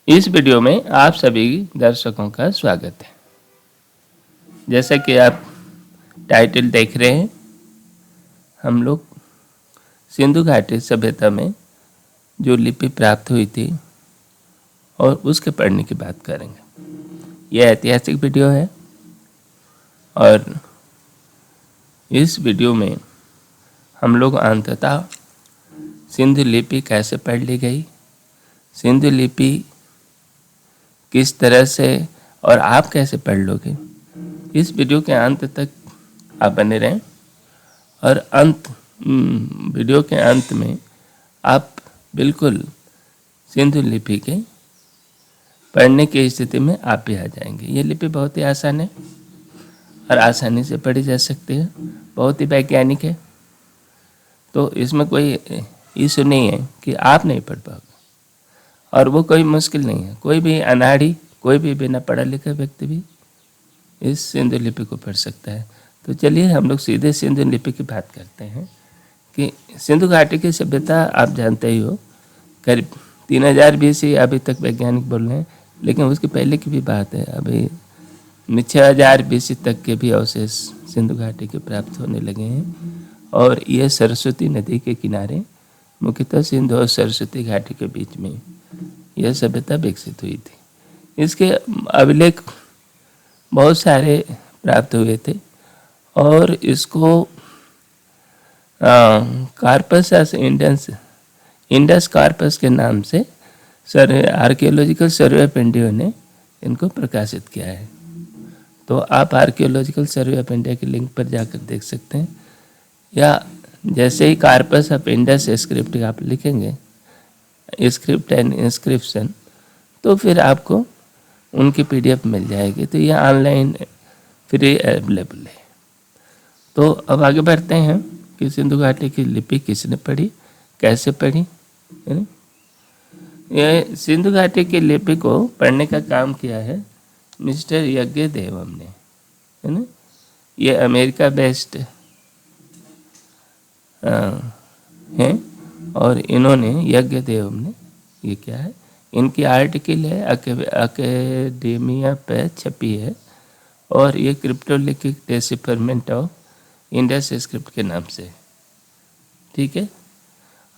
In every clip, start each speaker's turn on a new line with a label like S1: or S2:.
S1: इस वीडियो में आप सभी दर्शकों का स्वागत है। जैसा कि आप टाइटल देख रहे हैं, हम लोग सिंधु घाटी सभ्यता में जो लिपि प्राप्त हुई थी और उसके पढ़ने की बात करेंगे। यह ऐतिहासिक वीडियो है और इस वीडियो में हम लोग अंततः सिंधु लिपि कैसे पढ़ ली गई, सिंधु लिपि किस तरह से और आप कैसे पढ़ लोगे, इस वीडियो के अंत तक आप बने रहें। और वीडियो के अंत में आप बिल्कुल सिंधु लिपि के पढ़ने की स्थिति में आप भी आ जाएंगे। ये लिपि बहुत ही आसान है और आसानी से पढ़ी जा सकती है, बहुत ही वैज्ञानिक है, तो इसमें कोई इशू नहीं है कि आप नहीं पढ़ पाओगे। और वो कोई मुश्किल नहीं है, कोई भी अनाड़ी, कोई भी बिना पढ़ा लिखा व्यक्ति भी इस सिंधु लिपि को पढ़ सकता है। तो चलिए हम लोग सीधे सिंधु लिपि की बात करते हैं कि सिंधु घाटी की सभ्यता आप जानते ही हो, करीब 3000 BC अभी तक वैज्ञानिक बोल रहे हैं, लेकिन उसके पहले की भी बात है। अभी 6000 BC तक के भी अवशेष सिंधु घाटी के प्राप्त होने लगे हैं और ये सरस्वती नदी के किनारे, मुख्यतः सिंधु और सरस्वती घाटी के बीच में यह सभ्यता विकसित हुई थी। इसके अभिलेख बहुत सारे प्राप्त हुए थे और इसको कार्पस इंडस कार्पस के नाम से आर्कियोलॉजिकल सर्वे ऑफ इंडिया ने इनको प्रकाशित किया है। तो आप आर्कियोलॉजिकल सर्वे ऑफ इंडिया के लिंक पर जाकर देख सकते हैं, या जैसे ही कार्पस ऑफ इंडस स्क्रिप्ट आप लिखेंगे, स्क्रिप्ट एंड इंस्क्रिप्शन, तो फिर आपको उनकी PDF मिल जाएगी। तो ये ऑनलाइन फ्री अवेलेबल है। तो अब आगे बढ़ते हैं कि सिंधु घाटी की लिपि किसने पढ़ी, कैसे पढ़ी। ये सिंधु घाटी की लिपि को पढ़ने का काम किया है मिस्टर यज्ञदेवम ने, है ना। ये अमेरिका बेस्ड हैं और इन्होंने यज्ञदेवम ने ये क्या है, इनकी आर्टिकल है, अकेडेमिया पे छपी है और ये क्रिप्टोलिथिक डेसिफरमेंट ऑफ इंडस स्क्रिप्ट के नाम से, ठीक है।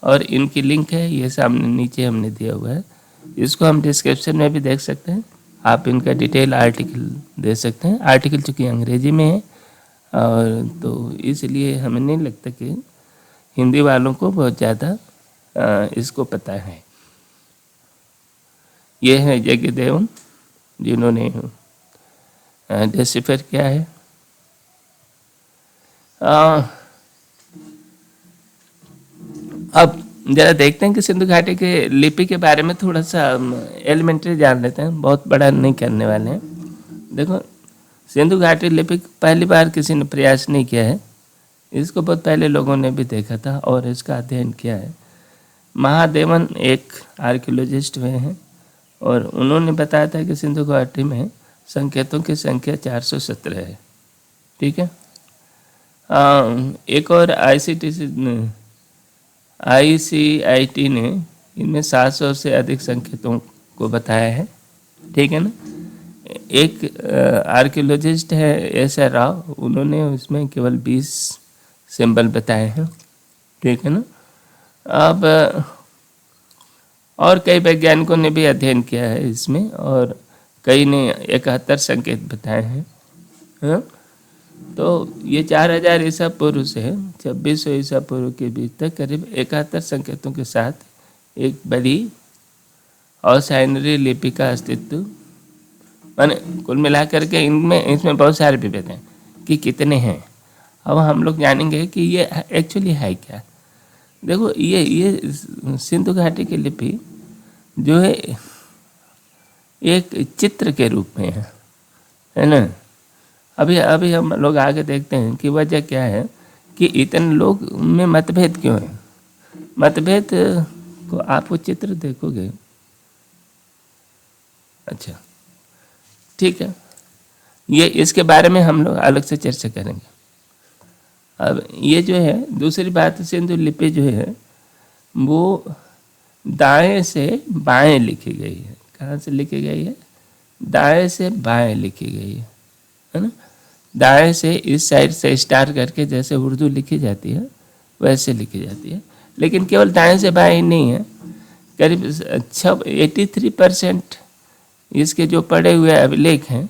S1: और इनकी लिंक है, ये सामने नीचे हमने दिया हुआ है, इसको हम डिस्क्रिप्शन में भी देख सकते हैं। आप इनका डिटेल आर्टिकल दे सकते हैं। आर्टिकल चूँकि अंग्रेजी में है और तो इसलिए हमें नहीं लगता कि हिंदी वालों को बहुत ज़्यादा इसको पता है। ये है यज्ञदेवम जिन्होंने डेसिफर किया है। अब ज़रा देखते हैं कि सिंधु घाटी के लिपि के बारे में थोड़ा सा एलिमेंट्री जान लेते हैं, बहुत बड़ा नहीं करने वाले हैं। देखो, सिंधु घाटी लिपि पहली बार किसी ने प्रयास नहीं किया है, इसको बहुत पहले लोगों ने भी देखा था और इसका अध्ययन किया है। महादेवन एक आर्कियोलॉजिस्ट हुए हैं और उन्होंने बताया था कि सिंधु घाटी में संकेतों की संख्या 417 है, ठीक है। एक और ICIT ने इनमें 700 से अधिक संकेतों को बताया है, ठीक है ना। एक आर्कियोलॉजिस्ट है SR राव, उन्होंने उसमें केवल 20 सिंबल बताए हैं, ठीक है ना। अब और कई वैज्ञानिकों ने भी अध्ययन किया है इसमें और कई ने 71 संकेत बताए हैं, हाँ? तो ये 4000 ईसा पूर्व से 2600 ईसा पूर्व के बीच तक करीब 71 संकेतों के साथ एक बड़ी असाइनरी लिपि का अस्तित्व, माने कुल मिलाकर के इसमें बहुत सारे विभेद हैं कि कितने हैं। अब हम लोग जानेंगे कि ये एक्चुअली है क्या। देखो, ये सिंधु घाटी की लिपि जो है एक चित्र के रूप में है ना। अभी हम लोग आगे देखते हैं कि वजह क्या है कि इतने लोग में मतभेद क्यों है। मतभेद को आप वो चित्र देखोगे, अच्छा ठीक है, ये इसके बारे में हम लोग अलग से चर्चा करेंगे। अब ये जो है दूसरी बात, सिंधु लिपि जो है वो दाएं से बाएं लिखी गई है। कहाँ से लिखी गई है, दाएं से बाएं लिखी गई है ना। दाएं से इस साइड से स्टार्ट करके जैसे उर्दू लिखी जाती है वैसे लिखी जाती है, लेकिन केवल दाएं से बाएं ही नहीं है, करीब 83% इसके जो पढ़े हुए अभिलेख हैं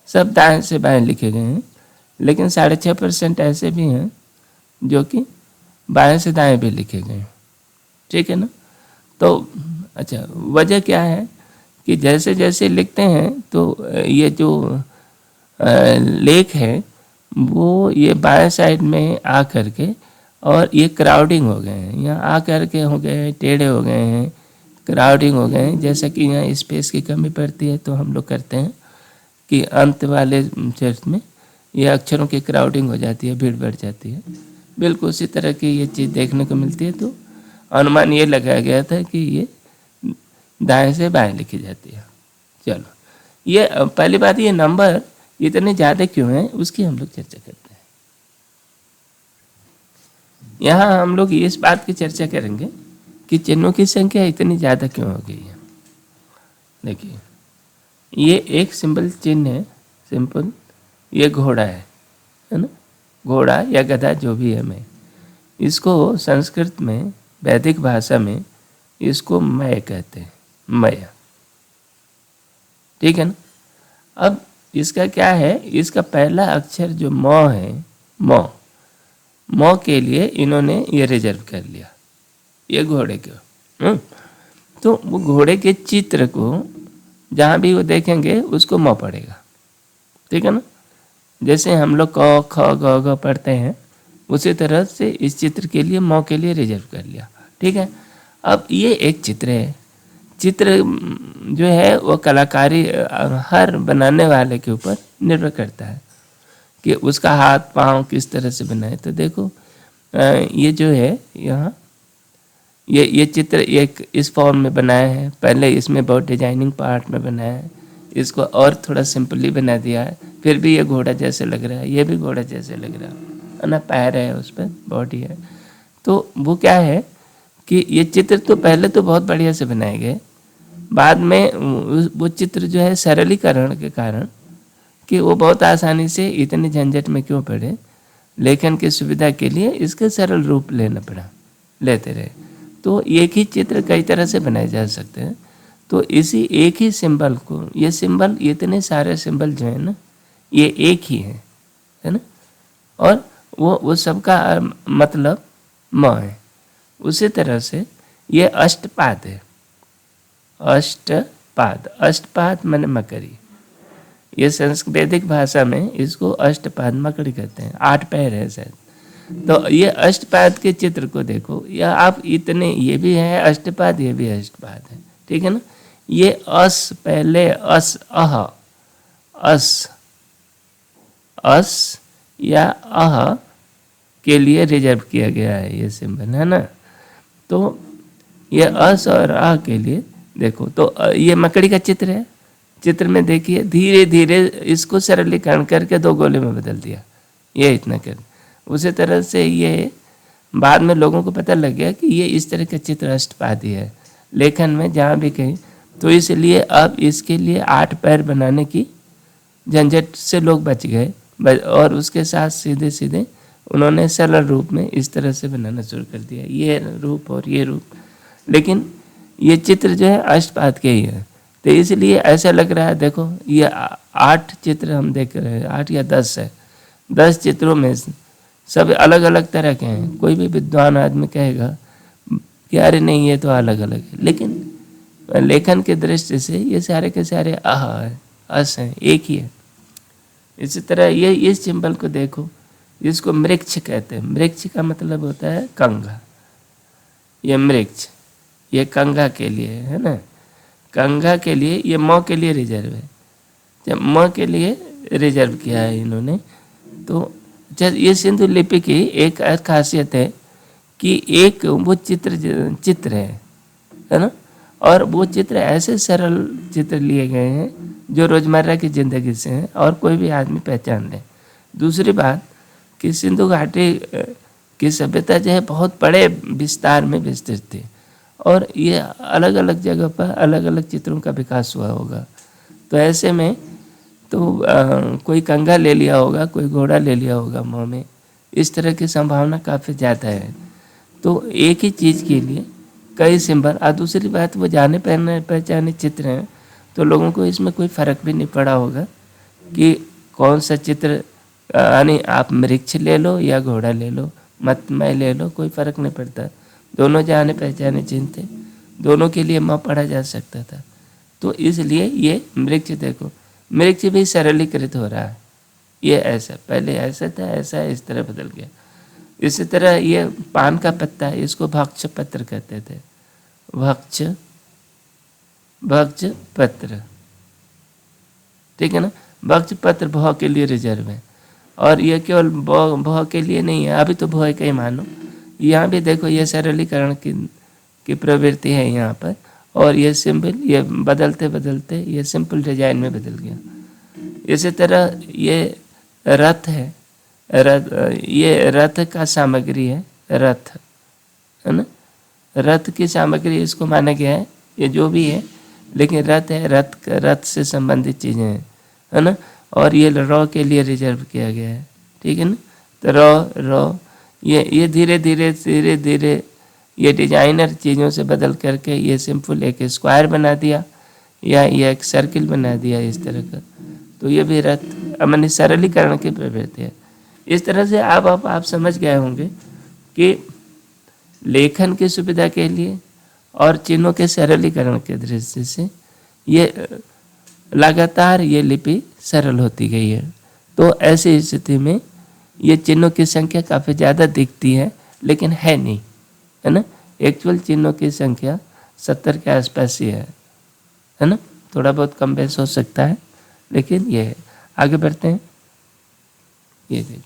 S1: सब दाएं से बाएं लिखे गए हैं, लेकिन 6.5% ऐसे भी हैं जो कि बाएं से दाएं भी लिखे गए हैं। ठीक है ना। तो अच्छा, वजह क्या है कि जैसे जैसे लिखते हैं तो ये जो लेख है वो ये बाएं साइड में आ करके और ये क्राउडिंग हो गए हैं, यहाँ आ करके हो गए हैं, टेढ़े हो गए हैं, क्राउडिंग हो गए हैं। जैसा कि यहाँ स्पेस की कमी पड़ती है तो हम लोग करते हैं कि अंत वाले चर्च में ये अक्षरों की क्राउडिंग हो जाती है, भीड़ बढ़ जाती है। बिल्कुल उसी तरह की ये चीज़ देखने को मिलती है। तो अनुमान ये लगाया गया था कि ये दाएं से बाएं लिखी जाती है। चलो, ये पहली बात, ये नंबर इतने ज़्यादा क्यों हैं उसकी हम लोग चर्चा करते हैं। यहाँ हम लोग इस बात की चर्चा करेंगे कि चिन्हों की संख्या इतनी ज़्यादा क्यों हो गई है। देखिए, ये एक सिंपल चिन्ह है, सिंपल, ये घोड़ा है ना, घोड़ा या गधा जो भी है। मैं इसको संस्कृत में, वैदिक भाषा में इसको मय कहते हैं, मय। ठीक है ना। अब इसका क्या है, इसका पहला अक्षर जो म है, म के लिए इन्होंने ये रिजर्व कर लिया, ये घोड़े को। तो वो घोड़े के चित्र को जहाँ भी वो देखेंगे उसको म पड़ेगा। ठीक है ना। जैसे हम लोग क ख ग घ पढ़ते हैं उसी तरह से इस चित्र के लिए म के लिए रिजर्व कर लिया। ठीक है। अब ये एक चित्र है, चित्र जो है वो कलाकारी हर बनाने वाले के ऊपर निर्भर करता है कि उसका हाथ पाँव किस तरह से बनाए। तो देखो ये जो है यहाँ ये चित्र एक इस फॉर्म में बनाया है, पहले इसमें बहुत डिजाइनिंग पार्ट में बनाया है, इसको और थोड़ा सिंपली बना दिया है, फिर भी ये घोड़ा जैसे लग रहा है, ये भी घोड़ा जैसे लग रहा है ना, पैर है उस पर, बॉडी है। तो वो क्या है कि ये चित्र तो पहले तो बहुत बढ़िया से बनाए गए, बाद में वो चित्र जो है सरलीकरण के कारण कि वो बहुत आसानी से इतने झंझट में क्यों पड़े, लेखन की सुविधा के लिए इसके सरल रूप लेना पड़ा, लेते रहे। तो एक ही चित्र कई तरह से बनाए जा सकते हैं। तो इसी एक ही सिंबल को, ये सिंबल, इतने सारे सिंबल जो है ना, ये एक ही है ना, और वो सबका मतलब म है। उसी तरह से ये अष्टपाद है, अष्टपाद, अष्टपाद माने मकड़ी। ये संस्कृत वैदिक भाषा में इसको अष्टपाद मकड़ी कहते हैं, 8 पैर है शायद। तो ये अष्टपाद के चित्र को देखो, या आप इतने, ये भी है अष्टपाद, ये भी अष्टपाद है। ठीक है ना। ये अस, पहले अस, अस या अह के लिए रिजर्व किया गया है ये सिंबल, है ना। तो ये अस और अ के लिए देखो, तो ये मकड़ी का चित्र है। चित्र में देखिए धीरे धीरे इसको सरलीकरण करके 2 गोले में बदल दिया, ये इतना कर। उसी तरह से ये बाद में लोगों को पता लग गया कि ये इस तरह का चित्र अष्टपादी है लेखन में जहाँ भी कहीं। तो इसलिए अब इसके लिए 8 पैर बनाने की झंझट से लोग बच गए, और उसके साथ सीधे सीधे उन्होंने सरल रूप में इस तरह से बनाना शुरू कर दिया, ये रूप और ये रूप। लेकिन ये चित्र जो है अष्टपाद के ही है, तो इसलिए ऐसा लग रहा है। देखो ये 8 चित्र हम देख रहे हैं, 8 या 10 है, 10 चित्रों में सब अलग अलग तरह के हैं। कोई भी विद्वान आदमी कहेगा कि अरे नहीं ये तो अलग अलग है, लेकिन लेखन के दृष्टि से ये सारे के सारे आह है, अस हैं, एक ही है। इसी तरह ये इस सिंबल को देखो, जिसको मृक्ष कहते हैं। मृक्ष का मतलब होता है कंघा, ये मृक्ष, ये कंघा के लिए है ना, कंघा के लिए। ये म के लिए रिजर्व है, जब म के लिए रिजर्व किया है इन्होंने। तो ये सिंधु लिपि की एक खासियत है कि एक वो चित्र है ना, और वो चित्र ऐसे सरल चित्र लिए गए हैं जो रोज़मर्रा की ज़िंदगी से हैं और कोई भी आदमी पहचान ले। दूसरी बात कि सिंधु घाटी की सभ्यता जो है बहुत बड़े विस्तार में विस्तृत थी, और ये अलग अलग जगह पर अलग अलग चित्रों का विकास हुआ होगा। तो ऐसे में तो कोई कंघा ले लिया होगा, कोई घोड़ा ले लिया होगा मुँह में, इस तरह की संभावना काफ़ी ज़्यादा है। तो एक ही चीज़ के लिए कई सिंबल। और दूसरी बात, वो जाने पहचाने चित्र हैं, तो लोगों को इसमें कोई फ़र्क भी नहीं पड़ा होगा कि कौन सा चित्र, यानी आप वृक्ष ले लो या घोड़ा ले लो, मतमय ले लो, कोई फ़र्क नहीं पड़ता। दोनों जाने पहचाने चिन्ह थे, दोनों के लिए म पढ़ा जा सकता था। तो इसलिए ये वृक्ष, देखो वृक्ष भी सरलीकृत हो रहा है। ये ऐसा, पहले ऐसा था, ऐसा इस तरह बदल गया। इसी तरह ये पान का पत्ता है, इसको भक्ष पत्र कहते थे। भक्ष पत्र, ठीक है ना। भक्ष पत्र भौ के लिए रिजर्व है, और ये केवल भौ के लिए नहीं है, अभी तो भौ का ही मानो। यहाँ भी देखो ये सरलीकरण की प्रवृत्ति है यहाँ पर, और ये सिंपल, ये बदलते बदलते ये सिंपल डिजाइन में बदल गया। इसी तरह ये रथ है, ये रथ का सामग्री है, रथ है ना। रथ की सामग्री इसको माना गया है, ये जो भी है, लेकिन रथ है, रथ से संबंधित चीज़ें हैं, है ना। और ये रॉ के लिए रिजर्व किया गया है, ठीक है ना। तो रॉ ये धीरे धीरे ये डिजाइनर चीज़ों से बदल करके ये सिंपल एक स्क्वायर बना दिया, या ये एक सर्किल बना दिया इस तरह का। तो ये भी रथ, माने सरलीकरण की प्रवृत्ति है। इस तरह से आप समझ गए होंगे कि लेखन की सुविधा के लिए और चिन्हों के सरलीकरण के दृष्टि से ये लगातार ये लिपि सरल होती गई है। तो ऐसी स्थिति में ये चिन्हों की संख्या काफ़ी ज़्यादा दिखती है, लेकिन है नहीं, है ना। एक्चुअल चिन्हों की संख्या 70 के आसपास ही है ना। थोड़ा बहुत कम बेस हो सकता है, लेकिन ये है। आगे बढ़ते हैं। ये देखिए,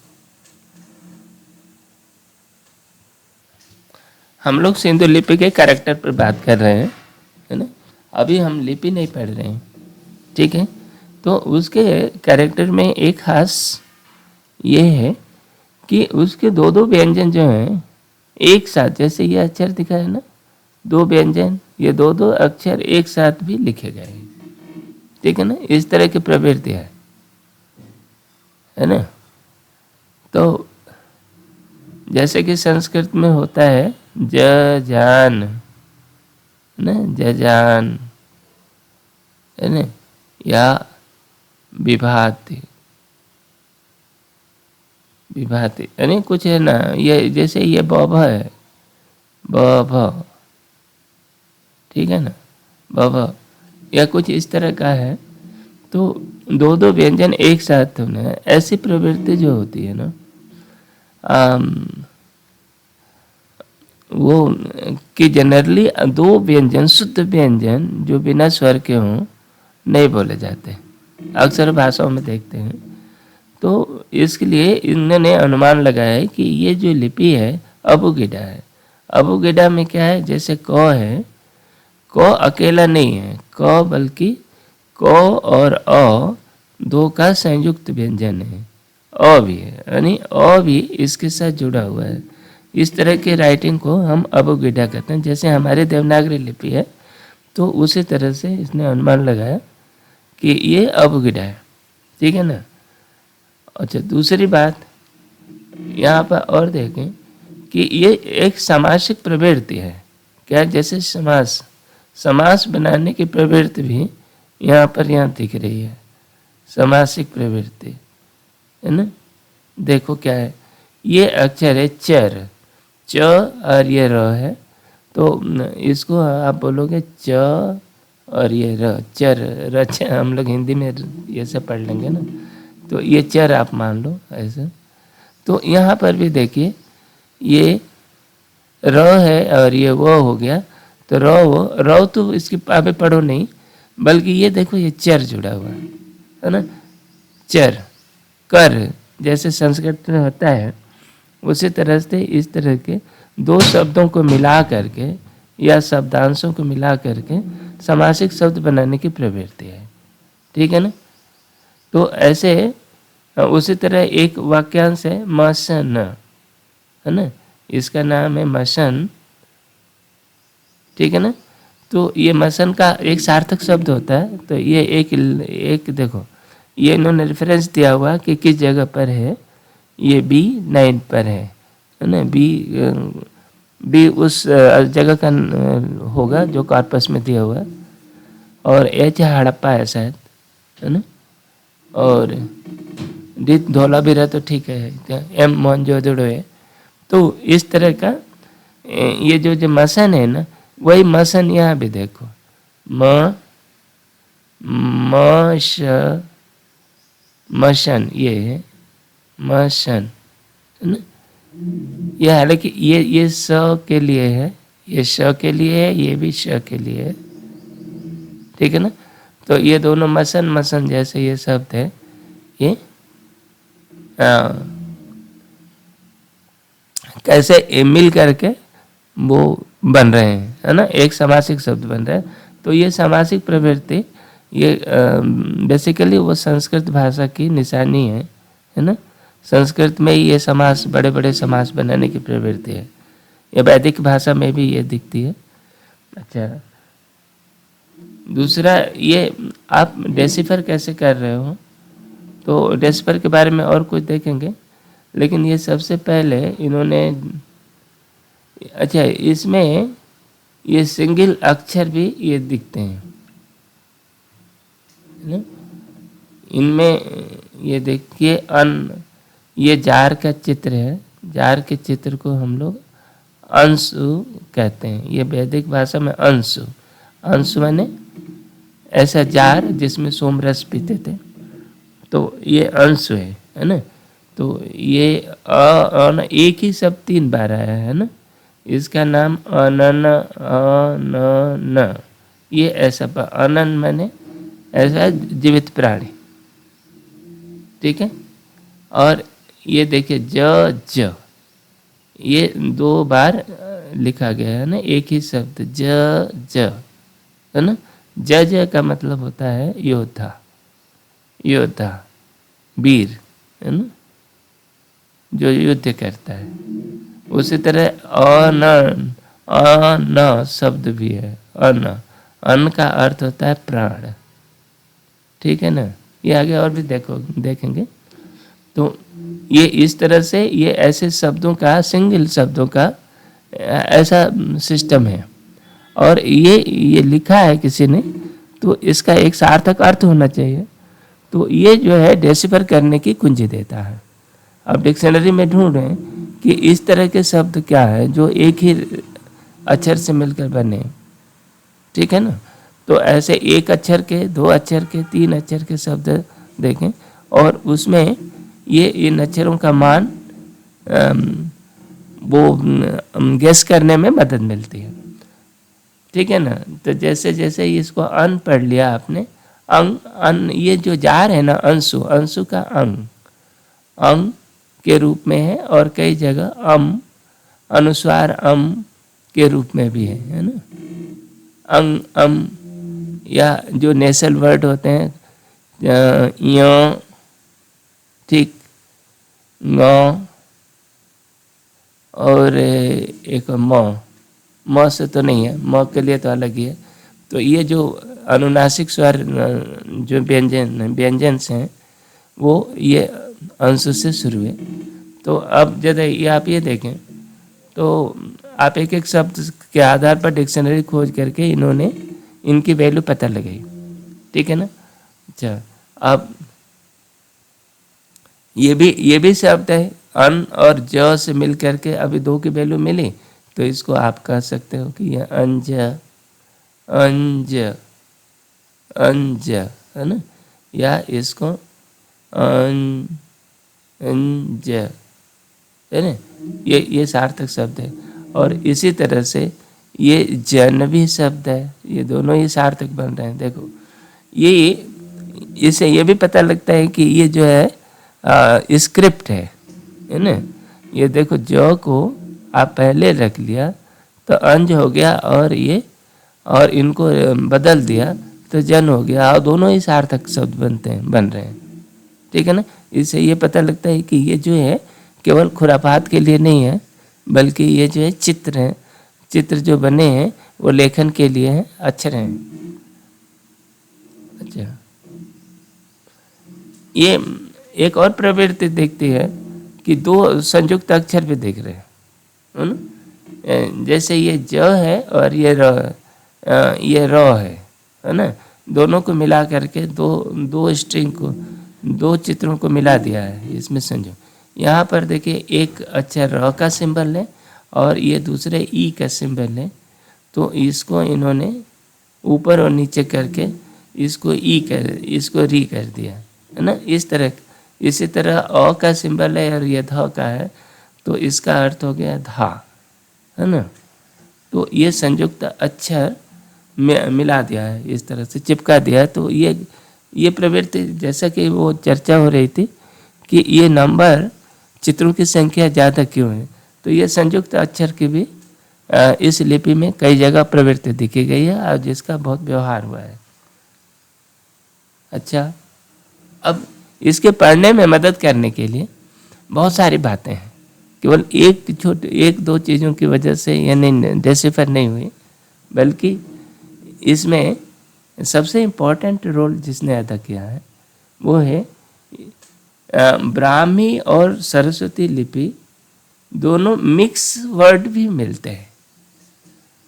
S1: हम लोग सिंधु लिपि के कैरेक्टर पर बात कर रहे हैं, है ना। अभी हम लिपि नहीं पढ़ रहे हैं, ठीक है। तो उसके कैरेक्टर में एक खास ये है कि उसके दो व्यंजन जो हैं एक साथ, जैसे ये अक्षर दिखा है ना, दो व्यंजन, ये दो अक्षर एक साथ भी लिखे गए हैं, ठीक है ना। इस तरह की प्रवृत्ति है ना। तो जैसे कि संस्कृत में होता है जजान, ना, जजान, है ना, या विभाति, यानी कुछ है ना, ये जैसे ये बभ है, बभ, ठीक है ना, बभ, या कुछ इस तरह का है। तो दो व्यंजन एक साथ होना, ऐसी प्रवृत्ति जो होती है ना, वो कि जनरली दो व्यंजन, शुद्ध व्यंजन जो बिना स्वर के हों, नहीं बोले जाते, अक्सर भाषाओं में देखते हैं। तो इसके लिए इन्होंने अनुमान लगाया है कि ये जो लिपि है अबुगिडा है। अबुगिडा में क्या है, जैसे क है, क अकेला नहीं है, क बल्कि क और अ दो का संयुक्त व्यंजन है, अ भी है, यानी अ भी इसके साथ जुड़ा हुआ है। इस तरह के राइटिंग को हम अबुगिडा कहते हैं। जैसे हमारे देवनागरी लिपि है, तो उसी तरह से इसने अनुमान लगाया कि ये अबुगिडा है, ठीक है ना। अच्छा, दूसरी बात यहाँ पर और देखें कि ये एक समासिक प्रवृत्ति है। क्या, जैसे समास बनाने की प्रवृत्ति भी यहाँ दिख रही है, समासिक प्रवृत्ति, है ना। देखो क्या है, ये अक्षर है चर, च और ये र है, तो इसको आप बोलोगे च और ये र, चर, रच, हम लोग हिंदी में ये सब पढ़ लेंगे ना, तो ये चर आप मान लो ऐसे। तो यहाँ पर भी देखिए ये र है और ये वो हो गया, तो र तो इसकी अभी पढ़ो नहीं, बल्कि ये देखो ये चर जुड़ा हुआ है ना, चर, कर, जैसे संस्कृत में होता है, उसी तरह से इस तरह के दो शब्दों को मिला करके या शब्दांशों को मिला करके समासिक शब्द बनाने की प्रवृत्ति है, ठीक है ना। तो ऐसे उसी तरह एक वाक्यांश है मसन, है ना, इसका नाम है मसन, ठीक है ना। तो ये मसन का एक सार्थक शब्द होता है। तो ये एक देखो, ये इन्होंने रेफरेंस दिया हुआ कि किस जगह पर है। ये B9 पर है ना। बी उस जगह का होगा जो कॉर्पस में दिया हुआ है, और H हड़प्पा है शायद, है ना। और डी धोलावीरा तो ठीक है, M मोहनजोदड़ो है। तो इस तरह का ये जो मसन है ना, वही मसन यहाँ भी देखो, मशन, ये है मशन, है ना। ये हालांकि ये स के लिए है, ये श के लिए है, ये भी श के लिए है, ठीक है ना। तो ये दोनों मसन जैसे ये शब्द है, ये कैसे मिल करके वो बन रहे हैं, है ना, एक समासिक शब्द बन रहे हैं। तो ये समासिक प्रवृत्ति ये बेसिकली वो संस्कृत भाषा की निशानी है ना। संस्कृत में ही ये समास, बड़े बड़े समास बनाने की प्रवृत्ति है। ये वैदिक भाषा में भी ये दिखती है। अच्छा, दूसरा ये आप डेसिफर कैसे कर रहे हो, तो डेसिफर के बारे में और कुछ देखेंगे, लेकिन ये सबसे पहले इन्होंने, अच्छा इसमें ये सिंगल अक्षर भी ये दिखते हैं ना? इनमें ये देखिए ये जार का चित्र है। जार के चित्र को हम लोग अंशु कहते हैं। ये वैदिक भाषा में अंशु माने ऐसा जार जिसमें सोमरस पीते थे, तो ये अंशु है ना। तो ये एक ही शब्द 3 बार आया है ना। इसका नाम अनन, ये ऐसा अनन माने ऐसा जीवित प्राणी, ठीक है। और ये देखिए ज ये 2 बार लिखा गया है ना, एक ही शब्द ज है ना। ज का मतलब होता है योद्धा, वीर, है ना, जो युद्ध करता है। उसी तरह अन शब्द भी है। अन्न का अर्थ होता है प्राण, ठीक है ना। ये आगे और भी देखेंगे। तो ये इस तरह से ये ऐसे शब्दों का, सिंगल शब्दों का ऐसा सिस्टम है। और ये लिखा है किसी ने, तो इसका एक सार्थक अर्थ होना चाहिए। तो ये जो है डेसिफर करने की कुंजी देता है। अब डिक्शनरी में ढूंढ रहे हैं कि इस तरह के शब्द क्या है जो एक ही अक्षर से मिलकर बने, ठीक है ना। तो ऐसे एक अक्षर के, 2 अक्षर के, 3 अक्षर के शब्द देखें, और उसमें ये इन अक्षरों का मान वो गेस करने में मदद मिलती है, ठीक है ना। तो जैसे जैसे इसको अन पढ़ लिया आपने, अन ये जो जार है ना, अंशु का अंग के रूप में है, और कई जगह अनुस्वार के रूप में भी है ना। या जो नेसल वर्ड होते हैं, य, ठीक, ङ, और एक म से तो नहीं है, म के लिए तो अलग ही है। तो ये जो अनुनासिक स्वर जो व्यंजन हैं, वो ये अंश से शुरू है। तो अब जब ये आप ये देखें, तो आप एक एक शब्द के आधार पर डिक्शनरी खोज करके इन्होंने इनकी वैल्यू पता लगाई, ठीक है ना। अच्छा, अब ये भी शब्द है, अन और ज से मिल करके अभी 2 की वैल्यू मिली, तो इसको आप कह सकते हो कि यह अंज है ना, या इसको अंज है ना। ये सार्थक शब्द है। और इसी तरह से ये जनवी शब्द है, ये दोनों ही सार्थक बन रहे हैं। देखो ये इससे ये भी पता लगता है कि ये जो है स्क्रिप्ट है ना। ये देखो जो को आप पहले रख लिया तो अंज हो गया, और इनको बदल दिया तो जन हो गया, और दोनों ही सार्थक शब्द बन रहे हैं, ठीक है ना। इससे ये पता लगता है कि ये जो है केवल खुरापात के लिए नहीं है, बल्कि ये जो है चित्र है, चित्र जो बने हैं वो लेखन के लिए हैं, अक्षर हैं। अच्छा, ये एक और प्रवृत्ति देखती है कि दो संयुक्त अक्षर भी देख रहे हैं, है ना? जैसे ये ज है और ये र है ना? दोनों को मिला करके दो स्ट्रिंग को, दो चित्रों को मिला दिया है इसमें संयोग। यहाँ पर देखिए एक अक्षर र का सिंबल है और ये दूसरे ई का सिंबल है, तो इसको इन्होंने ऊपर और नीचे करके इसको इसको री कर दिया, है ना? इस तरह, इसी तरह अ का सिंबल है और ये ध का है, तो इसका अर्थ हो गया धा, है ना? तो ये संयुक्त अक्षर मिला दिया है, इस तरह से चिपका दिया है। तो ये प्रवृत्ति, जैसा कि वो चर्चा हो रही थी कि ये नंबर चित्रों की संख्या ज़्यादा क्यों है, तो ये संयुक्त अक्षर की भी इस लिपि में कई जगह प्रवृत्ति दिखी गई है और जिसका बहुत व्यवहार हुआ है। अच्छा, अब इसके पढ़ने में मदद करने के लिए बहुत सारी बातें हैं, केवल एक दो चीज़ों की वजह से ये नहीं डिसिफर नहीं हुई, बल्कि इसमें सबसे इम्पोर्टेंट रोल जिसने अदा किया है वो है ब्राह्मी और सरस्वती लिपि दोनों मिक्स वर्ड भी मिलते हैं।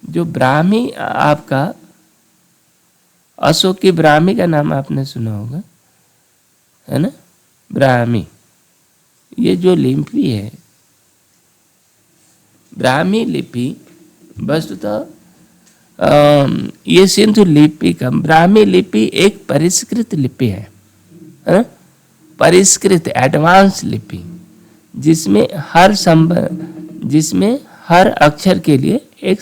S1: जो ब्राह्मी आपका, अशोक की ब्राह्मी का नाम आपने सुना होगा, है ना? ब्राह्मी, ये जो लिपि है ब्राह्मी लिपि, वस्तुतः ये सिंधु लिपि का, ब्राह्मी लिपि एक परिष्कृत लिपि है, परिष्कृत एडवांस लिपि, जिसमें हर अक्षर के लिए एक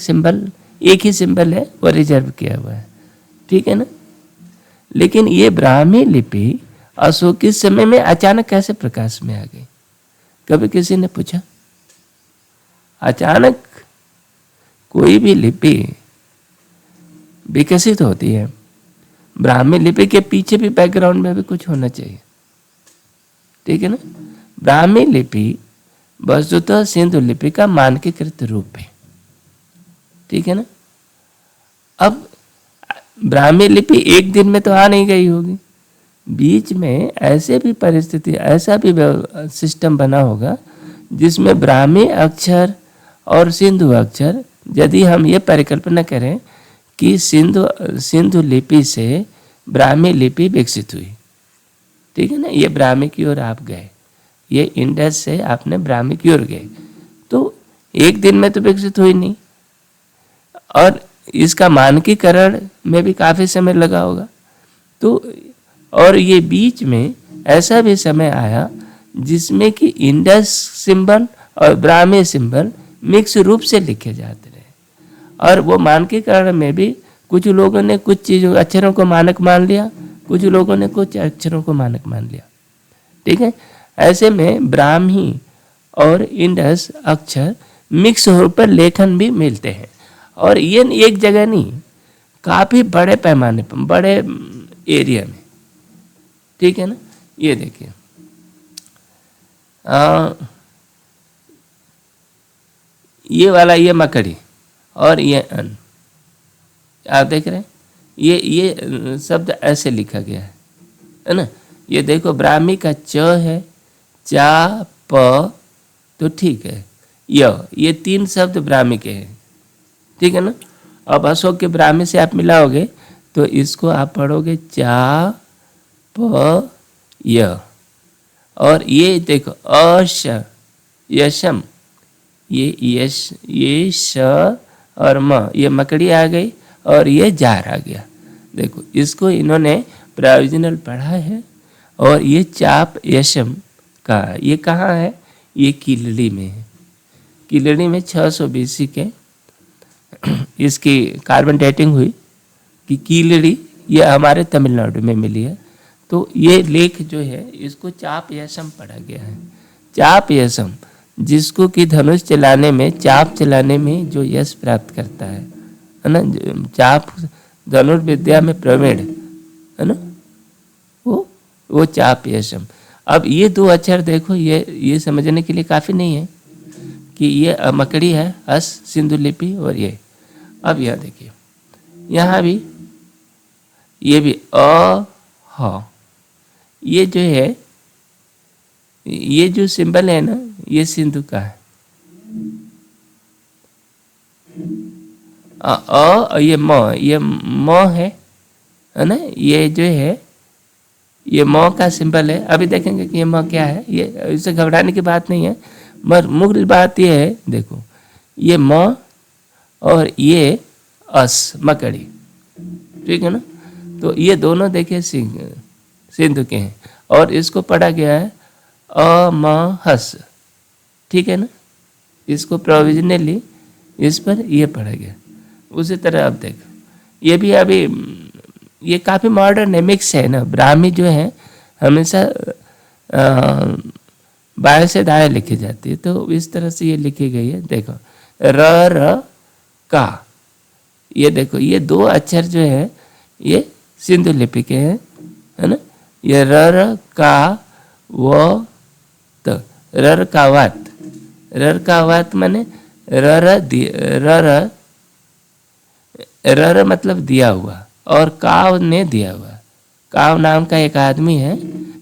S1: ही सिंबल है, वो रिजर्व किया हुआ है, ठीक है ना? लेकिन ये ब्राह्मी लिपि अशोक के समय में अचानक कैसे प्रकाश में आ गई, कभी किसी ने पूछा? अचानक कोई भी लिपि विकसित होती है, ब्राह्मी लिपि के पीछे भी बैकग्राउंड में भी कुछ होना चाहिए, ठीक है ना? ब्राह्मी लिपि वस्तुतः सिंधु लिपि का मानकीकृत रूप है, ठीक है ना? अब ब्राह्मी लिपि एक दिन में तो आ नहीं गई होगी, बीच में ऐसे भी परिस्थिति, ऐसा भी सिस्टम बना होगा जिसमें ब्राह्मी अक्षर और सिंधु अक्षर, यदि हम ये परिकल्पना करें कि सिंधु लिपि से ब्राह्मी लिपि विकसित हुई, ठीक है ना? ये ब्राह्मी की ओर आप गए, ये इंडस से आपने ब्राह्मी की ओर गए, तो एक दिन में तो विकसित हुई नहीं, और इसका मानकीकरण में भी काफ़ी समय लगा होगा। तो और ये बीच में ऐसा भी समय आया जिसमें कि इंडस सिंबल और ब्राह्मी सिंबल मिक्स रूप से लिखे जाते रहे, और वो मानकीकरण में भी कुछ लोगों ने कुछ चीज़ों अक्षरों को मानक मान लिया, कुछ लोगों ने कुछ अक्षरों को मानक मान लिया, ठीक है? ऐसे में ब्राह्मी और इंडस अक्षर मिक्स होकर लेखन भी मिलते हैं, और ये एक जगह नहीं, काफ़ी बड़े पैमाने पर, बड़े एरिया में, ठीक है ना? ये देखिए, ये वाला, ये मकड़ी और ये अन, आप देख रहे हैं, ये शब्द ऐसे लिखा गया है ना? ये देखो, ब्राह्मी का च है, चा, प, तो ठीक है, ये तीन शब्द ब्राह्मी के हैं, ठीक है ना? अब अशोक के ब्राह्मी से आप मिलाओगे तो इसको आप पढ़ोगे चा, प, य, और ये देखो अश, यशम, ये यश, ये श और म, ये मकड़ी आ गई और ये जार आ गया। देखो, इसको इन्होंने प्रोविजनल पढ़ा है, और ये चाप यशम का, ये कहाँ है? ये कीलड़ी में है। कीलड़ी में 600 BC के इसकी कार्बन डेटिंग हुई कि कीलड़ी ये हमारे तमिलनाडु में मिली है। तो ये लेख जो है इसको चाप यशम पढ़ा गया है। चाप यशम, जिसको कि धनुष चलाने में, चाप चलाने में जो यश प्राप्त करता है ना? चाप धनुर्विद्या में प्रवीण है ना, वो चाप यशम। अब ये दो अक्षर देखो, ये समझने के लिए काफ़ी नहीं है कि ये मकड़ी है, हस सिंधु लिपि, और ये अब यह देखिए यहाँ भी ये भी ह, ये जो है ये जो सिंबल है ना ये सिंधु का है। ये म है ना, ये जो है ये म का सिंबल है। अभी देखेंगे कि ये म क्या है, ये इसे घबराने की बात नहीं है, मगर मुख्य बात ये है, देखो ये म और ये अस मकड़ी, ठीक है ना। तो ये दोनों देखिए सिंधु के हैं, और इसको पढ़ा गया है अमहस, ठीक है ना। इसको प्रोविजनली इस पर ये पढ़ा गया। उसी तरह अब देखो ये भी अभी ये काफ़ी मॉडर्न है, मिक्स है ना। ब्राह्मी जो है हमेशा बाएं से दाएं लिखी जाती है, तो इस तरह से ये लिखी गई है। देखो र का, ये देखो ये दो अक्षर जो है ये सिंधु लिपि के हैं, है ना। ये र का व त, रर का वात माने रर मतलब दिया हुआ, और काव ने दिया हुआ। काव नाम का एक आदमी है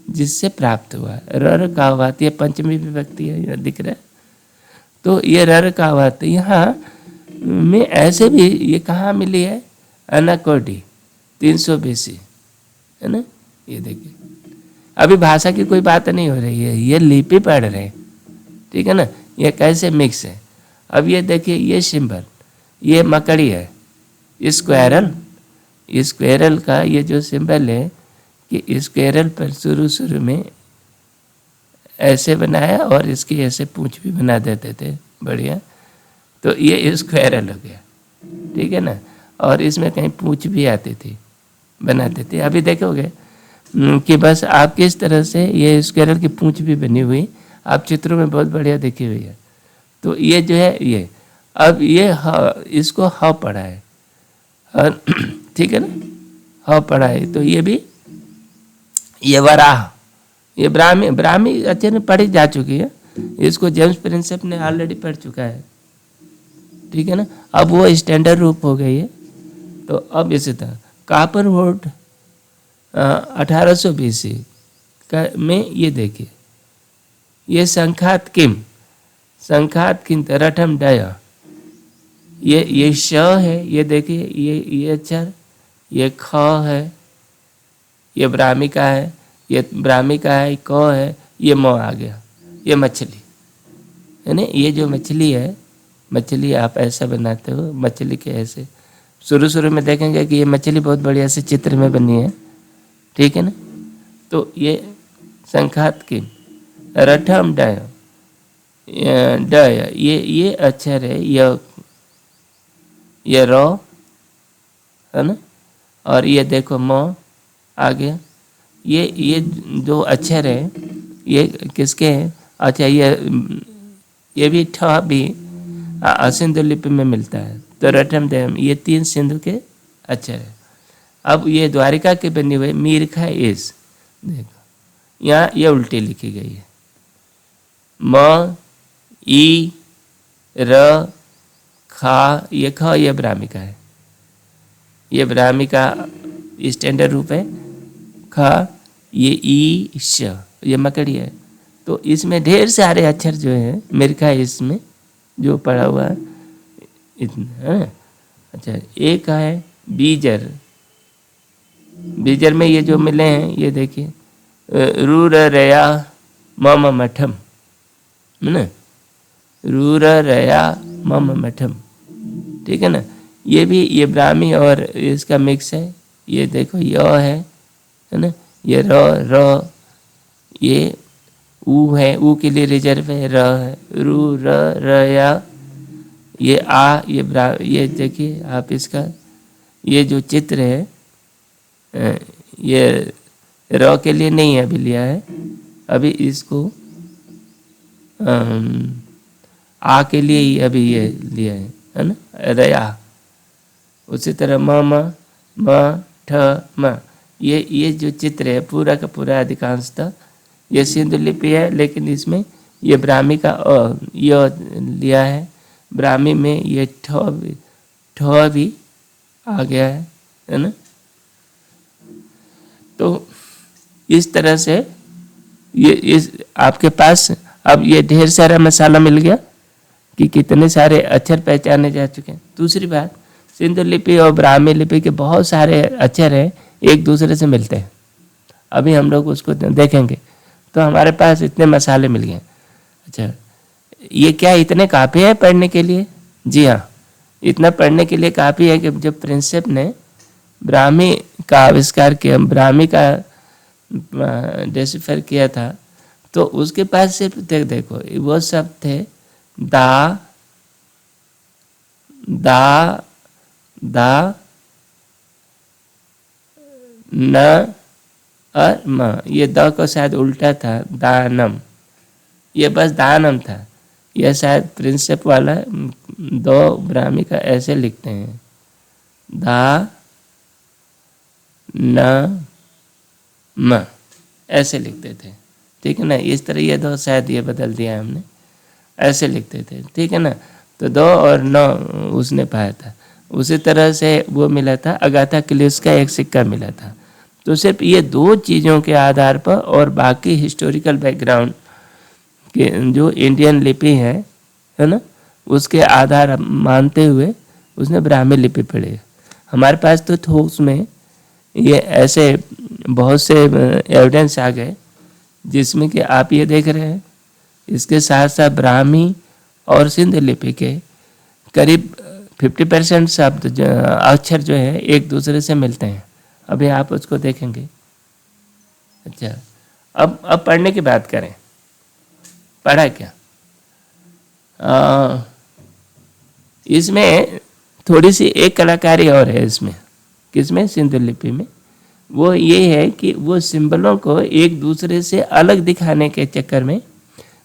S1: जिससे प्राप्त हुआ। रर कावात ये पंचमी विभक्ति है, यह दिख रहा है। तो ये रर कावात यहाँ में ऐसे भी ये कहाँ मिली है, अनाकोडी 300 BC, है ना। ये देखिए अभी भाषा की कोई बात नहीं हो रही है, ये लिपि पढ़ रहे हैं, ठीक है ना। ये कैसे मिक्स है। अब ये देखिए ये सिंबल, ये मकड़ी है, स्क्वायरल का ये जो सिंबल है कि स्क्वायरल पर शुरू में ऐसे बनाया और इसकी ऐसे पूंछ भी बना देते थे, बढ़िया। तो ये स्क्वायरल हो गया, ठीक है ना। और इसमें कहीं पूंछ भी आती थी, बनाते थे। अभी देखोगे कि बस आप किस तरह से ये स्क्वायरल की पूंछ भी बनी हुई आप चित्रों में बहुत बढ़िया देखी हुई है। तो ये जो है ये अब ये इसको ह पढ़ा है, ठीक है ना, ह पढ़ा है। तो ये भी ये वराह, ये ब्राह्मी अच्छे में पढ़ी जा चुकी है, इसको जेम्स प्रिंसेप ने ऑलरेडी पढ़ चुका है, ठीक है ना। अब वो स्टैंडर्ड रूप हो गई है। तो अब इसी तरह कापरवुड 1800 BC का में ये देखिए ये संखात किम रठम डय, ये श है, ये देखिए ये अक्षर, ये ख है, ये ब्राह्मी का है, ये ब्राह्मी का है, क है, ये म आ गया, ये मछली है ना। ये जो मछली है, मछली आप ऐसा बनाते हो, मछली के ऐसे शुरू में देखेंगे कि ये मछली बहुत बढ़िया से चित्र में बनी है, ठीक है ना। तो ये संखात की रठम डय, ये अक्षर है, ये रो है ना, और ये देखो म आ गया। ये जो अक्षर है ये किसके हैं? अच्छा ये भी ठ भी सिंधु लिपि में मिलता है। तो रठम डयम ये 3 सिंधु के अक्षर है। अब ये द्वारिका के बने हुए मीरखा इस, देखो यहाँ ये उल्टी लिखी गई है, म ई र खा, ये ख ये ब्राह्मी का है, ये ब्राह्मी का स्टैंडर्ड रूप है। ख ये ई श ये मकड़ी है। तो इसमें ढेर सारे अक्षर जो है मीरखा इसमें जो पढ़ा हुआ है इतना है। अच्छा एक है बीजर, बीजर में ये जो मिले हैं ये देखिए रूर रया मम मठम, है ना, रूर रया मम मठम, ठीक है ना। ये भी ये ब्राह्मी और इसका मिक्स है। ये देखो य है ना, ये र ये ऊ है, ऊ के लिए रिजर्व है, र है, रू र या, ये आ, ये देखिए आप इसका ये जो चित्र है ये र के लिए नहीं अभी लिया है, अभी इसको आ के लिए ही अभी ये लिया है ना, रया। उसी तरह म ठ म, ये जो चित्र है पूरा का पूरा अधिकांशतः ये सिंधु लिपि है, लेकिन इसमें ये ब्राह्मी का य लिया है, ब्राह्मी में ये ठ भी आ गया है ना। तो इस तरह से ये इस आपके पास अब ये ढेर सारा मसाला मिल गया कि कितने सारे अक्षर पहचाने जा चुके हैं। दूसरी बात, सिंधु लिपि और ब्राह्मी लिपि के बहुत सारे अक्षर हैं, एक दूसरे से मिलते हैं। अभी हम लोग उसको देखेंगे। तो हमारे पास इतने मसाले मिल गए। अच्छा, ये क्या इतने काफ़ी है पढ़ने के लिए? जी हाँ, इतना पढ़ने के लिए काफ़ी है कि जब प्रिंसेप ने ब्राह्मी का आविष्कार किया, ब्राह्मी का डेसिफर किया था, तो उसके पास सिर्फ देखो वो सब थे दा न और म। ये द को शायद उल्टा था, दानम, ये बस दानम था। यह शायद प्रिंसेप वाला दो ब्राह्मी का ऐसे लिखते हैं, दा न म, ऐसे लिखते थे, ठीक है ना। इस तरह ये दो शायद ये बदल दिया हमने, ऐसे लिखते थे, ठीक है ना। तो दो और नौ उसने पाया था। उसी तरह से वो मिला था, अगाथा क्रिस्टी का एक सिक्का मिला था। तो सिर्फ ये दो चीज़ों के आधार पर और बाकी हिस्टोरिकल बैकग्राउंड के जो इंडियन लिपि है ना, उसके आधार मानते हुए उसने ब्राह्मी लिपि पढ़ी। हमारे पास तो थोस में ये ऐसे बहुत से एविडेंस आ गए जिसमें कि आप ये देख रहे हैं, इसके साथ साथ ब्राह्मी और सिंध लिपि के करीब 50% शब्द अक्षर जो है एक दूसरे से मिलते हैं। अभी आप उसको देखेंगे। अच्छा, अब पढ़ने की बात करें, पढ़ा क्या? इसमें थोड़ी सी एक कलाकारी और है इसमें। किसमें? सिंधु लिपि में। वो ये है कि वो सिंबलों को एक दूसरे से अलग दिखाने के चक्कर में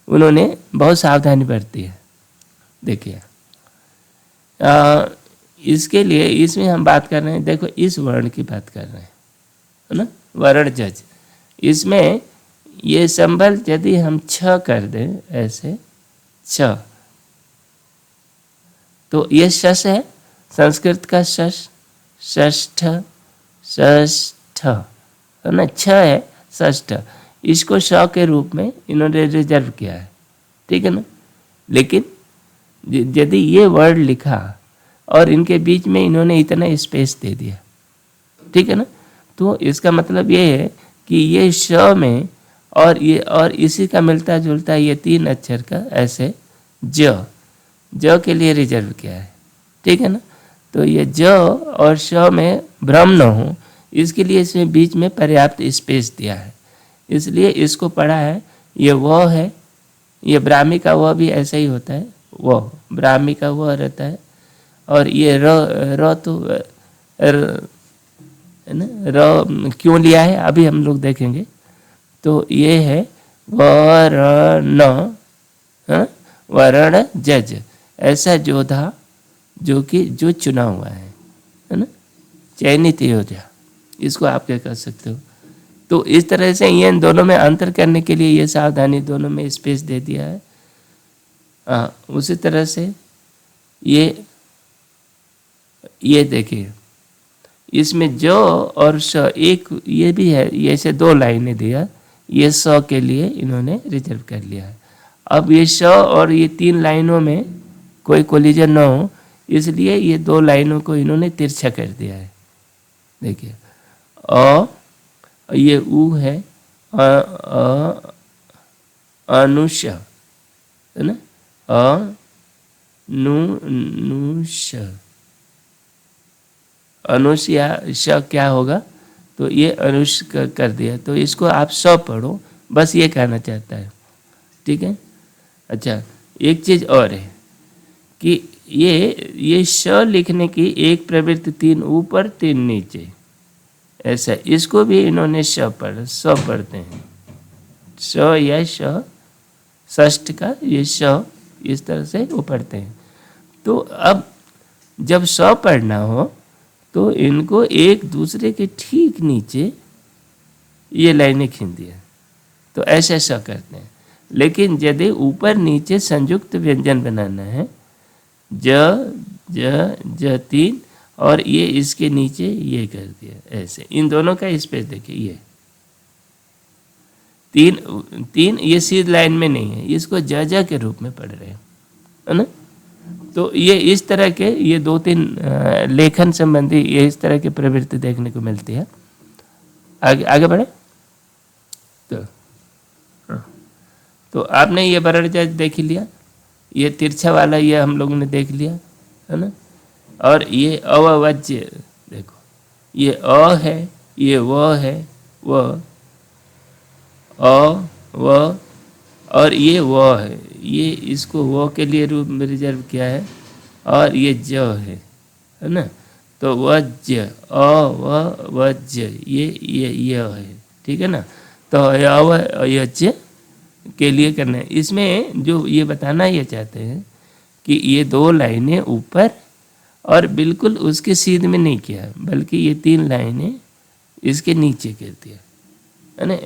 S1: उन्होंने बहुत सावधानी बरती है। देखिए, इसके लिए इसमें हम बात कर रहे हैं, देखो इस वर्ण की बात कर रहे हैं, है ना, वर्ण जज। इसमें ये संबल यदि हम छ कर दें ऐसे, छ, तो ये शश है, संस्कृत का शश, षष्ठ, षष्ठ, है ना, छ है षष्ठ। इसको श के रूप में इन्होंने रिजर्व किया है, ठीक है ना। लेकिन यदि ये वर्ड लिखा और इनके बीच में इन्होंने इतना स्पेस दे दिया, ठीक है ना, तो इसका मतलब ये है कि ये श में और ये और इसी का मिलता जुलता ये तीन अक्षर का ऐसे ज के लिए रिजर्व किया है, ठीक है ना। तो ये ज और श में भ्रम न हो इसके लिए इसमें बीच में पर्याप्त स्पेस दिया है, इसलिए इसको पढ़ा है। ये वो है, ये ब्राह्मी का वह भी ऐसा ही होता है, वो ब्राह्मी का वह रहता है। और ये र तो है ना, र क्यों लिया है अभी हम लोग देखेंगे। तो ये है वर्ण, वर्ण जज, ऐसा योद्धा जो कि जो चुना हुआ है ना, चयनित योद्धा, इसको आप क्या कर सकते हो। तो इस तरह से ये इन दोनों में अंतर करने के लिए ये सावधानी, दोनों में स्पेस दे दिया है। उसी तरह से ये देखिए, इसमें जो और स एक ये भी है, ये ऐसे दो लाइनें दिया, ये स के लिए इन्होंने रिजर्व कर लिया है। अब ये स और ये तीन लाइनों में कोई कोलिजन ना हो, इसलिए ये दो लाइनों को इन्होंने तिरछा कर दिया है। देखिए, ये उ है, अनुष, है ना, अनुष, अनुष या श क्या होगा, तो ये अनुष कर दिया, तो इसको आप स पढ़ो, बस ये कहना चाहता है, ठीक है। अच्छा, एक चीज़ और है कि ये श लिखने की एक प्रवृत्ति, तीन ऊपर तीन नीचे, ऐसा, इसको भी इन्होंने स पढ़ते हैं, स या श, षष्ठ का ये श, इस तरह से वो पढ़ते हैं। तो अब जब स पढ़ना हो तो इनको एक दूसरे के ठीक नीचे ये लाइनें खींच दिया, तो ऐसे स करते हैं। लेकिन यदि ऊपर नीचे संयुक्त व्यंजन बनाना है, ज ज तीन, और ये इसके नीचे ये कर दिया ऐसे, इन दोनों का स्पेस देखिए, ये तीन ये सीध लाइन में नहीं है, इसको ज के रूप में पढ़ रहे हैं, है ना। तो ये इस तरह के ये 2-3 लेखन संबंधी ये इस तरह की प्रवृत्ति देखने को मिलती है। आगे बढ़े तो आपने ये बरड़ देख ही लिया, ये तिरछा वाला ये हम लोगों ने देख लिया, है ना। और ये अवज्य देखो, ये अ है, ये व है, व अ व, और ये व है, ये इसको व के लिए रूप में रिजर्व किया है, और ये ज है ना। तो वज्य, अ व वज्य, ये है, ठीक है ना। तो अवयज्य के लिए करना है। इसमें जो ये बताना ये चाहते हैं कि ये 2 लाइनें ऊपर और बिल्कुल उसके सीध में नहीं किया, बल्कि ये 3 लाइनें इसके नीचे कर दिया, है ना।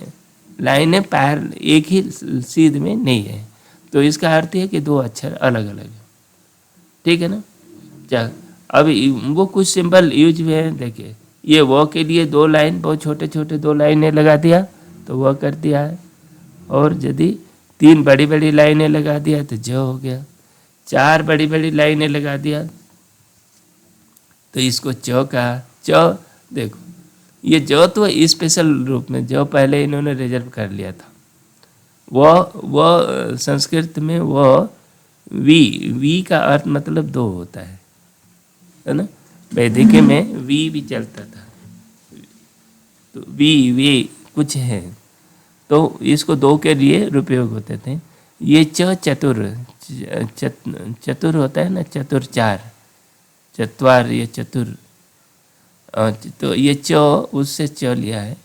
S1: लाइनें पैर एक ही सीध में नहीं है, तो इसका अर्थ है कि 2 अक्षर अलग अलग है, ठीक है ना। चल अब वो कुछ सिंबल यूज हुए हैं, देखिए ये वो के लिए 2 लाइन, बहुत छोटे छोटे 2 लाइनें लगा दिया तो वह कर दिया है, और यदि 3 बड़ी बड़ी लाइनें लगा दिया तो ज हो गया, 4 बड़ी बड़ी लाइनें लगा दिया तो इसको च कहा। च देखो ये ज तो स्पेशल रूप में ज पहले इन्होंने रिजर्व कर लिया था, वह संस्कृत में वह वी का अर्थ मतलब 2 होता है ना। वैदिक में वी भी चलता था, तो वी कुछ है, तो इसको 2 के लिए उपयोग होते थे। ये चतुर चतुर होता है ना, चतुर 4 चतवार, ये चतुर, तो ये च उससे च लिया है,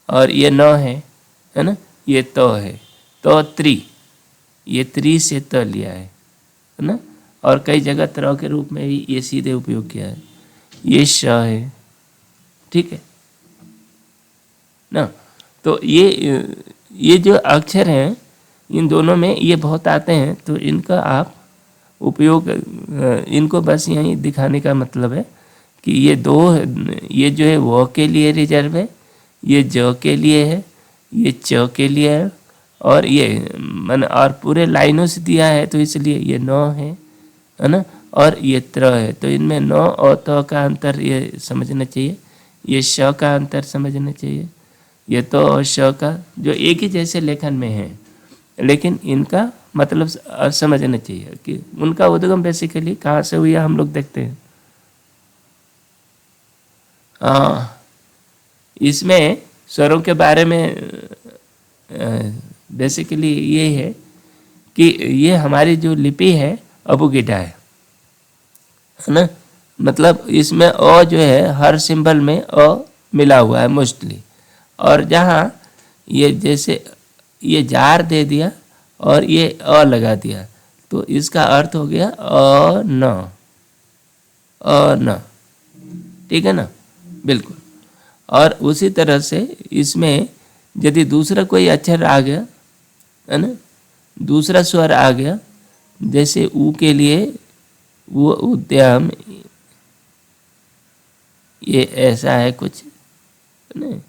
S1: और ये न है ना, ये तो है, तो त्रि, ये त्रि से त लिया है ना। और कई जगह तरह के रूप में भी ये सीधे उपयोग किया है, ये श है, ठीक है ना। तो ये जो अक्षर हैं इन दोनों में ये बहुत आते हैं, तो इनका आप उपयोग, इनको बस यहीं दिखाने का मतलब है कि ये 2, ये जो है वो के लिए रिजर्व है, ये ज के लिए है, ये च के लिए है, और ये मन और पूरे लाइनों से दिया है तो इसलिए ये 9 है ना, और ये त्र है। तो इनमें 9 और त का अंतर ये समझना चाहिए, ये श का अंतर समझना चाहिए, ये तो और श का जो एक ही जैसे लेखन में है, लेकिन इनका मतलब समझना चाहिए कि उनका उद्गम बेसिकली कहाँ से हुआ हम लोग देखते हैं। इसमें स्वरों के बारे में बेसिकली ये है कि ये हमारी जो लिपि है अबुगिडा है ना। मतलब इसमें अ जो है हर सिंबल में अ मिला हुआ है मोस्टली, और जहाँ ये जैसे ये जार दे दिया और ये अ लगा दिया तो इसका अर्थ हो गया अ न, ठीक है ना, बिल्कुल। और उसी तरह से इसमें यदि दूसरा कोई अक्षर आ गया है ना, दूसरा स्वर आ गया, जैसे ऊ के लिए वो उद्यम, ये ऐसा है कुछ है ना,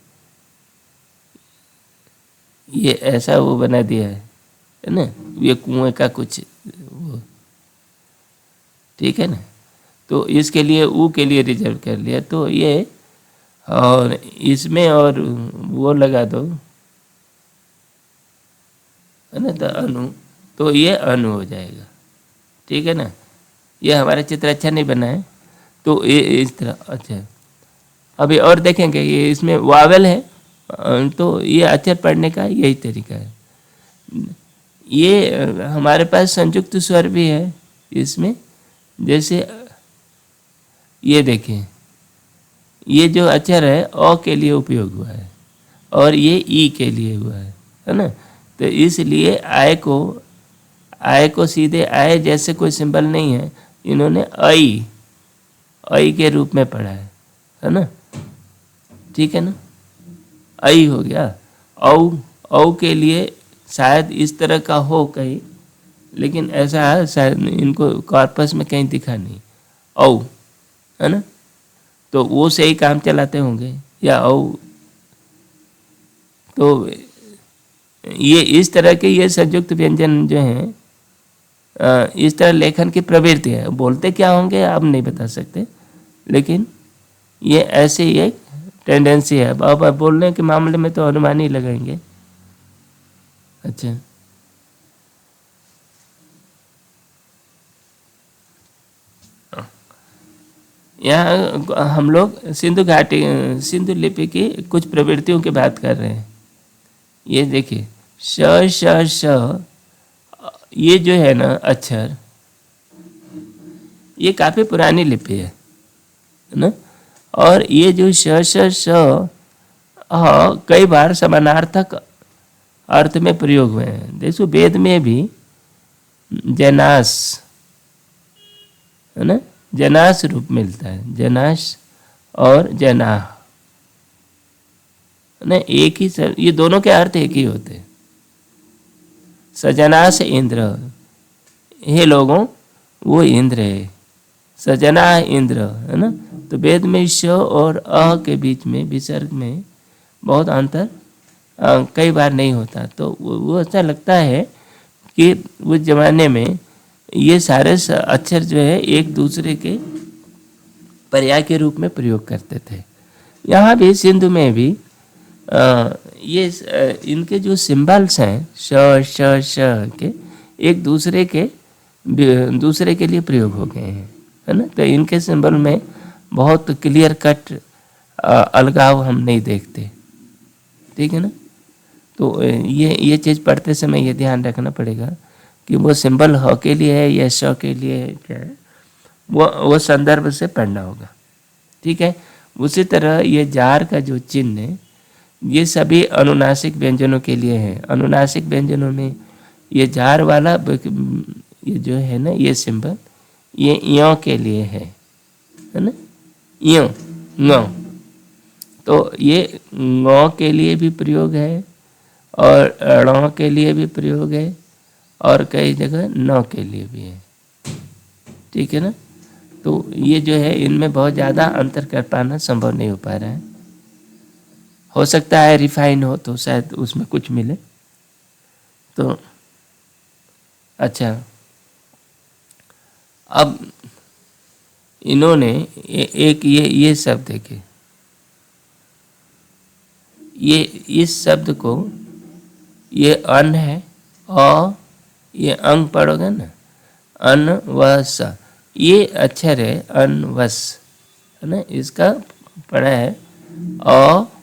S1: ये ऐसा वो बना दिया है ना, ये कुएं का कुछ वो, ठीक है ना। तो इसके लिए ऊ के लिए रिजर्व कर लिया, तो ये और इसमें और वो लगा दो है ना, तो अनु, तो ये अनु हो जाएगा, ठीक है ना। ये हमारा चित्र अच्छा नहीं बना है, तो ये इस तरह अच्छा। अभी और देखेंगे ये इसमें वावेल है, तो ये अक्षर पढ़ने का यही तरीका है। ये हमारे पास संयुक्त स्वर भी है इसमें, जैसे ये देखें, ये जो अक्षर है अ के लिए उपयोग हुआ है और ये ई के लिए हुआ है ना। तो इसलिए आय को सीधे आय जैसे कोई सिंबल नहीं है, इन्होंने ऐ के रूप में पढ़ा है ना, ठीक है ना। ऐ हो गया, औ के लिए शायद इस तरह का हो कहीं, लेकिन ऐसा शायद इनको कॉर्पस में कहीं दिखा नहीं। औ, है ना, तो वो से ही काम चलाते होंगे या औ। तो ये इस तरह के ये संयुक्त व्यंजन जो हैं, इस तरह लेखन की प्रवृत्ति है। बोलते क्या होंगे आप नहीं बता सकते, लेकिन ये ऐसे ही एक टेंडेंसी है। अब बोलने के मामले में तो अनुमान ही लगाएंगे। अच्छा, यहाँ हम लोग सिंधु घाटी, सिंधु लिपि की कुछ प्रवृत्तियों की बात कर रहे हैं। ये देखिए श श श, ये जो है ना अक्षर, ये काफ़ी पुरानी लिपि है ना। और ये जो श श श कई बार समानार्थक अर्थ में प्रयोग हुए हैं। देखो वेद में भी जनास, है ना, जनास रूप मिलता है, जनास और जनाह, है ना, एक ही सर, ये दोनों के अर्थ एक ही होते हैं। सजनास इंद्र, हे लोगों वो इंद्र है, सजना इंद्र, है ना। तो वेद में श और अ के बीच में विसर्ग में बहुत अंतर कई बार नहीं होता। तो वो अच्छा लगता है कि उस जमाने में ये सारे अक्षर जो है एक दूसरे के पर्याय के रूप में प्रयोग करते थे। यहाँ भी सिंधु में भी ये इनके जो सिंबल्स हैं श श श के, एक दूसरे के लिए प्रयोग हो गए हैं, है ना। तो इनके सिंबल में बहुत क्लियर कट अलगाव हम नहीं देखते, ठीक है ना। तो ये चीज़ पढ़ते समय ये ध्यान रखना पड़ेगा कि वो सिंबल ह के लिए है या श के लिए है, क्या है, वो संदर्भ से पढ़ना होगा, ठीक है। उसी तरह ये जार का जो चिन्ह है, ये सभी अनुनासिक व्यंजनों के लिए है। अनुनासिक व्यंजनों में ये जार वाला ये जो है ना, ये सिंबल ये यों के लिए है ना, यों ङ। तो ये ङ के लिए भी प्रयोग है और ण के लिए भी प्रयोग है और कई जगह न के लिए भी है, ठीक है ना। तो ये जो है इनमें बहुत ज़्यादा अंतर कर पाना संभव नहीं हो पा रहा है। हो सकता है रिफाइन हो तो शायद उसमें कुछ मिले। तो अच्छा, अब इन्होंने एक ये शब्द देखे, ये इस शब्द को, ये अन है और ये अंग पढ़ोगे ना, अन व स, ये अक्षर है अनवस, है ना, इसका पढ़ा है। और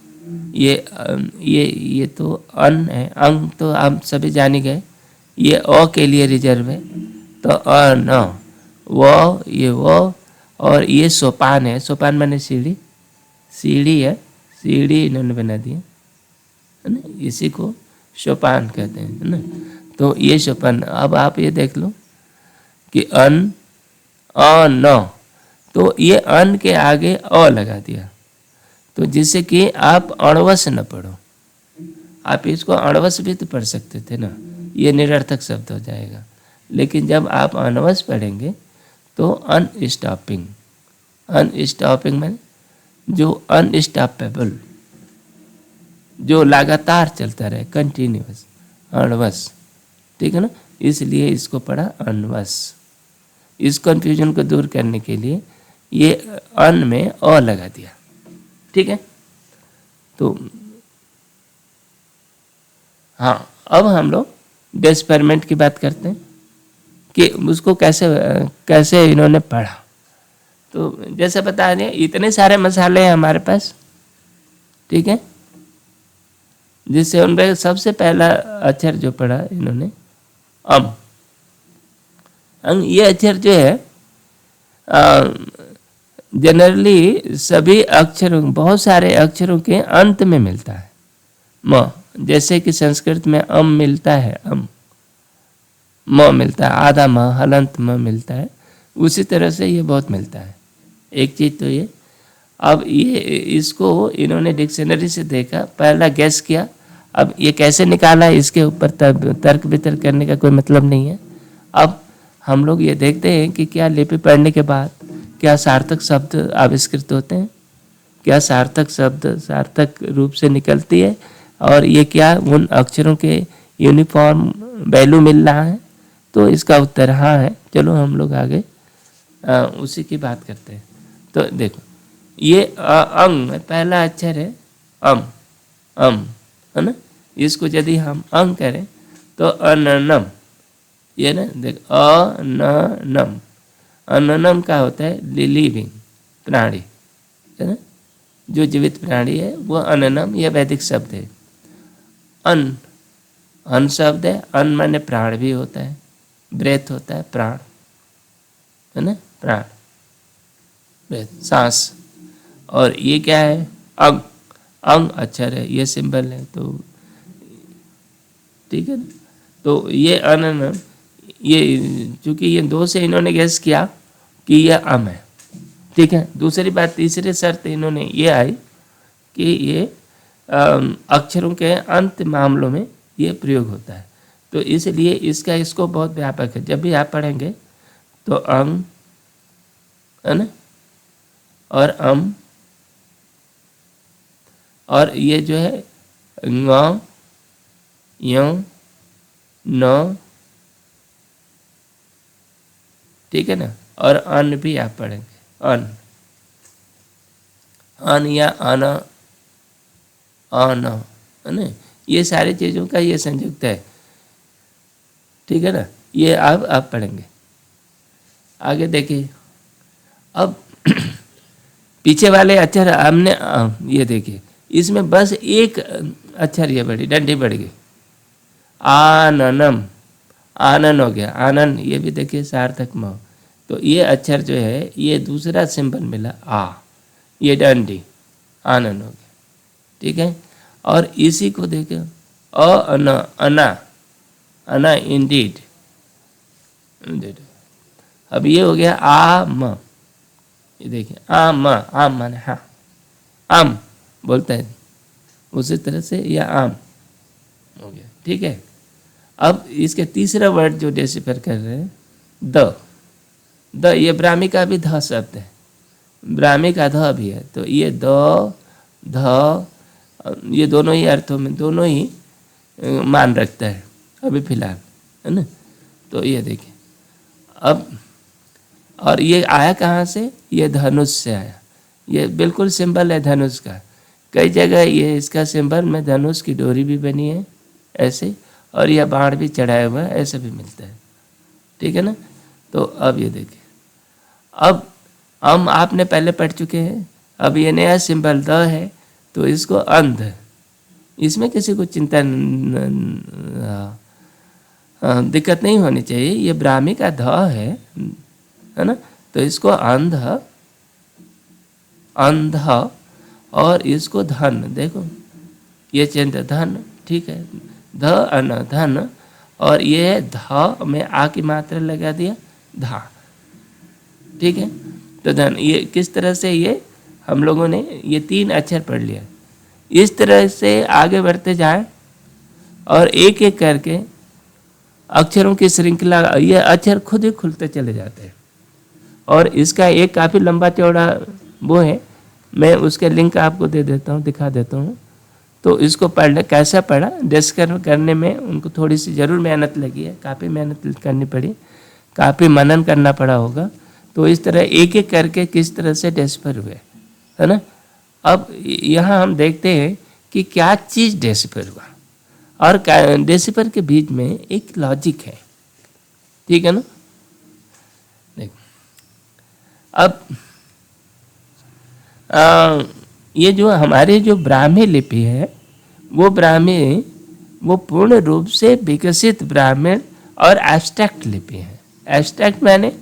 S1: ये तो अन है, अंग तो आप सभी जान ही गए, ये अ के लिए रिजर्व है, तो अन वो, ये वो, और ये सोपान है। सोपान माने सीढ़ी, सीढ़ी है, सीढ़ी इन्होंने बना दिया, है ना, इसी को सोपान कहते हैं, है ना। तो ये सोपान, अब आप ये देख लो कि अन अ न, तो ये अन के आगे अ लगा दिया, तो जिससे कि आप अणवस न पढ़ो। आप इसको अणवस भी तो पढ़ सकते थे ना, ये निरर्थक शब्द हो जाएगा। लेकिन जब आप अनवस पढ़ेंगे तो अनस्टॉपिंग, अनस्टॉपिंग मैंने जो अनस्टॉपेबल, जो लगातार चलता रहे, कंटिन्यूअस, अणवस, ठीक है ना। इसलिए इसको पढ़ा अनवस। इस कंफ्यूजन को दूर करने के लिए ये अन में अ लगा दिया, ठीक है। तो हाँ, अब हम लोग डिस्पेरमेंट की बात करते हैं कि उसको कैसे इन्होंने पढ़ा। तो जैसे बता दें, इतने सारे मसाले हैं हमारे पास, ठीक है, जिससे उनमें सबसे पहला अक्षर जो पढ़ा इन्होंने अम। ये अक्षर जो है जनरली सभी अक्षरों, बहुत सारे अक्षरों के अंत में मिलता है म। जैसे कि संस्कृत में अम मिलता है, अम, म मिलता है, आधा म, हलंत म मिलता है, उसी तरह से ये बहुत मिलता है। एक चीज़ तो ये। अब ये इसको इन्होंने डिक्शनरी से देखा, पहला गैस किया, अब ये कैसे निकाला, इसके ऊपर तर्क वितर्क करने का कोई मतलब नहीं है। अब हम लोग ये देखते हैं कि क्या लिपि पढ़ने के बाद क्या सार्थक शब्द आविष्कृत होते हैं, क्या सार्थक शब्द सार्थक रूप से निकलती है, और ये क्या उन अक्षरों के यूनिफॉर्म वैल्यू मिल रहा है। तो इसका उत्तर हाँ है। चलो हम लोग आगे उसी की बात करते हैं। तो देखो ये अंग में पहला अक्षर है अम, है ना। इसको यदि हम अंग करें तो अननम, ये ना देख अननम, अननम का होता है लिविंग प्राणी, है ना, जो जीवित प्राणी है वो अननम, यह वैदिक शब्द है। अन शब्द है, अन माने प्राण भी होता है, ब्रेथ होता है प्राण, है ना, प्राण ब्रेथ सांस। और ये क्या है अंग, अंग अक्षर है, ये सिंबल है, तो ठीक है ना। तो ये अननम, ये चूंकि ये दो से इन्होंने गेस किया कि यह अम है, ठीक है। दूसरी बात, तीसरी शर्त इन्होंने ये आई कि ये अक्षरों के अंत मामलों में ये प्रयोग होता है, तो इसलिए इसका स्कोप बहुत व्यापक है। जब भी आप पढ़ेंगे तो अंग, है ना, और अम, और ये जो है ङ, य, न, ठीक है ना, और अन भी आप पढ़ेंगे, अन, अन या अन, अन, है ना, ये सारी चीज़ों का ये संयुक्त है, ठीक है ना। ये आप पढ़ेंगे। आगे देखिए, अब पीछे वाले अक्षर हमने ये देखिए, इसमें बस एक अक्षर ये बढ़ी, डंडी बढ़ गई, आननम, आनन हो गया, आनन, ये भी देखिए सार्थक म। तो ये अक्षर जो है ये दूसरा सिंबल मिला आ, ये डंडी आनन हो गया, ठीक है। और इसी को देखिए अना, अना, अना इंडीड, अब ये हो गया आम, ये देखिए आम, आम माने हाँ, आम बोलता है, उसी तरह से यह आम हो गया, ठीक है। अब इसके तीसरा वर्ड जो डेसिफर कर रहे हैं द, ये ब्राह्मी का भी ध शब्द है, ब्राह्मी का ध भी है, तो ये द, ध, ये दोनों ही अर्थों में, दोनों ही मान रखता है अभी फिलहाल, है ना। तो ये देखिए अब, और ये आया कहाँ से, ये धनुष से आया, ये बिल्कुल सिंबल है धनुष का। कई जगह ये इसका सिंबल में धनुष की डोरी भी बनी है ऐसे, और यह बाण भी चढ़ाया हुआ है, ऐसा भी मिलता है, ठीक है ना। तो अब ये देखिए, अब हम आपने पहले पढ़ चुके हैं, अब ये नया सिंबल द है, तो इसको अंध, इसमें किसी को चिंता दिक्कत नहीं होनी चाहिए, ये ब्राह्मी का ध है ना, तो इसको अंध, अंध, और इसको धन, देखो ये चिन्ह धन, ठीक है, ध अन धन, और ये ध में आ की मात्रा लगा दिया धा, ठीक है। तो धन, ये किस तरह से ये हम लोगों ने ये तीन अक्षर पढ़ लिया। इस तरह से आगे बढ़ते जाएं और एक एक करके अक्षरों की श्रृंखला, ये अक्षर खुद ही खुलते चले जाते हैं। और इसका एक काफ़ी लंबा चौड़ा वो है, मैं उसके लिंक आपको दे देता हूँ, दिखा देता हूँ। तो इसको पढ़ने कैसा पढ़ा, डिस्कस करने में उनको थोड़ी सी ज़रूर मेहनत लगी है, काफ़ी मेहनत करनी पड़ी, काफ़ी मनन करना पड़ा होगा। तो इस तरह एक एक करके किस तरह से डेसिफर हुए, है ना। अब यहाँ हम देखते हैं कि क्या चीज़ डेसिफर हुआ, और डेसिफर के बीच में एक लॉजिक है, ठीक है ना। देख अब ये जो हमारी जो ब्राह्मी लिपि है, वो ब्राह्मी, वो पूर्ण रूप से विकसित ब्राह्मण और एब्स्ट्रैक्ट लिपि है। एब्स्ट्रैक्ट माने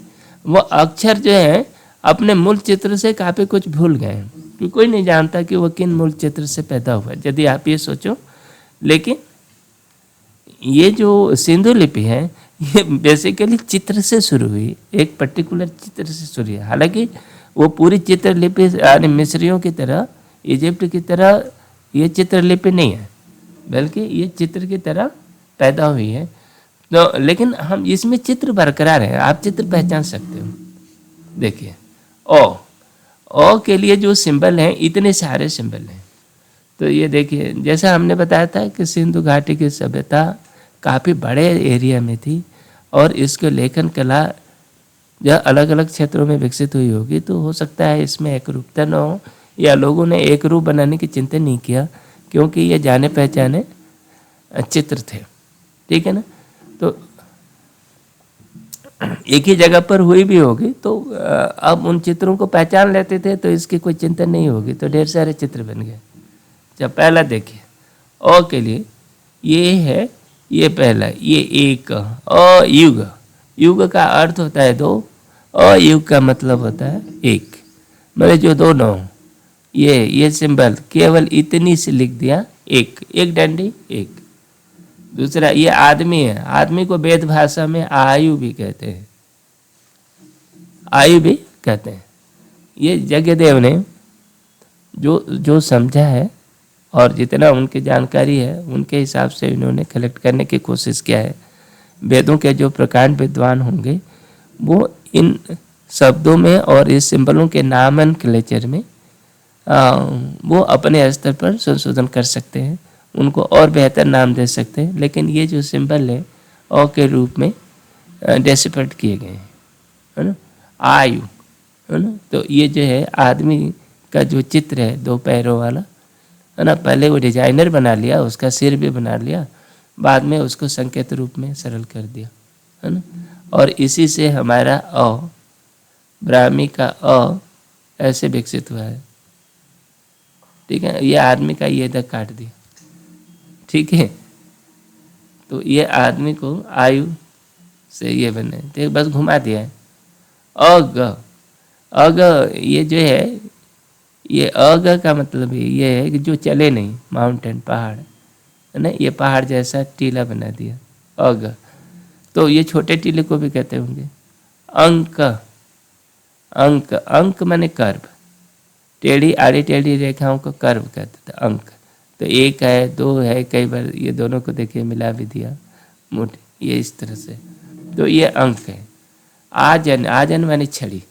S1: वो अक्षर जो है अपने मूल चित्र से काफ़ी कुछ भूल गए हैं, क्योंकि कोई नहीं जानता कि वो किन मूल चित्र से पैदा हुआ, यदि आप ये सोचो। लेकिन ये जो सिंधु लिपि है, ये बेसिकली चित्र से शुरू हुई, एक पर्टिकुलर चित्र से शुरू हुई। हालांकि वो पूरी चित्रलिपि मिस्रियों की तरह, इजिप्ट की तरह ये चित्रलिपि नहीं है, बल्कि ये चित्र की तरह पैदा हुई है। तो लेकिन हम इसमें चित्र बरकरार है, आप चित्र पहचान सकते हो। देखिए ओ के लिए जो सिंबल हैं, इतने सारे सिंबल हैं। तो ये देखिए, जैसा हमने बताया था कि सिंधु घाटी की सभ्यता काफ़ी बड़े एरिया में थी और इसके लेखन कला जो अलग अलग क्षेत्रों में विकसित हुई होगी, तो हो सकता है इसमें एक रूपता न हो, या लोगों ने एक रूप बनाने की चिंता नहीं किया, क्योंकि ये जाने पहचाने चित्र थे। ठीक है ना। तो एक ही जगह पर हुई भी होगी, तो अब उन चित्रों को पहचान लेते थे, तो इसकी कोई चिंता नहीं होगी, तो ढेर सारे चित्र बन गए। जब पहला देखिए ओ के लिए ये है, ये पहला, ये एक अयुग। युग का अर्थ होता है दो, अयुग का मतलब होता है एक, मतलब जो दो नौ। ये सिंबल केवल इतनी से लिख दिया, एक डंडी एक। दूसरा ये आदमी है, आदमी को वेद भाषा में आयु भी कहते हैं, आयु भी कहते हैं। ये जगदेव ने जो समझा है और जितना उनकी जानकारी है, उनके हिसाब से इन्होंने कलेक्ट करने की कोशिश किया है। वेदों के जो प्रकांड विद्वान होंगे, वो इन शब्दों में और इस सिंबलों के नामनक्लेचर में वो अपने स्तर पर संशोधन कर सकते हैं, उनको और बेहतर नाम दे सकते हैं। लेकिन ये जो सिंबल है ओ के रूप में डेसिपेट किए गए हैं, है ना। आयु, है ना। तो ये जो है आदमी का जो चित्र है दो पैरों वाला, है ना, पहले वो डिजाइनर बना लिया, उसका सिर भी बना लिया, बाद में उसको संकेत रूप में सरल कर दिया, है ना। और इसी से हमारा अ, ब्राह्मी का अ ऐसे विकसित हुआ है। ठीक है। ये आदमी का ये तक काट दिया। ठीक है। तो ये आदमी को आयु से ये बने, तो बस घुमा दिया है। अग, अग ये जो है, ये अग का मतलब ये है कि जो चले नहीं, माउंटेन पहाड़, है ना, ये पहाड़ जैसा टीला बना दिया अग। तो ये छोटे टीले को भी कहते होंगे। अंक, अंक, अंक माने कर्व, टेढ़ी आड़ी टेढ़ी रेखाओं को कर्व कहते थे अंक। तो एक है, दो है, कई बार ये दोनों को देखिए मिला भी दिया मुठ, ये इस तरह से, तो ये अंक है। आजन, आजन माने छड़ी,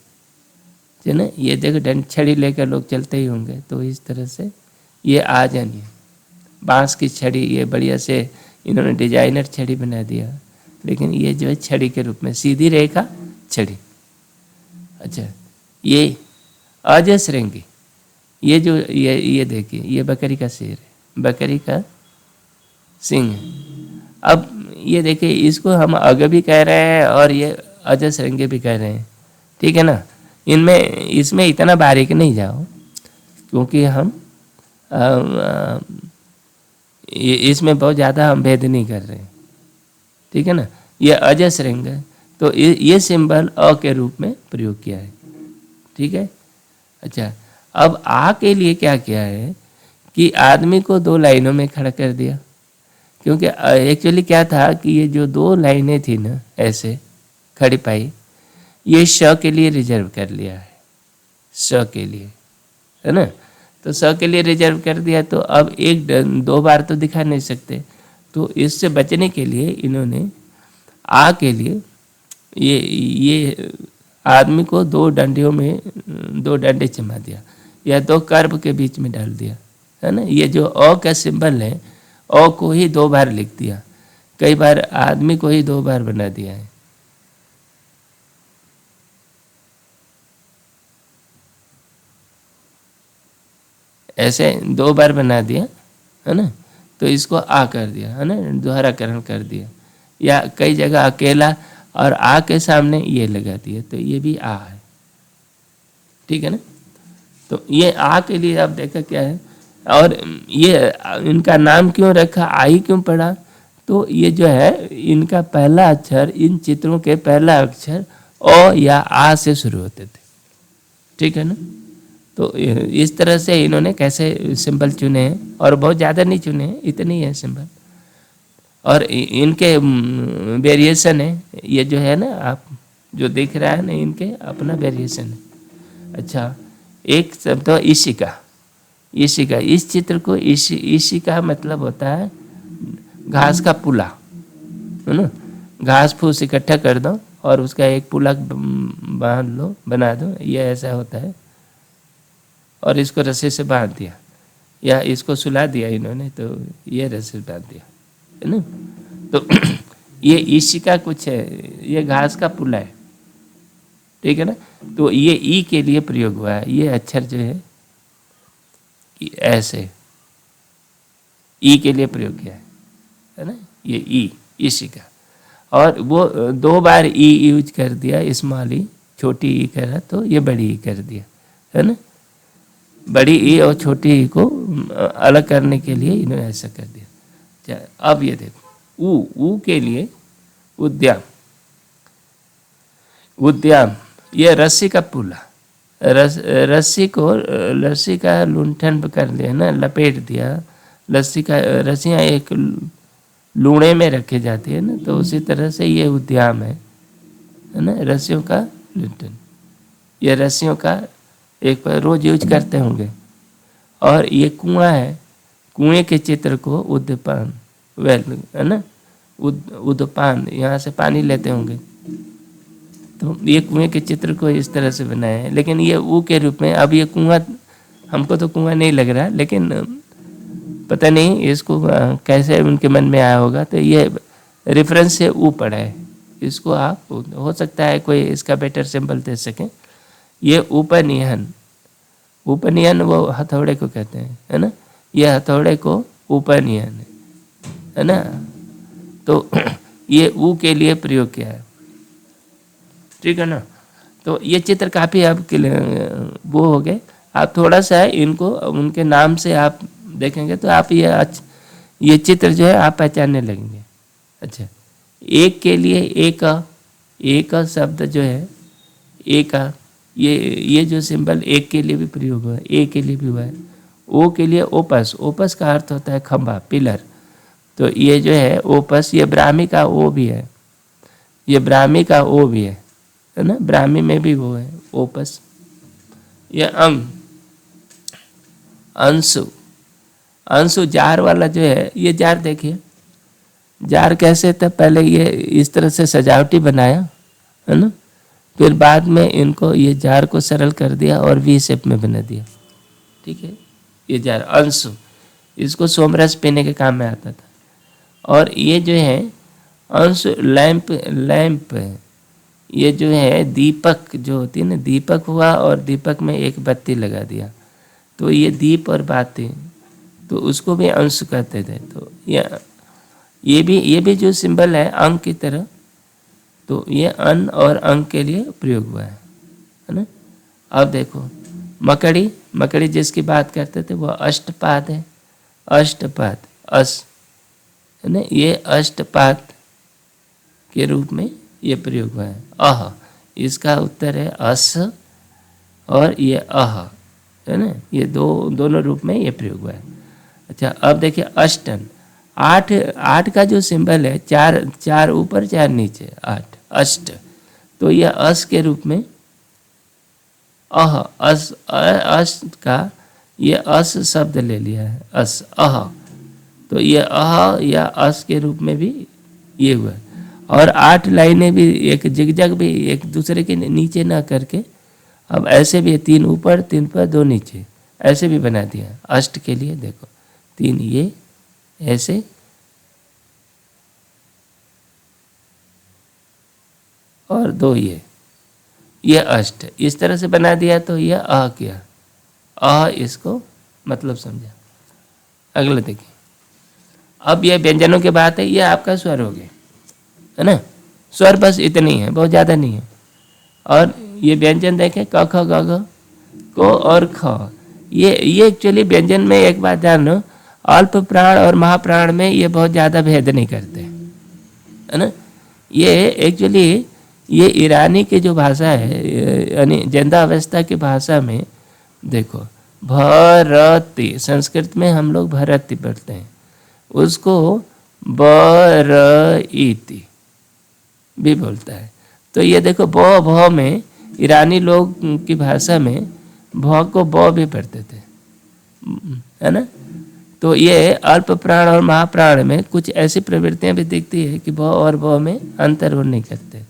S1: है ना, ये देखो डंड छड़ी लेकर लोग चलते ही होंगे, तो इस तरह से ये आजन है। बांस की छड़ी, ये बढ़िया से इन्होंने डिजाइनर छड़ी बना दिया, लेकिन ये जो है छड़ी के रूप में, सीधी रेखा छड़ी। अच्छा, ये अजश्रृंगी, ये जो ये देखिए, ये बकरी का सिर है, बकरी का सिंह। अब ये देखिए, इसको हम अग भी कह रहे हैं और ये अजश्रृंगी भी कह रहे हैं। ठीक है ना। इसमें इतना बारीक नहीं जाओ, क्योंकि हम इसमें बहुत ज़्यादा हम भेद नहीं कर रहे हैं। ठीक है ना। ये अजश्रृंग है, तो ये सिंबल अ के रूप में प्रयोग किया है। ठीक है। अच्छा, अब आ के लिए क्या किया है कि आदमी को दो लाइनों में खड़ा कर दिया, क्योंकि एक्चुअली क्या था कि ये जो दो लाइनें थी ना ऐसे खड़ी पाई, ये श के लिए रिजर्व कर लिया है, स के लिए, है ना। तो स के लिए रिजर्व कर दिया, तो अब एक दो बार तो दिखा नहीं सकते, तो इससे बचने के लिए इन्होंने आ के लिए ये आदमी को दो डंडियों में दो डंडे जमा दिया, या दो कर्व के बीच में डाल दिया, है ना। ये जो अ का सिंबल है, अ को ही दो बार लिख दिया, कई बार आदमी को ही दो बार बना दिया है। ऐसे दो बार बना दिया, है ना। तो इसको आ कर दिया, है ना, दोहराकरण कर दिया, या कई जगह अकेला और आ के सामने ये लगा दिया, तो ये भी आ है। ठीक है ना। तो ये आ के लिए आप देखा क्या है, और ये इनका नाम क्यों रखा, आई क्यों पड़ा, तो ये जो है इनका पहला अक्षर, इन चित्रों के पहला अक्षर ओ या आ से शुरू होते थे। ठीक है ना। तो इस तरह से इन्होंने कैसे सिंबल चुने हैं, और बहुत ज़्यादा नहीं चुने हैं, इतने ही है सिंबल, और इनके वेरिएशन है। ये जो है ना, आप जो देख रहा है ना, इनके अपना वेरिएशन है। अच्छा, एक शब्द इशिका, इशिका, इस चित्र को इशिका मतलब होता है घास का पुला, है ना, घास फूस इकट्ठा कर दो और उसका एक पुला बांध लो, बना दो, ये ऐसा होता है। और इसको रस्सी से बांध दिया या इसको सुला दिया इन्होंने, तो ये रस्सी से बांध दिया, है ना। तो ये ईशी का कुछ है, ये घास का पुला है, ठीक है ना। तो ये ई के लिए प्रयोग हुआ है, ये अक्षर जो है ऐसे ई के लिए प्रयोग किया है ना, ये ई ईशी का। और वो 2 बार ई यूज कर दिया, स्मॉल ई, छोटी ई करा तो ये बड़ी ई कर दिया, है ना। बड़ी ई और छोटी ई को अलग करने के लिए इन्होंने ऐसा कर दिया। अब ये देखो ऊ के लिए उद्याम, उद्याम ये रस्सी का पुला, रस्सी का लूंठन कर लिया ना, लपेट दिया। रस्सियाँ एक लूणे में रखे जाती है ना, तो उसी तरह से ये उद्याम है ना, रस्सियों का लूंठन। ये रस्सियों का एक रोज यूज करते होंगे। और ये कुआं है, कुएं के चित्र को उद्पान, वेल, है ना, उद्पान, यहाँ से पानी लेते होंगे, तो ये कुएं के चित्र को इस तरह से बनाया है। लेकिन ये ऊ के रूप में, अब ये कुआं हमको तो कुआं नहीं लग रहा, लेकिन पता नहीं इसको कैसे उनके मन में आया होगा। तो ये रेफरेंस से ऊ पड़ा है, इसको आप हो सकता है कोई इसका बेटर सिंबल दे सकें। ये उपनियन, उपनियन वो हथौड़े को कहते हैं, है ना, ये हथौड़े को उपनियन है ना। तो ये ऊ के लिए प्रयोग किया है, ठीक है ना। तो ये चित्र काफ़ी आप वो हो गए। आप थोड़ा सा इनको उनके नाम से आप देखेंगे तो आप ये चित्र जो है आप पहचानने लगेंगे। अच्छा, एक के लिए एक शब्द जो है, एक ये जो सिंबल एक के लिए भी प्रयोग हुआ है, ए के लिए भी हुआ है। ओ के लिए ओपस, ओपस का अर्थ होता है खंभा, पिलर। तो ये जो है ओपस, ये ब्राह्मी का ओ भी है, ये ब्राह्मी का ओ भी है ना, ब्राह्मी में भी वो है ओपस। ये अंग, अंशु, अंशु जार वाला जो है, ये जार देखिए, जार कैसे था, पहले ये इस तरह से सजावटी बनाया, है ना, फिर बाद में इनको ये जार को सरल कर दिया और वी शेप में बना दिया, ठीक है। ये जार अंशु, इसको सोमरस पीने के काम में आता था। और ये जो है अंशु लैंप, लैंप ये जो है दीपक जो होती है ना, दीपक हुआ और दीपक में एक बत्ती लगा दिया, तो ये दीप और बाती, तो उसको भी अंश कहते थे। तो ये भी जो सिंबल है अंग की तरह, तो ये अन और अंग के लिए प्रयोग हुआ है ना। अब देखो मकड़ी, मकड़ी जिसकी बात करते थे वो अष्टपाद है, अष्टपाद अस, है ना, ये अष्टपाद के रूप में ये प्रयोग हुआ है। अह, इसका उत्तर है अस, और ये अह, है ना, ये दोनों रूप में ये प्रयोग हुआ है। अच्छा, अब देखिए अष्टन, आठ का जो सिंबल है, चार ऊपर 4 नीचे, 8 अष्ट, तो यह अस के रूप में अह, अस, अष्ट का ये अस शब्द ले लिया है, अस अह, तो ये अह या अस के रूप में भी ये हुआ। और 8 लाइनें भी, एक जिगजग भी एक दूसरे के नीचे ना करके, अब ऐसे भी 3 ऊपर 3 पर 2 नीचे, ऐसे भी बना दिया अष्ट के लिए। देखो 3 ये ऐसे, और 2 ये अष्ट, इस तरह से बना दिया। तो ये अ किया, अ इसको मतलब समझा। अगला देखिए, अब ये व्यंजनों की बात है, ये आपका स्वर हो गया, है ना, स्वर बस इतनी है, बहुत ज़्यादा नहीं है। और ये व्यंजन देखें क ख ग घ को और ख, ये एक्चुअली व्यंजन में एक बात जानो, अल्प प्राण और महाप्राण में ये बहुत ज़्यादा भेद नहीं करते, है ना। ये एक्चुअली ये ईरानी की जो भाषा है, यानी जंदा अवस्था की भाषा में देखो, भरती, संस्कृत में हम लोग भरती पढ़ते हैं, उसको बरईती भी बोलता है। तो ये देखो ब भ में, ईरानी लोग की भाषा में भ को ब भी पढ़ते थे, है ना। तो ये अल्प प्राण और महाप्राण में कुछ ऐसी प्रवृत्तियां भी दिखती है कि भ और भ में अंतर वो नहीं करते।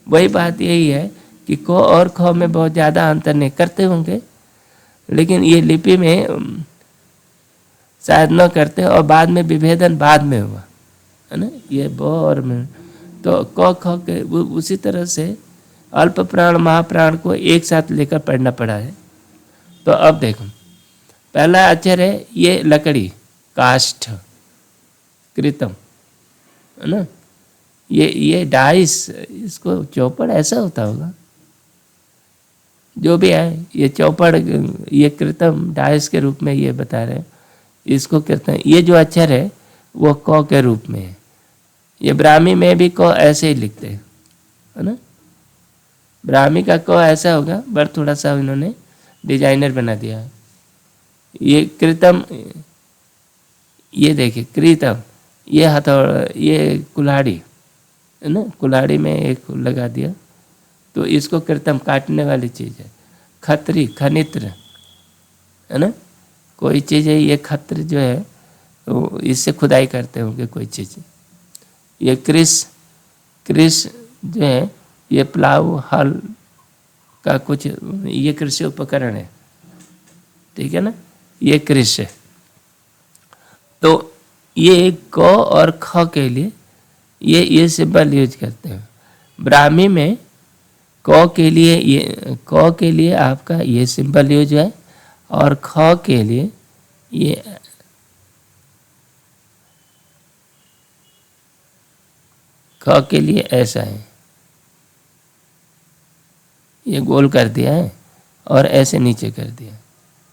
S1: वही बात यही है कि क और ख में बहुत ज़्यादा अंतर नहीं करते होंगे, लेकिन ये लिपि में शायद न करते और बाद में विभेदन बाद में हुआ है ना, ये ब और में। तो क ख के उसी तरह से अल्प प्राण महाप्राण को एक साथ लेकर पढ़ना पड़ा है। तो अब देखो, पहला अक्षर है ये लकड़ी, काष्ठ, कृतम, है ना। ये डाइस, इसको चौपड़ ऐसा होता होगा, जो भी है ये चौपड़, ये कृतम डाइस के रूप में ये बता रहे हैं, इसको कहते हैं। ये जो अक्षर है वो क के रूप में है। ये ब्राह्मी में भी क ऐसे ही लिखते हैं, है ना। ब्राह्मी का क ऐसा होगा, पर थोड़ा सा इन्होंने डिजाइनर बना दिया है। ये कृतम, ये देखिए कृतम, ये हथौड़ा, ये कुल्हाड़ी, है ना, कुल्हाड़ी में एक लगा दिया, तो इसको कृतम, काटने वाली चीज़ है। खत्री, खनित्र, है ना, कोई चीज़ है, ये खत्र जो है तो इससे खुदाई करते होंगे कोई चीज़। ये कृष, कृष जो है ये प्लाव, हल का कुछ, ये कृषि उपकरण है, ठीक है ना, ये कृष है। तो ये क और ख के लिए ये सिंबल यूज करते हैं। ब्राह्मी में क के लिए आपका ये सिंबल यूज है, और ख के लिए ये ख के लिए ऐसा है, ये गोल कर दिया है और ऐसे नीचे कर दिया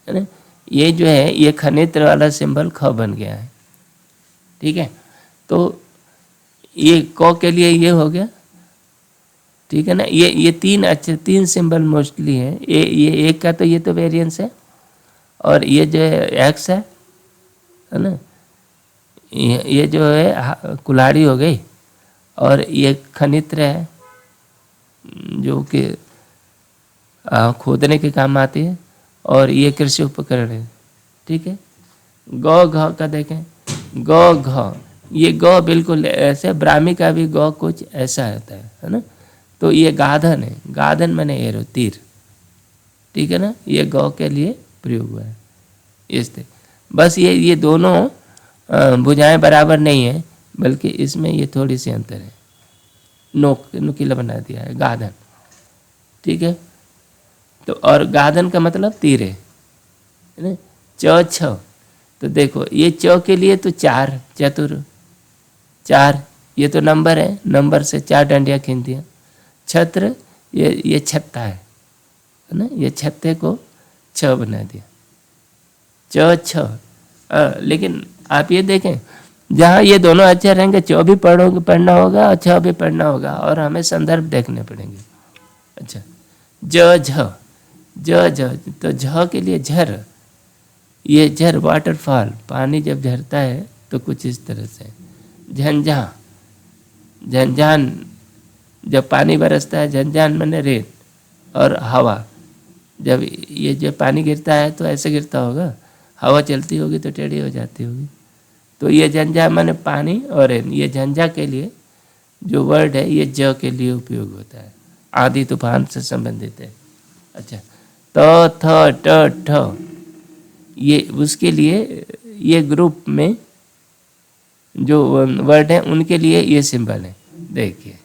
S1: है ना। ये जो है ये खनित्र वाला सिंबल ख बन गया है, ठीक है। तो ये क के लिए ये हो गया, ठीक है ना। ये तीन अच्छे, तीन सिंबल मोस्टली है। ये एक का तो ये तो वेरिएंस है, और ये जो है एक्स है ना, ये जो है कुल्हाड़ी हो गई, और ये खनित्र है जो कि खोदने के काम आती है, और ये कृषि उपकरण है, ठीक है। गौ घ का देखें, गौ घ, ये गौ बिल्कुल ऐसे, ब्राह्मी का भी गौ कुछ ऐसा होता है ना। तो ये गाधन है, गाधन माने एरो, तीर, ठीक है ना, ये गौ के लिए प्रयोग हुआ है इससे। बस ये दोनों भुजाएं बराबर नहीं है, बल्कि इसमें ये थोड़ी सी अंतर है, नुकीला बना दिया है, गाधन, ठीक है। तो और गाधन का मतलब तीर है ना। च छ, तो देखो ये च के लिए तो चार, चतुर, चार, ये तो नंबर है, नंबर से चार डंडियाँ खींच दिया। छत्र, ये छत्ता है ना, ये छत्ते को छ बना दिया, च छ। लेकिन आप ये देखें, जहाँ ये दोनों अक्षर रहेंगे, च भी पढ़ना होगा और छ भी पढ़ना होगा, और हमें संदर्भ देखने पड़ेंगे। अच्छा, ज झ, ज झ, तो झ के लिए झर, ये झर वाटरफॉल, पानी जब झरता है तो कुछ इस तरह से। झंझा, झंझान, जब पानी बरसता है, झंझान माने रेन, और हवा, जब ये जब पानी गिरता है तो ऐसे गिरता होगा, हवा चलती होगी तो टेढ़ी हो जाती होगी। तो ये झंझा माने पानी और रेन, ये झंझा के लिए जो वर्ड है ये ज के लिए उपयोग होता है, आंधी तूफान से संबंधित है। अच्छा, त थ ट ठ, ये उसके लिए, ये ग्रुप में जो वर्ड है उनके लिए ये सिंबल है। देखिए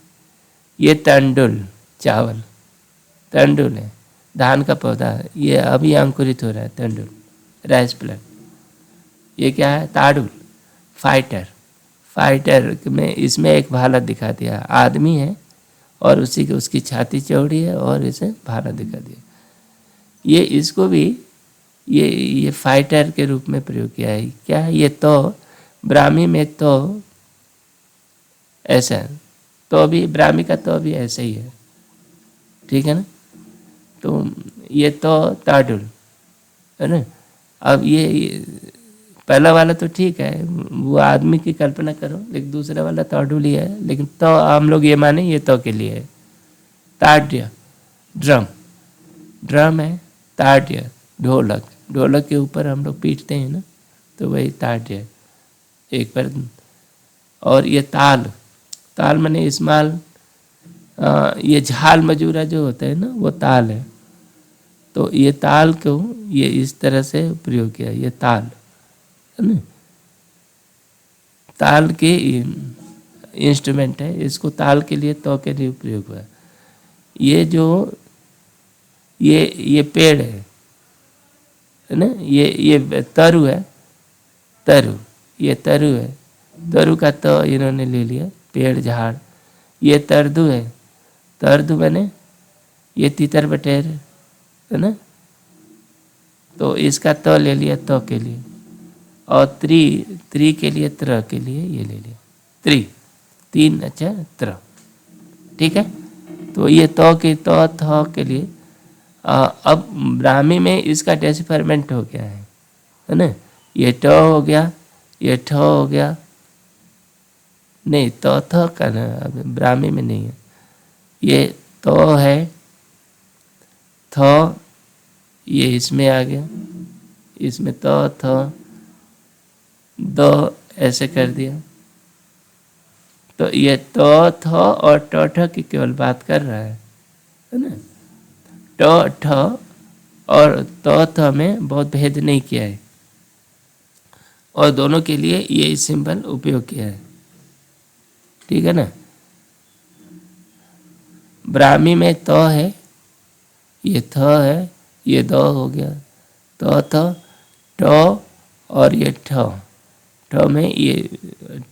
S1: ये तंडुल, चावल, तंडुल है, धान का पौधा है, ये अभी अंकुरित हो रहा है, तंडुल, राइस प्लांट। ये क्या है, ताड़ुल, फाइटर, फाइटर में इसमें एक भाला दिखा दिया, आदमी है और उसकी छाती चौड़ी है और इसे भाला दिखा दिया। ये इसको भी ये फाइटर के रूप में प्रयोग किया है। क्या है ये, तो ब्राह्मी में तो ऐसा है, तो भी ब्राह्मी का तो भी ऐसे ही है, ठीक है ना। तो ये तो ताडुल है ना। अब ये पहला वाला तो ठीक है, वो आदमी की कल्पना करो, लेकिन दूसरा वाला ताडुल ही है, लेकिन तो हम लोग ये माने ये तो के लिए है। ताड्य, ड्रम, ड्रम है। ताड्य, ढोलक, ढोलक के ऊपर हम लोग पीटते हैं ना, तो वही ताड्य है एक पर। और ये ताल, ताल माने इस्माल, ये झाल मजूरा जो होता है ना वो ताल है। तो ये ताल को ये इस तरह से प्रयोग किया, ये ताल है ना, ताल के इंस्ट्रूमेंट है, इसको ताल के लिए तो के लिए प्रयोग हुआ। ये जो ये पेड़ है ना, ये तरु है, तरु, ये तरु है, तरु का तो इन्होंने ले लिया, पेड़ झाड़। ये तरदु है, तरदु बने ये तीतर बटेर है ना, तो इसका तो ले लिया तो के लिए। और त्रि के लिए त्र के लिए ये ले लिया, त्रि तीन, अच्छा त्र, ठीक है। तो ये तो के तो थ के लिए अब ब्राह्मी में इसका डेसिफरमेंट हो गया है ना। ये ट हो गया, ये ठ हो गया, नहीं तो थ का ना अब ब्राह्मी में नहीं है। ये तो है, थ ये इसमें आ गया, इसमें तो थ दो ऐसे कर दिया। तो ये तो थ और ट ठ की केवल बात कर रहा है ना। ट ठ और तो थ में बहुत भेद नहीं किया है, और दोनों के लिए ये सिंबल उपयोग किया है, ठीक है ना। ब्राह्मी में तो है, ये थ है, ये दो हो गया, तो थ ट और ये ठ, ठ में ये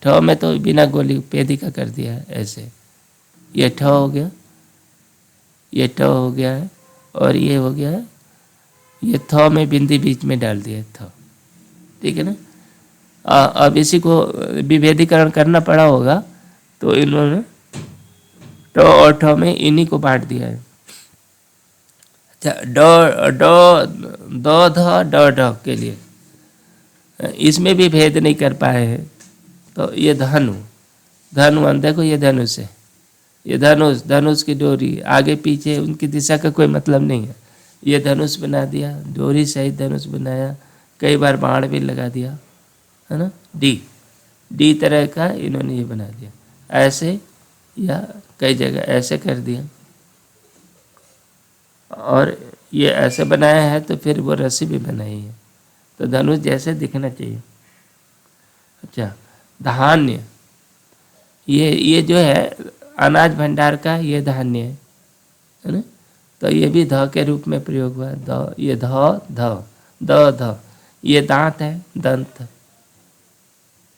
S1: ठ में तो बिना गोली पेदिका कर दिया है ऐसे, ये ठ हो गया, ये ठ हो गया है, और ये हो गया है, ये थ में बिंदी बीच में डाल दिया थ, ठीक है ना। अब इसी को विभेदीकरण करना पड़ा होगा, तो इन्होंने ट और ठ में इन्हीं को बांट दिया है। अच्छा, दो ध ड ढ के लिए इसमें भी भेद नहीं कर पाए हैं। तो ये धनु, धनु देखो ये धनुष है, ये धनुष, धनुष की डोरी आगे पीछे उनकी दिशा का कोई मतलब नहीं है, ये धनुष बना दिया, डोरी सहित धनुष बनाया, कई बार बाण भी लगा दिया है ना। डी तरह का इन्होंने ये बना दिया ऐसे, या कई जगह ऐसे कर दिया, और ये ऐसे बनाया है तो फिर वो रस्सी भी बनाई है, तो धनुष जैसे दिखना चाहिए। अच्छा, धान्य, ये जो है अनाज भंडार का ये धान्य है ना, तो ये भी ध के रूप में प्रयोग हुआ। द, ये ध, ये दांत है, दंत है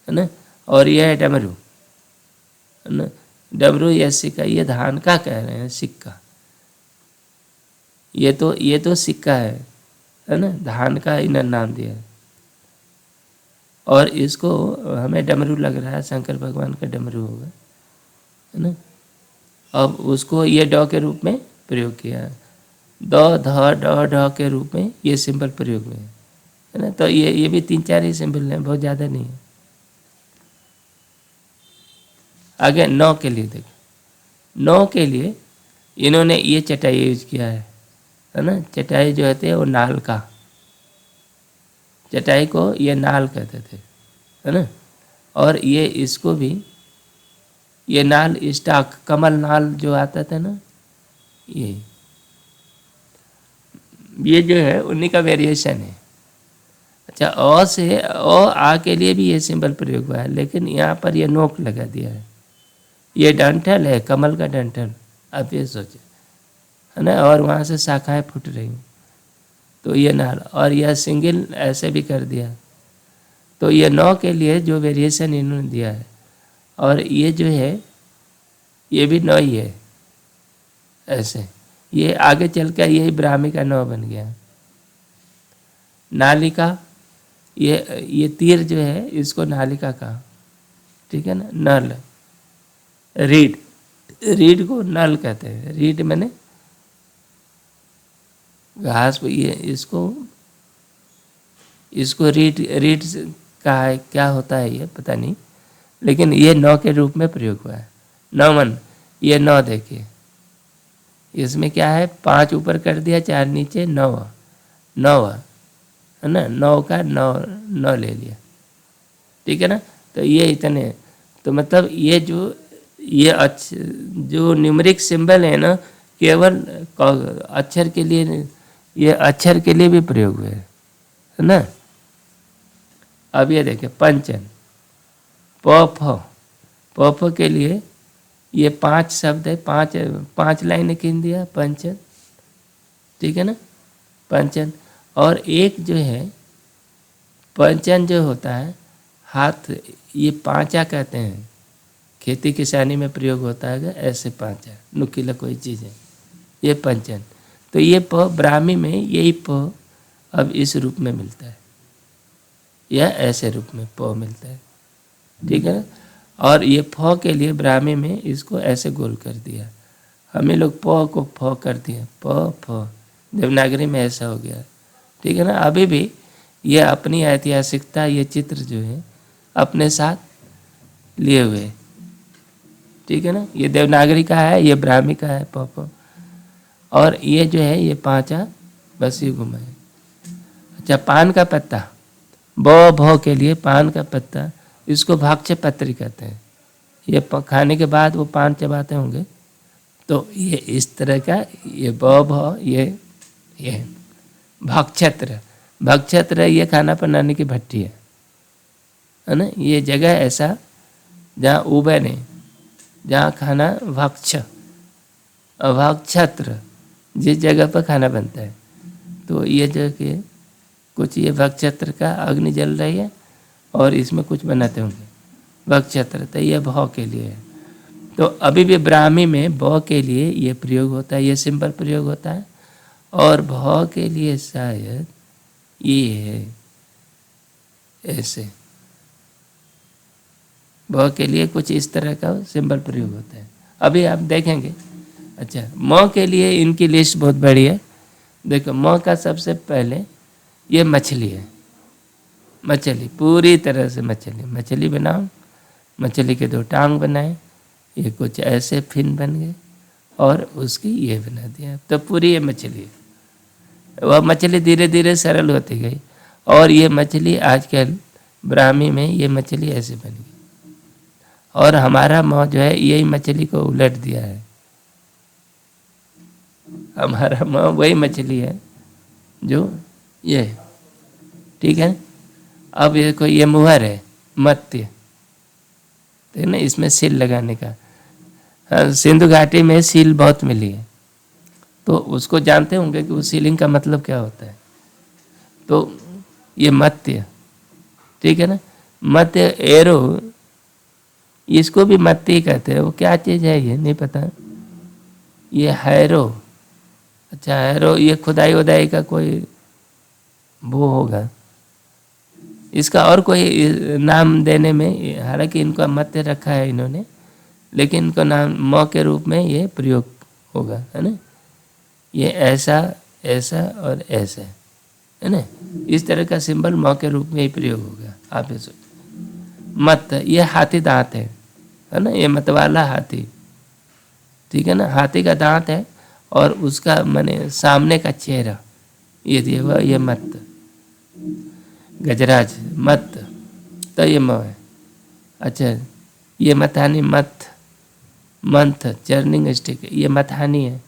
S1: ना, और ये है डमरू है ना, डमरू या सिक्का, ये धान का कह रहे हैं सिक्का, ये तो सिक्का है ना, धान का इन्हें नाम दिया है। और इसको हमें डमरू लग रहा है, शंकर भगवान का डमरू होगा है ना। अब उसको ये ड के रूप में प्रयोग किया है, द ध ड ढ के रूप में ये सिंबल प्रयोग में है ना। तो ये भी 3-4 ही सिंबल हैं, बहुत ज़्यादा नहीं है। आगे नौ के लिए देखो, नौ के लिए इन्होंने ये चटाई यूज किया है ना। चटाई जो होते हैं वो नाल का, चटाई को ये नाल कहते थे है ना। और ये इसको भी ये नाल स्टाक, कमल नाल जो आता था ना, ये जो है उन्हीं का वेरिएशन है। अच्छा, अ से आ के लिए भी ये सिंबल प्रयोग हुआ है, लेकिन यहाँ पर ये नोक लगा दिया है, ये डंठल है, कमल का डंठल, आप ये सोचे है ना, और वहाँ से शाखाएं फूट रही, तो ये नाल, और यह सिंगल ऐसे भी कर दिया। तो ये नौ के लिए जो वेरिएशन इन्होंने दिया है, और ये जो है ये भी नौ ही है ऐसे, ये आगे चल कर यही ब्राह्मी का नौ बन गया। नालिका, ये तीर जो है इसको नालिका कहा, ठीक है ना। नल, रीड को नल कहते हैं, रीड मैंने घास, ये इसको रीड कहा है, क्या होता है ये पता नहीं, लेकिन ये नौ के रूप में प्रयोग हुआ है। नौवन, ये नौ देखिए, इसमें क्या है, 5 ऊपर कर दिया, 4 नीचे, नौ है ना, 9 का 9 ले लिया, ठीक है ना। तो ये इतने, तो मतलब ये जो न्यूमेरिक सिंबल है ना, केवल अक्षर के लिए, ये अक्षर के लिए भी प्रयोग हुए है ना। अब ये देखिए पंचन, प फ के लिए ये 5 शब्द है, 5 लाइनें खींच दिया पंचन, ठीक है ना, पंचन। और एक जो है पंचन जो होता है हाथ, ये पांचा कहते हैं, खेती किसानी में प्रयोग होता है ऐसे पांचा, नुकीला कोई चीज़ है, ये पंचन। तो ये प ब्राह्मी में यही प अब इस रूप में मिलता है, या ऐसे रूप में प मिलता है, ठीक है ना। और ये फ के लिए ब्राह्मी में इसको ऐसे गोल कर दिया, हमें लोग प को फ कर दिया, प फ, देवनागरी में ऐसा हो गया, ठीक है ना। अभी भी ये अपनी ऐतिहासिकता, ये चित्र जो है अपने साथ लिए हुए, ठीक है ना। ये देवनागरी का है, ये ब्राह्मी का है प फ, और ये जो है ये पांचा बस ये घुमा है। अच्छा, पान का पत्ता, ब भ के लिए पान का पत्ता, इसको भक्ष्य पत्री कहते हैं। ये खाने के बाद वो पान चबाते होंगे, तो ये इस तरह का, ये ब भ, ये भक्षत्र, भक्षत्र ये खाना बनाने की भट्टी है ना। ये जगह ऐसा जहाँ उबे नहीं, जहाँ खाना भक्ष, भक्षत्र जिस जगह पर खाना बनता है, तो ये जो कि कुछ ये भक्षत्र का अग्नि जल रही है और इसमें कुछ बनाते होंगे भक्षत्र, तो ये भ के लिए है। तो अभी भी ब्राह्मी में ब के लिए ये प्रयोग होता है, ये सिंपल प्रयोग होता है, और भ के लिए शायद ये है ऐसे, भ के लिए कुछ इस तरह का सिंबल प्रयोग होता है, अभी आप देखेंगे। अच्छा, म के लिए इनकी लिस्ट बहुत बड़ी है। देखो, म का सबसे पहले ये मछली है, मछली पूरी तरह से मछली, मछली बनाओ, मछली के 2 टांग बनाए, ये कुछ ऐसे फिन बन गए और उसकी ये बना दिया, तो पूरी ये मछली, वह मछली धीरे धीरे सरल होती गई, और ये मछली आजकल ब्राह्मी में ये मछली ऐसे बन गई, और हमारा म जो है यही मछली को उलट दिया है, हमारा म वही मछली है जो ये, ठीक है। अब ये कोई ये मुहर है मत्स्य, ठीक है ना, इसमें सील लगाने का, सिंधु घाटी में सील बहुत मिली है, तो उसको जानते होंगे कि वो सीलिंग का मतलब क्या होता है। तो ये मत्स्य, ठीक है ना, मत्स्य एरो, इसको भी मत्स्य ही कहते हैं, वो क्या चीज़ है ये नहीं पता। ये हैरो, अच्छा हैरो, ये खुदाई उदाई का कोई वो होगा, इसका और कोई नाम देने में, हालांकि इनका मत्स्य रखा है इन्होंने, लेकिन इनको नाम म के रूप में ये प्रयोग होगा, है ना। ये ऐसा, ऐसा और ऐसा, है ना, इस तरह का सिंबल म के रूप में ही प्रयोग होगा। आप ये सोचिए, मत, ये हाथी दांत है ना, ये मतवाला हाथी, ठीक है ना, हाथी का दांत है और उसका माने सामने का चेहरा ये दिया हुआ, ये मत, गजराज मत, तो ये म है। अच्छा, ये मथानी मथ, मंथ चर्निंग स्टिक, ये मथानी है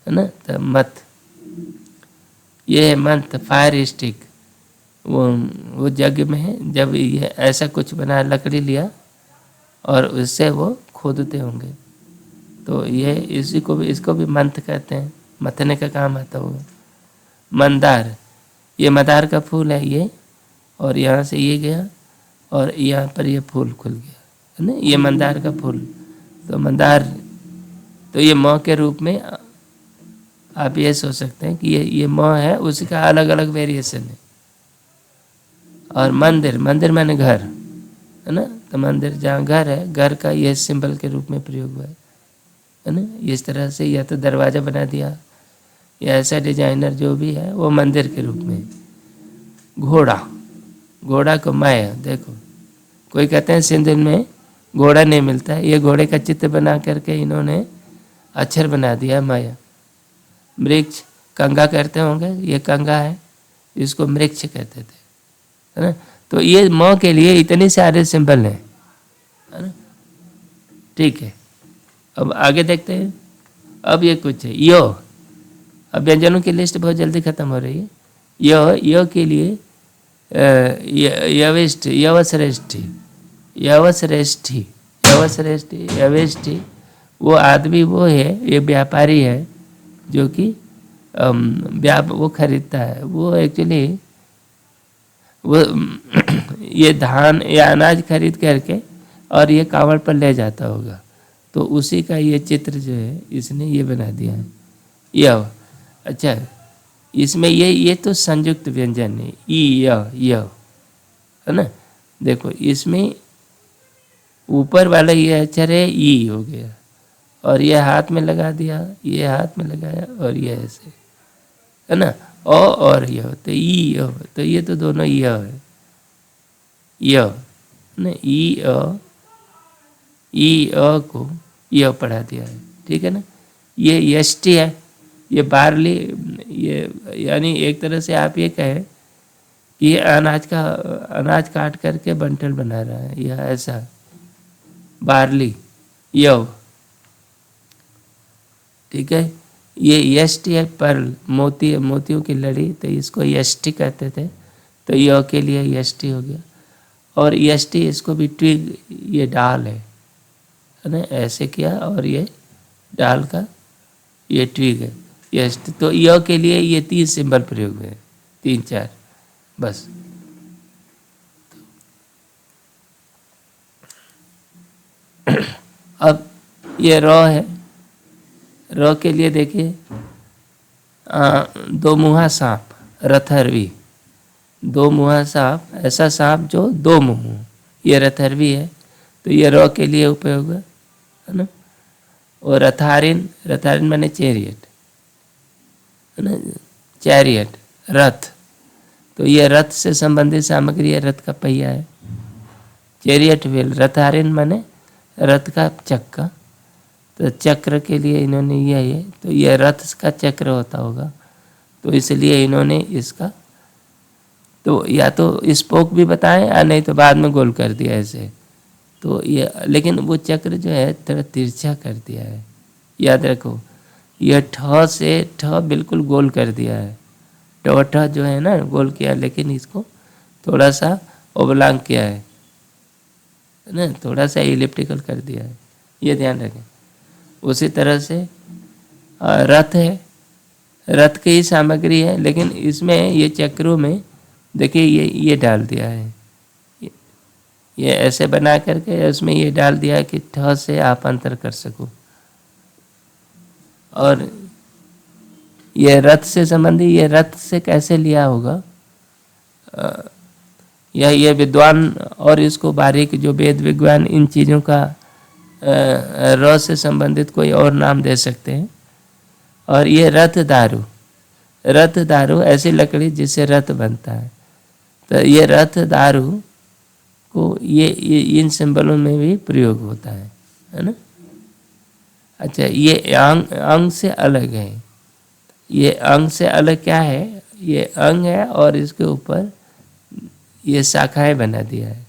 S1: ना, तो मथ, ये है मंथ फायर स्टिक, वो जग में है, जब ये ऐसा कुछ बना लकड़ी लिया और उससे वो खोदते होंगे, तो ये इसी को भी, इसको भी मंथ कहते हैं, मथने का काम आता होगा। मंदार, ये मंदार का फूल है ये, और यहाँ से ये गया और यहाँ पर ये फूल खुल गया, है ना, ये मंदार का फूल, तो मंदार, तो ये म के रूप में आप ये सोच सकते हैं कि ये म है, उसी का अलग अलग वेरिएशन है। और मंदिर, मंदिर माने घर, है ना, तो मंदिर जहाँ घर है, घर का ये सिंबल के रूप में प्रयोग हुआ है ना, इस तरह से, या तो दरवाज़ा बना दिया, या ऐसा डिजाइनर जो भी है वो मंदिर के रूप में। घोड़ा, घोड़ा को माया, देखो कोई कहते हैं सिंध में घोड़ा नहीं मिलता है, ये घोड़े का चित्र बना करके इन्होंने अक्षर बना दिया माया। मृक्ष, कंगा कहते होंगे, ये कंगा है, इसको मृक्ष कहते थे, है ना, तो ये म के लिए इतने सारे सिंबल हैं, है ना। ठीक है, अब आगे देखते हैं। अब ये कुछ है यो, अब व्यंजनों की लिस्ट बहुत जल्दी खत्म हो रही है। यो के लिए यविष्टि, यवश्रेष्ठी, यवश्रेष्ठी, यवश्रेष्ठी, यविष्टि, वो आदमी वो है, ये व्यापारी है जो कि वो खरीदता है। वो एक्चुअली वो ये धान या अनाज खरीद करके और ये कांवड़ पर ले जाता होगा, तो उसी का ये चित्र जो है इसने ये बना दिया है यव। अच्छा, इसमें ये तो संयुक्त व्यंजन है, ई य, है ना। देखो इसमें ऊपर वाला ये अक्षर है ई हो गया, और ये हाथ में लगा दिया, ये हाथ में लगाया, और ये ऐसे, है ना। ओ और य, तो ई य, तो ये तो दोनों य है, य ना, ई अ को य पढ़ा दिया है, ठीक है ना। ये यष्टि है, ये बार्ली, ये यानी एक तरह से आप ये कहें कि ये अनाज काट करके बंटल बना रहा है, यह ऐसा बार्ली यव, ठीक है। ये यष्टि है, पर्ल मोतियों की लड़ी, तो इसको यष्टि कहते थे, तो य के लिए यष्टि हो गया। और यष्टि इसको भी ट्विग, ये डाल है ना, ऐसे किया, और ये डाल का ये ट्विग है यष्टि। तो य के लिए ये 3 सिंबल प्रयोग हुए, 3-4 बस। अब ये र है, र के लिए देखिए 2 मुँहा सांप, रथर्वी, 2 मुँहा सांप, ऐसा सांप जो 2 मुँह, ये रथर्वी है, तो ये र के लिए उपयोग है ना। और रथारिन माने चैरियट, है ना, चैरियट रथ, तो ये रथ से संबंधित सामग्री है, रथ का पहिया है, चैरियट व्हील। रथारिन माने रथ का चक्का, तो चक्र के लिए इन्होंने यह है, तो यह रथ का चक्र होता होगा, तो इसलिए इन्होंने इसका तो या तो स्पोक भी बताएं या नहीं तो बाद में गोल कर दिया ऐसे। तो ये, लेकिन वो चक्र जो है थोड़ा तिरछा कर दिया है, याद रखो। यह ठ बिल्कुल गोल कर दिया है, ठ जो है ना गोल किया, लेकिन इसको थोड़ा सा ओबलांग किया है ना, थोड़ा सा इलिप्टिकल कर दिया है, ये ध्यान रखें। उसी तरह से रथ है, रथ की ही सामग्री है, लेकिन इसमें ये चक्रों में देखिए ये डाल दिया है, ये ऐसे बना करके उसमें ये डाल दिया है कि ठ से आप अंतर कर सको। और ये रथ से संबंधी, ये रथ से कैसे लिया होगा, ये विद्वान और इसको बारीक जो वेद विज्ञान इन चीज़ों का र से संबंधित कोई और नाम दे सकते हैं। और ये रथ दारू ऐसी लकड़ी जिससे रथ बनता है, तो ये रथ दारू को ये इन सिंबलों में भी प्रयोग होता है ना। अच्छा, ये अंग से अलग है, ये अंग से अलग क्या है, ये अंग है और इसके ऊपर ये शाखाएं बना दिया है,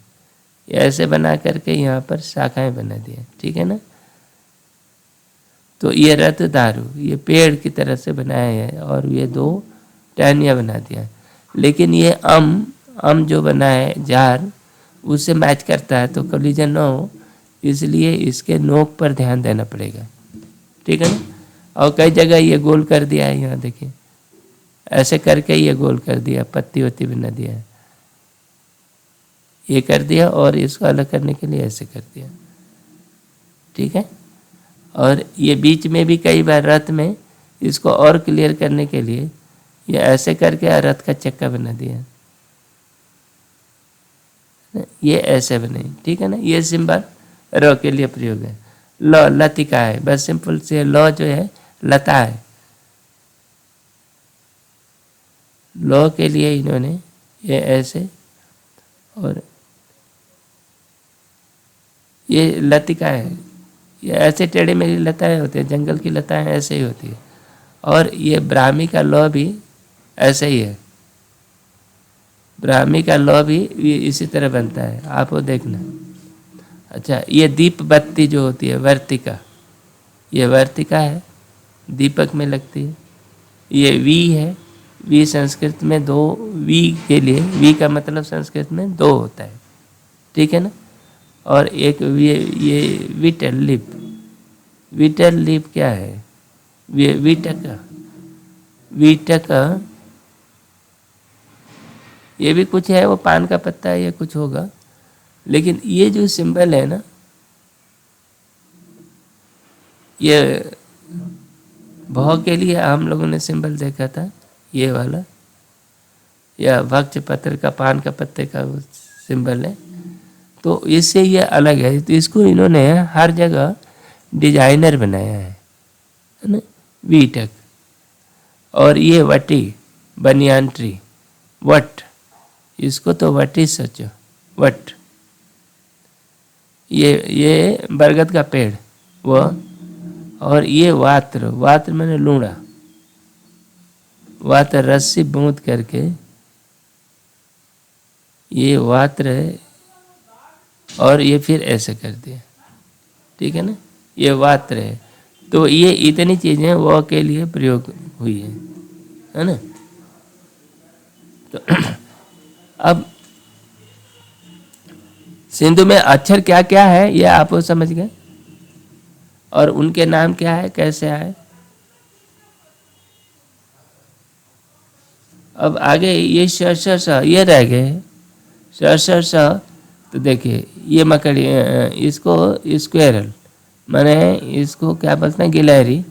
S1: ये ऐसे बना करके यहाँ पर शाखाएं बना दिया, ठीक है ना। तो ये रथ दारू ये पेड़ की तरह से बनाया है, और ये 2 टहनियाँ बना दिया है, लेकिन ये अम जो बना है जार, उससे मैच करता है, तो कोलिजन न हो, इसलिए इसके नोक पर ध्यान देना पड़ेगा, ठीक है ना। और कई जगह ये गोल कर दिया है, यहाँ देखिए ऐसे करके ये गोल कर दिया, पत्ती वत्ती बना दिया है, ये कर दिया, और इसको अलग करने के लिए ऐसे कर दिया, ठीक है। और ये बीच में भी कई बार रथ में इसको और क्लियर करने के लिए ये ऐसे करके रथ का चक्का बना दिया, ये ऐसे बने, ठीक है ना। ये सिंबल र के लिए प्रयोग है। लतिका है, बस सिंपल से ल जो है लता है, ल के लिए इन्होंने ये ऐसे, और ये लतिका है, ये ऐसे टेढ़े मेढ़ी लताएं होती है, जंगल की लताएं ऐसे ही होती है। और ये ब्राह्मी का ल भी ऐसे ही है, ब्राह्मी का लौ भी ये इसी तरह बनता है, आप वो देखना। अच्छा, ये दीप बत्ती जो होती है वर्तिका, ये वर्तिका है, दीपक में लगती है। ये वी है, वी संस्कृत में दो, वी के लिए, वी का मतलब संस्कृत में दो होता है, ठीक है ना। और एक ये विटल लिप, विटल लिप क्या है, विटका, विटका ये भी कुछ है, वो पान का पत्ता है या कुछ होगा, लेकिन ये जो सिंबल है ना, ये भौ के लिए हम लोगों ने सिंबल देखा था, ये वाला, या भक्ष पत्र का, पान का पत्ते का वो सिंबल है, तो इससे ये अलग है। तो इसको इन्होंने हर जगह डिजाइनर बनाया है ना, वीटक। और ये वटी, बनियान ट्री, वट, इसको तो वटी सोचो, वट, ये बरगद का पेड़ वो। और ये वात्र, वात्र मैंने लूड़ा, वात्र रस्सी बूंद करके, ये वात्र है, और ये फिर ऐसे कर दिया, ठीक है ना, ये वात्र है। तो ये इतनी चीजें वो के लिए प्रयोग हुई है ना। तो अब सिंधु में अक्षर क्या क्या है ये आप समझ गए, और उनके नाम क्या है, कैसे आए। अब आगे ये श ये रह गए, श तो देखिए ये मकड़ी, इसको स्क्वेरल, मैंने इसको क्या बोलते हैं, गिलहरी,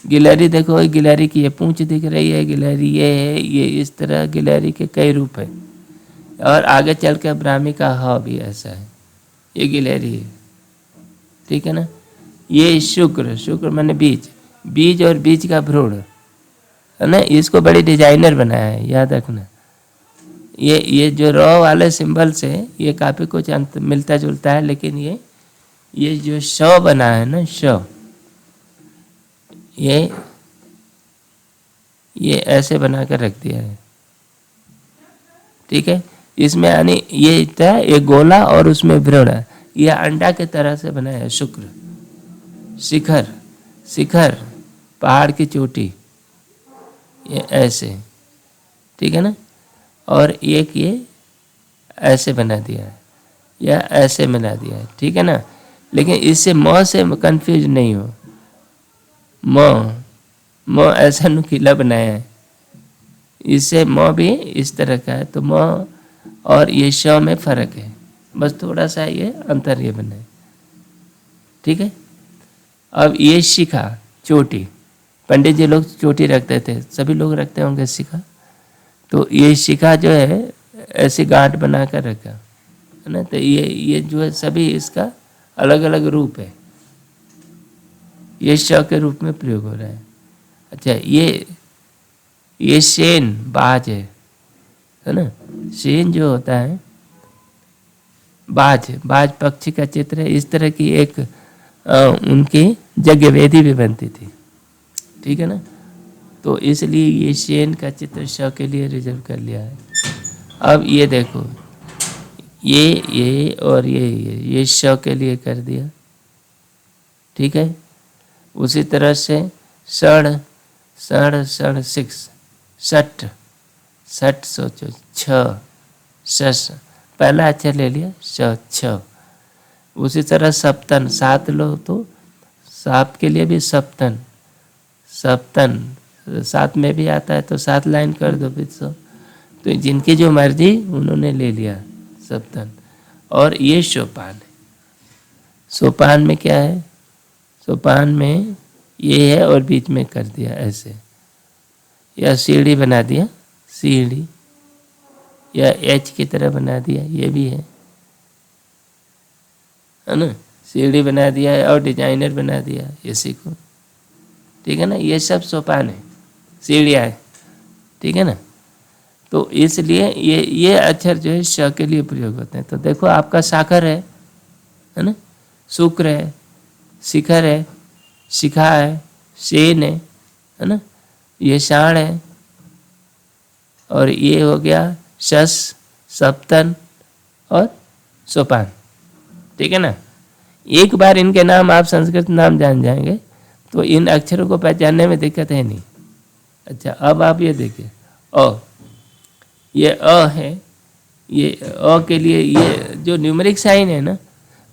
S1: गिलहरी देखो, गिलहरी की ये पूंछ दिख रही है, गिलहरी ये है, ये इस तरह गिलहरी के कई रूप है। और आगे चल कर ब्राह्मी का ह भी ऐसा है, ये गिलहरी है, ठीक है ना। ये शुक्र, शुक्र मैंने बीज, बीज और बीज का भ्रूण है ना, इसको बड़ी डिजाइनर बनाया है, याद रखना। ये जो रॉ वाले सिंबल से ये काफ़ी कुछ अंत मिलता जुलता है, लेकिन ये जो श बना है ना, श, ये ऐसे बना कर रख दिया है, ठीक है। इसमें यानी ये था एक गोला और उसमें भ्रूण है, यह अंडा के तरह से बना है। शुक्र, शिखर, शिखर पहाड़ की चोटी, ये ऐसे, ठीक है ना। और एक ये ऐसे बना दिया है, या ऐसे बना दिया है, ठीक है ना। लेकिन इससे म से कंफ्यूज नहीं हो, म ऐसा नुकीला बनाया है, इससे म भी इस तरह का है। तो म और ये श में फर्क है, बस थोड़ा सा ये अंतर ये बना है, ठीक है। अब ये शिखा, चोटी, पंडित जी लोग चोटी रखते थे, सभी लोग रखते होंगे शिखा। तो ये शिखा जो है ऐसी गांठ बना कर रखा है ना। तो ये जो है सभी इसका अलग अलग रूप है, ये श के रूप में प्रयोग हो रहा है। अच्छा, ये शेन, बाज है ना, शेन जो होता है, बाज, बाज पक्षी का चित्र है। इस तरह की एक उनकी यज्ञ वेदी भी बनती थी, ठीक है ना। तो इसलिए ये शेन का चित्र श के लिए रिजर्व कर लिया है। अब ये देखो, ये और ये श के लिए कर दिया, ठीक है। उसी तरह से षण, षण षण सिक्स, सठ, सठ सोचो, छ, शस, पहला अक्षर ले लिया श, छ। उसी तरह सप्तन, सात लो तो साप के लिए भी सप्तन, सप्तन सात में भी आता है, तो 7 लाइन कर दो फिर सो। तो जिनकी जो मर्जी उन्होंने ले लिया सप्तन। और ये सोपान है, सोपान में क्या है, सोपान में ये है और बीच में कर दिया ऐसे, या सीढ़ी बना दिया, सीढ़ी, या एच की तरह बना दिया, ये भी है ना, सीढ़ी बना दिया है और डिजाइनर बना दिया इसी को, ठीक है ना। ये सब सोपान है, सीढ़ियाँ है, ठीक है ना। तो इसलिए ये अक्षर जो है श के लिए प्रयोग होते हैं। तो देखो आपका साखर है ना, शुक्र है, शिखर है, शिखा है, शेन है ना, ये शाण है, और ये हो गया शस, सप्तन और सोपान। ठीक है ना। एक बार इनके नाम आप संस्कृत नाम जान जाएंगे तो इन अक्षरों को पहचानने में दिक्कत है नहीं। अच्छा, अब आप ये देखिए अ, ये अ है, ये अ के लिए ये जो न्यूमेरिक साइन है ना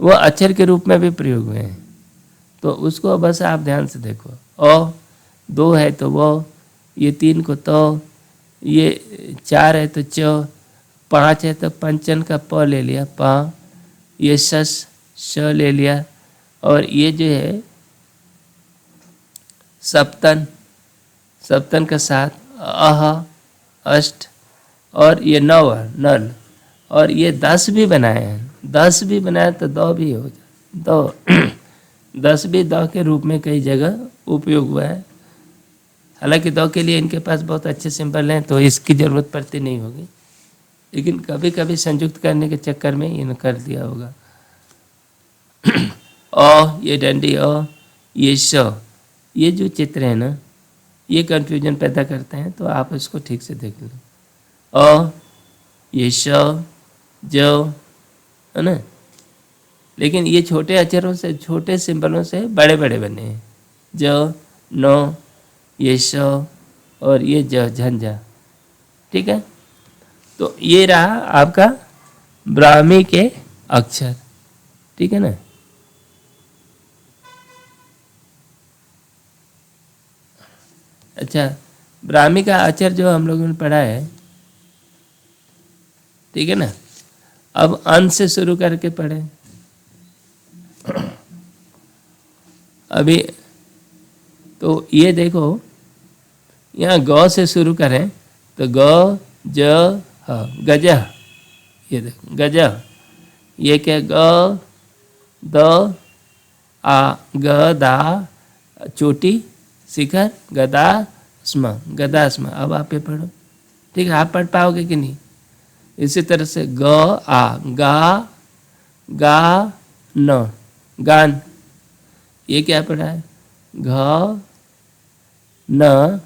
S1: वो अक्षर के रूप में भी प्रयोग हुए हैं, तो उसको बस आप ध्यान से देखो। अ 2 है तो वो, ये 3 को तो, ये 4 है तो च, 5 है तो पंचन का प ले लिया प, ये सस श ले लिया, और ये जो है सप्तन, सप्तन का 7 अह अष्ट, और ये 9 नल, और ये 10 भी बनाए हैं, 10 भी बनाए तो दो भी हो जाए, दो 10 भी दो के रूप में कई जगह उपयोग हुआ है। हालांकि दो के लिए इनके पास बहुत अच्छे सिंबल हैं तो इसकी ज़रूरत पड़ती नहीं होगी, लेकिन कभी कभी संयुक्त करने के चक्कर में इन्हें कर दिया होगा। अ, ये डंडी अ, ये श, ये जो चित्र है ना ये कन्फ्यूजन पैदा करते हैं, तो आप इसको ठीक से देख लो। अ, ये श, ज, है ना, लेकिन ये छोटे अक्षरों से, छोटे सिंबलों से बड़े बड़े बने हैं। ज, न, ये श और ये ज, झंझा। ठीक है, तो ये रहा आपका ब्राह्मी के अक्षर। ठीक है ना। अच्छा, ब्राह्मी का अक्षर जो हम लोगों ने पढ़ा है, ठीक है ना, अब अन से शुरू करके पढ़े। अभी तो ये देखो, यहाँ गौ से शुरू करें तो ग ज ह, गजा, ये देखो गजा, ये क्या ग द आ, ग दा चोटी शिखर, गदा स्म, गदा स्म। अब आप ये पढ़ो। ठीक है, आप पढ़ पाओगे कि नहीं। इसी तरह से ग आ, गा गा न, गान, ये क्या पढ़ा है, घ न,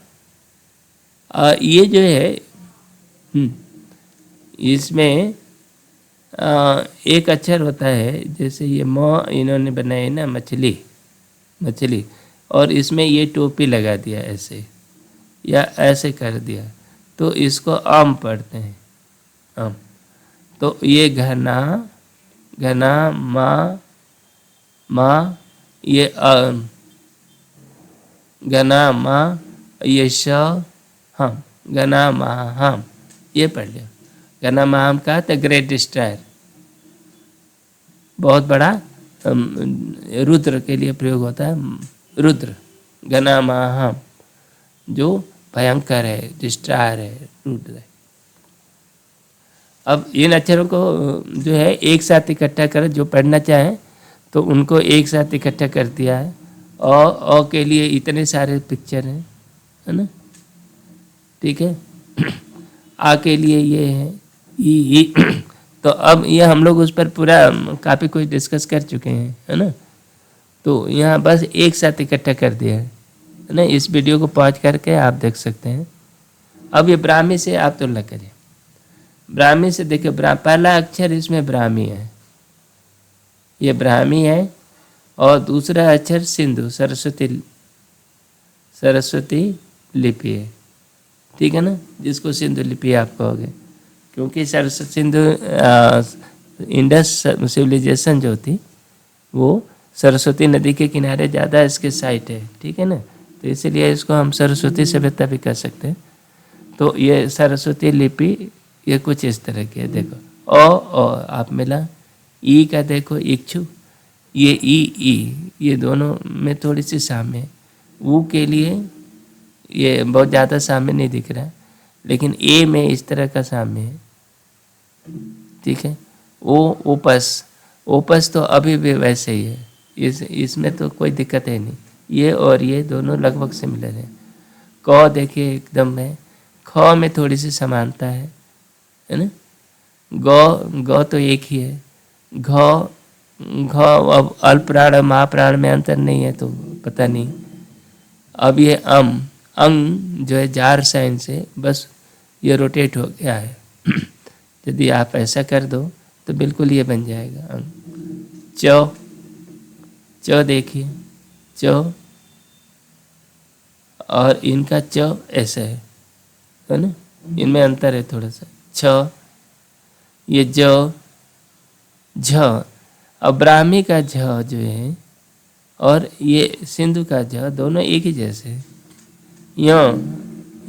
S1: ये जो है इसमें एक अक्षर होता है, जैसे ये म इन्होंने बनाए ना मछली, मछली, और इसमें ये टोपी लगा दिया ऐसे या ऐसे कर दिया, तो इसको आम पढ़ते हैं, आम। तो ये घना, घना मा, ये घना मा, ये श हम, घना मा हम, ये पढ़ लिया। घना महाम का द ग्रेट डिस्ट्रॉयर, बहुत बड़ा रुद्र के लिए प्रयोग होता है, रुद्र, घना महाम, जो भयंकर है, डिस्ट्रॉयर है, रुद्र है। अब इन अक्षरों को जो है एक साथ इकट्ठा कर, जो पढ़ना चाहें तो उनको एक साथ इकट्ठा कर दिया है। औ के लिए इतने सारे पिक्चर हैं, है ना। ठीक है, आ के लिए ये है ई। तो अब ये हम लोग उस पर पूरा काफ़ी कुछ डिस्कस कर चुके हैं, है ना। तो यहाँ बस एक साथ इकट्ठा कर दिया है ना। इस वीडियो को पॉज करके आप देख सकते हैं। अब ये ब्राह्मी से आप तुलना करिए। ब्राह्मी से देखिए, पहला अक्षर इसमें ब्राह्मी है, ये ब्राह्मी है, और दूसरा अक्षर सिंधु, सरस्वती, सरस्वती लिपि है। ठीक है ना, जिसको सिंधु लिपि आप कहोगे, क्योंकि सरस्वती सिंधु इंडस सिविलाइजेशन जो थी वो सरस्वती नदी के किनारे ज़्यादा इसके साइट है। ठीक है ना, तो इसीलिए इसको हम सरस्वती सभ्यता भी कह सकते हैं। तो ये सरस्वती लिपि ये कुछ इस तरह की है। देखो ओ आप मिला, ई का देखो इच्छु, ये ई, ये दोनों में थोड़ी सी साम्य है। ऊ के लिए ये बहुत ज़्यादा साम्य नहीं दिख रहा है, लेकिन ए में इस तरह का साम्य है। ठीक है, ओपस तो अभी भी वैसे ही है, इसमें तो कोई दिक्कत है नहीं। ये और ये दोनों लगभग सिमिलर हैं। क देखिए एकदम है, ख में थोड़ी सी समानता है ना। ग तो एक ही है। घ अब अल्प प्राण और महाप्राण में अंतर नहीं है तो पता नहीं। अब ये अंग जो है जार साइन से बस ये रोटेट हो गया है। यदि आप ऐसा कर दो तो बिल्कुल ये बन जाएगा। च, च देखिए, च और इनका च ऐसा है ना, इनमें अंतर है थोड़ा सा। छ, ये ज, झ, और ब्राह्मी का झ जो है और ये सिंधु का झ दोनों एक ही जैसे हैं।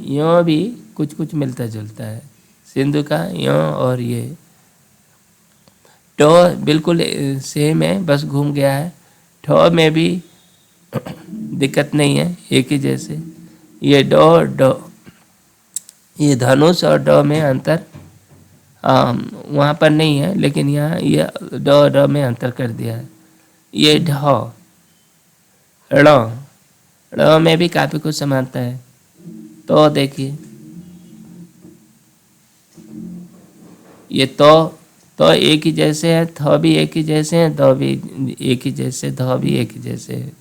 S1: यो भी कुछ कुछ मिलता जुलता है, सिंधु का यो और ये ट बिल्कुल सेम है, बस घूम गया है। ठ में भी दिक्कत नहीं है, एक ही जैसे। ये ड, ये धनुष और ड में अंतर वहाँ पर नहीं है, लेकिन यहाँ ये ड में अंतर कर दिया है। ये ढ, ड़ में भी काफ़ी कुछ समानता है। तो देखिए ये तो एक ही जैसे है, थ भी एक ही जैसे हैं, द भी एक ही जैसे, ध भी एक ही जैसे है।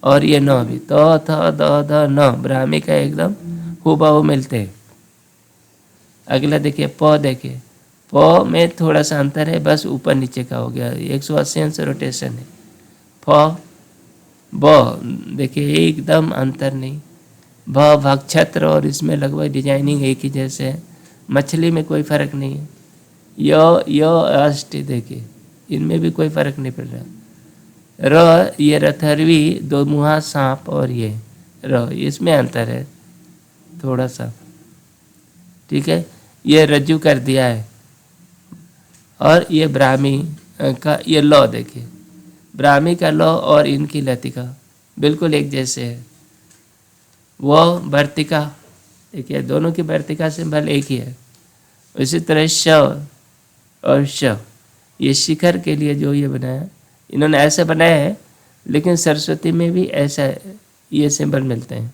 S1: और ये न भी तो थ द ध न ब्राह्मी का एकदम हूबहू मिलते हैं। अगला देखिए प, देखिए प में थोड़ा सा अंतर है, बस ऊपर नीचे का हो गया, 180 अंश रोटेशन है। फ, ब देखिए एकदम अंतर नहीं। भ, भक्षत्र और इसमें लगभग डिजाइनिंग एक ही जैसे है, मछली में कोई फर्क नहीं है। य अष्ट देखिए, इनमें भी कोई फर्क नहीं पड़ रहा। र, ये रथरवी दो मुहा सांप और ये र, इसमें अंतर है थोड़ा सा, ठीक है। ये रज्जु कर दिया है। और ये ब्राह्मी का ये लौ देखिए, ब्राह्मी का लौ और इनकी लतिका बिल्कुल एक जैसे है। वो वर्तिका देखिए, दोनों की वर्तिका सिंबल एक ही है। इसी तरह श और श, ये शिखर के लिए जो ये बनाया, इन्होंने ऐसे बनाया है, लेकिन सरस्वती में भी ऐसा ये सिंबल मिलते हैं।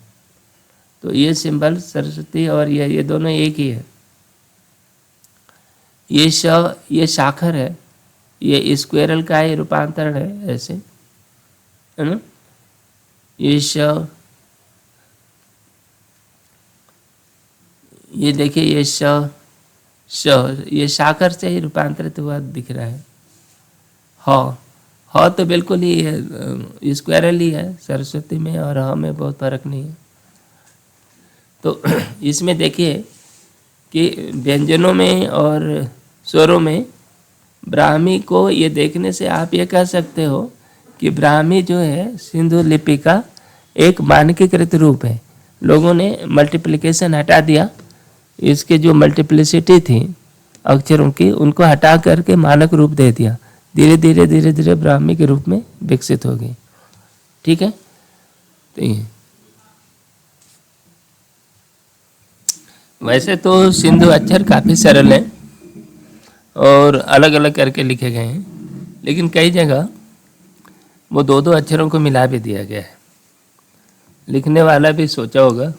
S1: तो ये सिंबल सरस्वती और ये दोनों एक ही है। ये श, ये शाखर है, ये स्क्वेरल का ही रूपांतरण है ऐसे, है ना। ये श, ये देखिए ये श, ये शाखर से ही रूपांतरित हुआ दिख रहा है। ह तो बिल्कुल ही है, स्क्वायरल ही है सरस्वती में, और ह में बहुत फर्क नहीं है। तो इसमें देखिए कि व्यंजनों में और स्वरों में ब्राह्मी को ये देखने से आप ये कह सकते हो कि ब्राह्मी जो है सिंधु लिपि का एक मानकीकृत रूप है। लोगों ने मल्टीप्लिकेशन हटा दिया, इसके जो मल्टीप्लिसिटी थी अक्षरों की, उनको हटा करके मानक रूप दे दिया। धीरे धीरे धीरे धीरे ब्राह्मी के रूप में विकसित हो गई, ठीक है। तो ये वैसे तो सिंधु अक्षर काफ़ी सरल हैं और अलग अलग करके लिखे गए हैं, लेकिन कई जगह वो दो दो अक्षरों को मिला भी दिया गया है। लिखने वाला भी सोचा होगा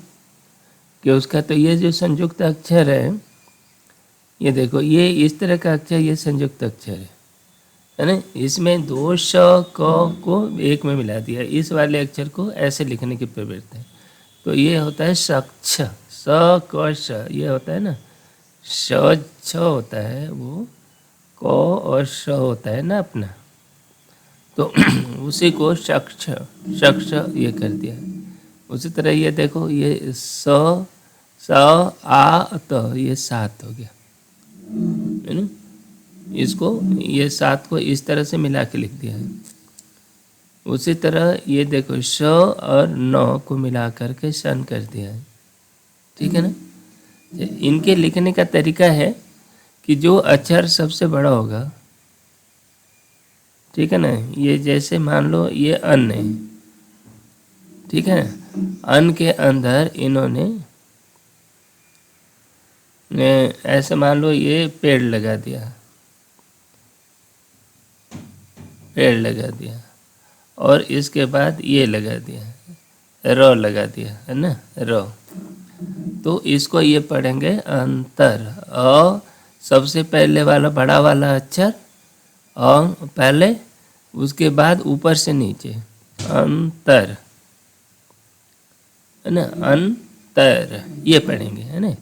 S1: कि उसका तो ये जो संयुक्त अक्षर है, ये देखो ये इस तरह का अक्षर, ये संयुक्त अक्षर है ना। इसमें दो श क को एक में मिला दिया, इस वाले अक्षर को ऐसे लिखने की प्रवृत्ति है। तो ये होता है सक्ष, स क श, ये होता है ना, श छ होता है वो, क और श होता है ना अपना, तो उसी को सक्ष ये कर दिया। उसी तरह ये देखो ये स आ त, ये सात हो गया, है ना। इसको ये सात को इस तरह से मिला के लिख दिया है। उसी तरह ये देखो श और न को मिला करके शन कर दिया है, ठीक है ना। इनके लिखने का तरीका है कि जो अक्षर सबसे बड़ा होगा, ठीक है ना, ये जैसे मान लो ये अन्न है, ठीक है। अन्न के अंदर इन्होंने ऐसे मान लो ये पेड़ लगा दिया, पेड़ लगा दिया, और इसके बाद ये लगा दिया, र लगा दिया, है ना, र। तो इसको ये पढ़ेंगे अंतर। अ सबसे पहले वाला बड़ा वाला अक्षर, अ पहले, उसके बाद ऊपर से नीचे अंतर, है ना, अंतर, ये पढ़ेंगे, है ना।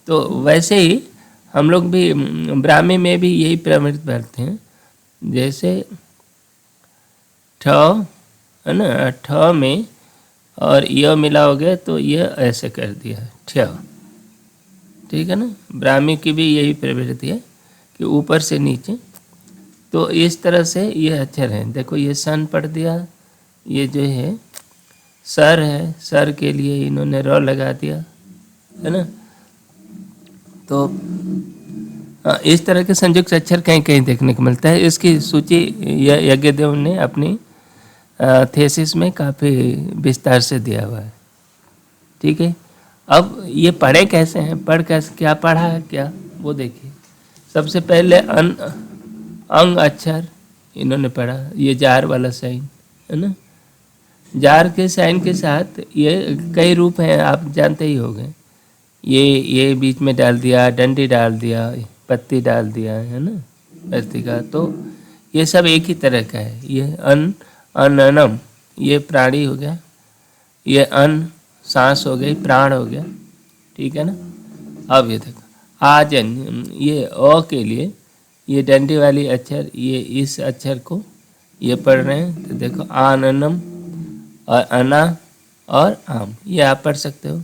S1: तो वैसे ही हम लोग भी ब्राह्मी में भी यही प्रवृत्ति करते हैं। जैसे ठ है ना, ठ में और य मिलाओगे तो ये ऐसे कर दिया ठ्य, ठीक है ना। ब्राह्मी की भी यही प्रवृत्ति है कि ऊपर से नीचे, तो इस तरह से ये अक्षर है। देखो ये सन पढ़ दिया, ये जो है सर है, सर के लिए इन्होंने र लगा दिया, है ना। तो इस तरह के संयुक्त अक्षर कहीं कहीं देखने को मिलता है। इसकी सूची यज्ञदेव ने अपनी थीसिस में काफ़ी विस्तार से दिया हुआ है, ठीक है। अब ये पढ़े कैसे हैं, पढ़ कैसे, क्या पढ़ा है क्या, वो देखिए। सबसे पहले अंग अक्षर इन्होंने पढ़ा, ये जार वाला साइन है ना। जार के साइन के साथ ये कई रूप हैं, आप जानते ही होंगे। ये बीच में डाल दिया, डंडी डाल दिया, पत्ती डाल दिया, है ना, पत्ती का। तो ये सब एक ही तरह का है। ये अननम, ये प्राणी हो गया, ये अन्न सांस हो गई, प्राण हो गया, ठीक है ना। अब ये देखो आजन, ये अ के लिए ये डंडी वाली अक्षर, ये इस अक्षर को ये पढ़ रहे हैं। तो देखो आननम और अना और आम, ये आप पढ़ सकते हो।